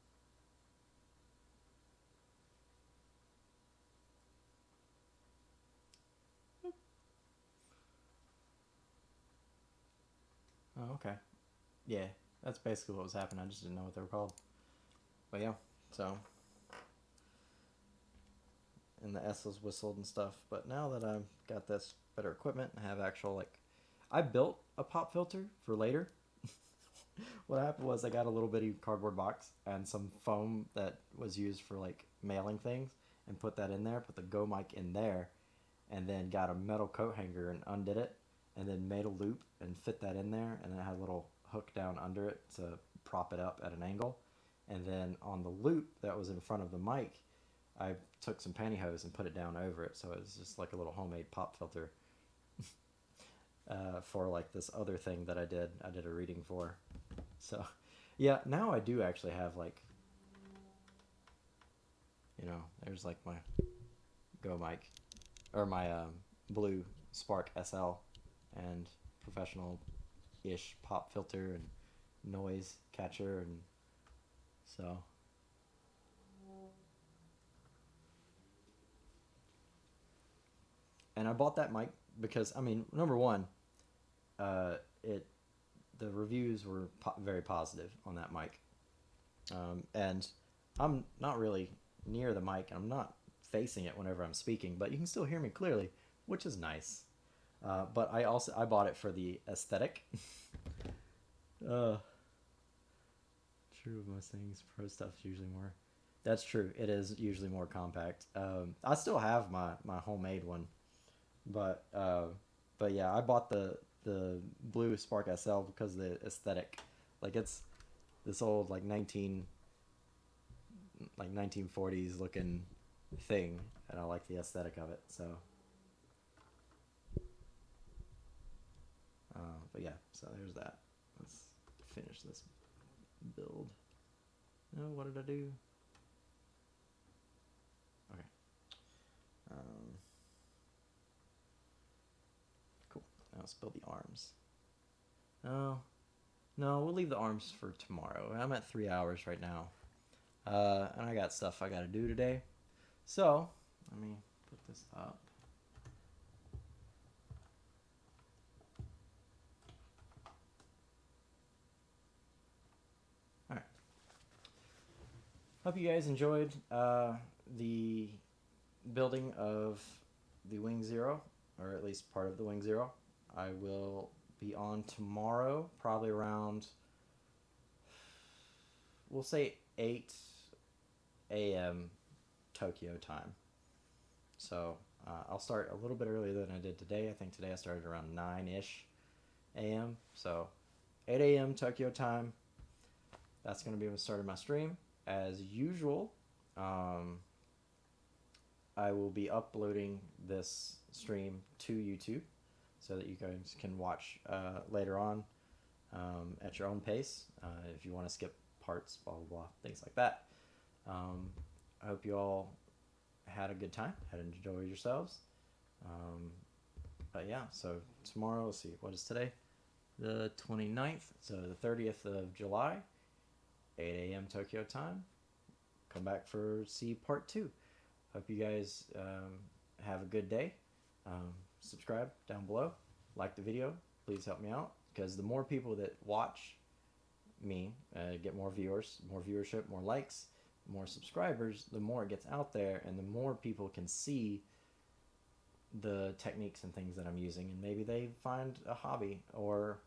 A: Oh, okay. Yeah, that's basically what was happening. I just didn't know what they were called. But yeah, so. And the S's whistled and stuff. But now that I've got this better equipment and have actual, like. I built a pop filter for later. What happened was I got a little bitty cardboard box and some foam that was used for, like, mailing things, and put that in there, put the Go mic in there, and then got a metal coat hanger and undid it, and then made a loop and fit that in there, and then I had a little hook down under it to prop it up at an angle. And then on the loop that was in front of the mic, I took some pantyhose and put it down over it, so it was just like a little homemade pop filter for like this other thing that I did a reading for. So yeah, now I do actually have, like, you know, there's like my Go mic, or my blue Spark SL, and professional-ish pop filter and noise catcher, and so. And I bought that mic because, I mean, number one, the reviews were very positive on that mic, and I'm not really near the mic, and I'm not facing it whenever I'm speaking, but you can still hear me clearly, which is nice. But I bought it for the aesthetic. True of most things, pro stuff's usually more. That's true. It is usually more compact. I still have my homemade one, but yeah, I bought the blue Spark SL because of the aesthetic. Like, it's this old like 1940s looking thing, and I like the aesthetic of it. So. But yeah, so there's that. Let's finish this build. Oh, what did I do? Okay. Cool. Now let's build the arms. Oh, no, we'll leave the arms for tomorrow. I'm at 3 hours right now. And I got stuff I gotta do today. So, let me put this up. hope you guys enjoyed the building of the Wing Zero, or at least part of the Wing Zero. I will be on tomorrow, probably around, we'll say 8 a.m. Tokyo time. So I'll start a little bit earlier than I did today. I think today I started around 9-ish a.m. So 8 a.m. Tokyo time. That's going to be the start of my stream. As usual, I will be uploading this stream to YouTube so that you guys can watch later on at your own pace. If you want to skip parts, blah, blah, blah, things like that. I hope you all had a good time, had enjoyed yourselves. But yeah, so tomorrow, let's see, what is today? The 29th, so the 30th of July, 8 a.m. Tokyo time. Come back for see part 2. Hope you guys have a good day. Subscribe down below. Like the video. Please help me out. Because the more people that watch me get more viewers, more viewership, more likes, more subscribers, the more it gets out there and the more people can see the techniques and things that I'm using, and maybe they find a hobby, or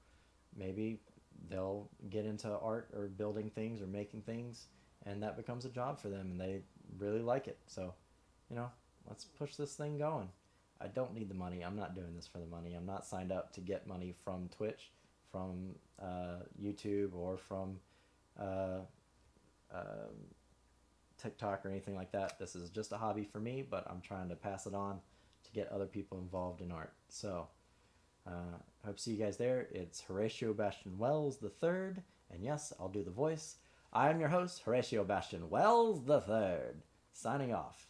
A: maybe they'll get into art or building things or making things, and that becomes a job for them and they really like it. So, you know, let's push this thing going. I don't need the money. I'm not doing this for the money. I'm not signed up to get money from Twitch, from YouTube, or from TikTok or anything like that. This is just a hobby for me, but I'm trying to pass it on to get other people involved in art. So, hope to see you guys there. It's Horatio Bastion Wells III, and yes, I'll do the voice. I'm your host, Horatio Bastion Wells III, signing off.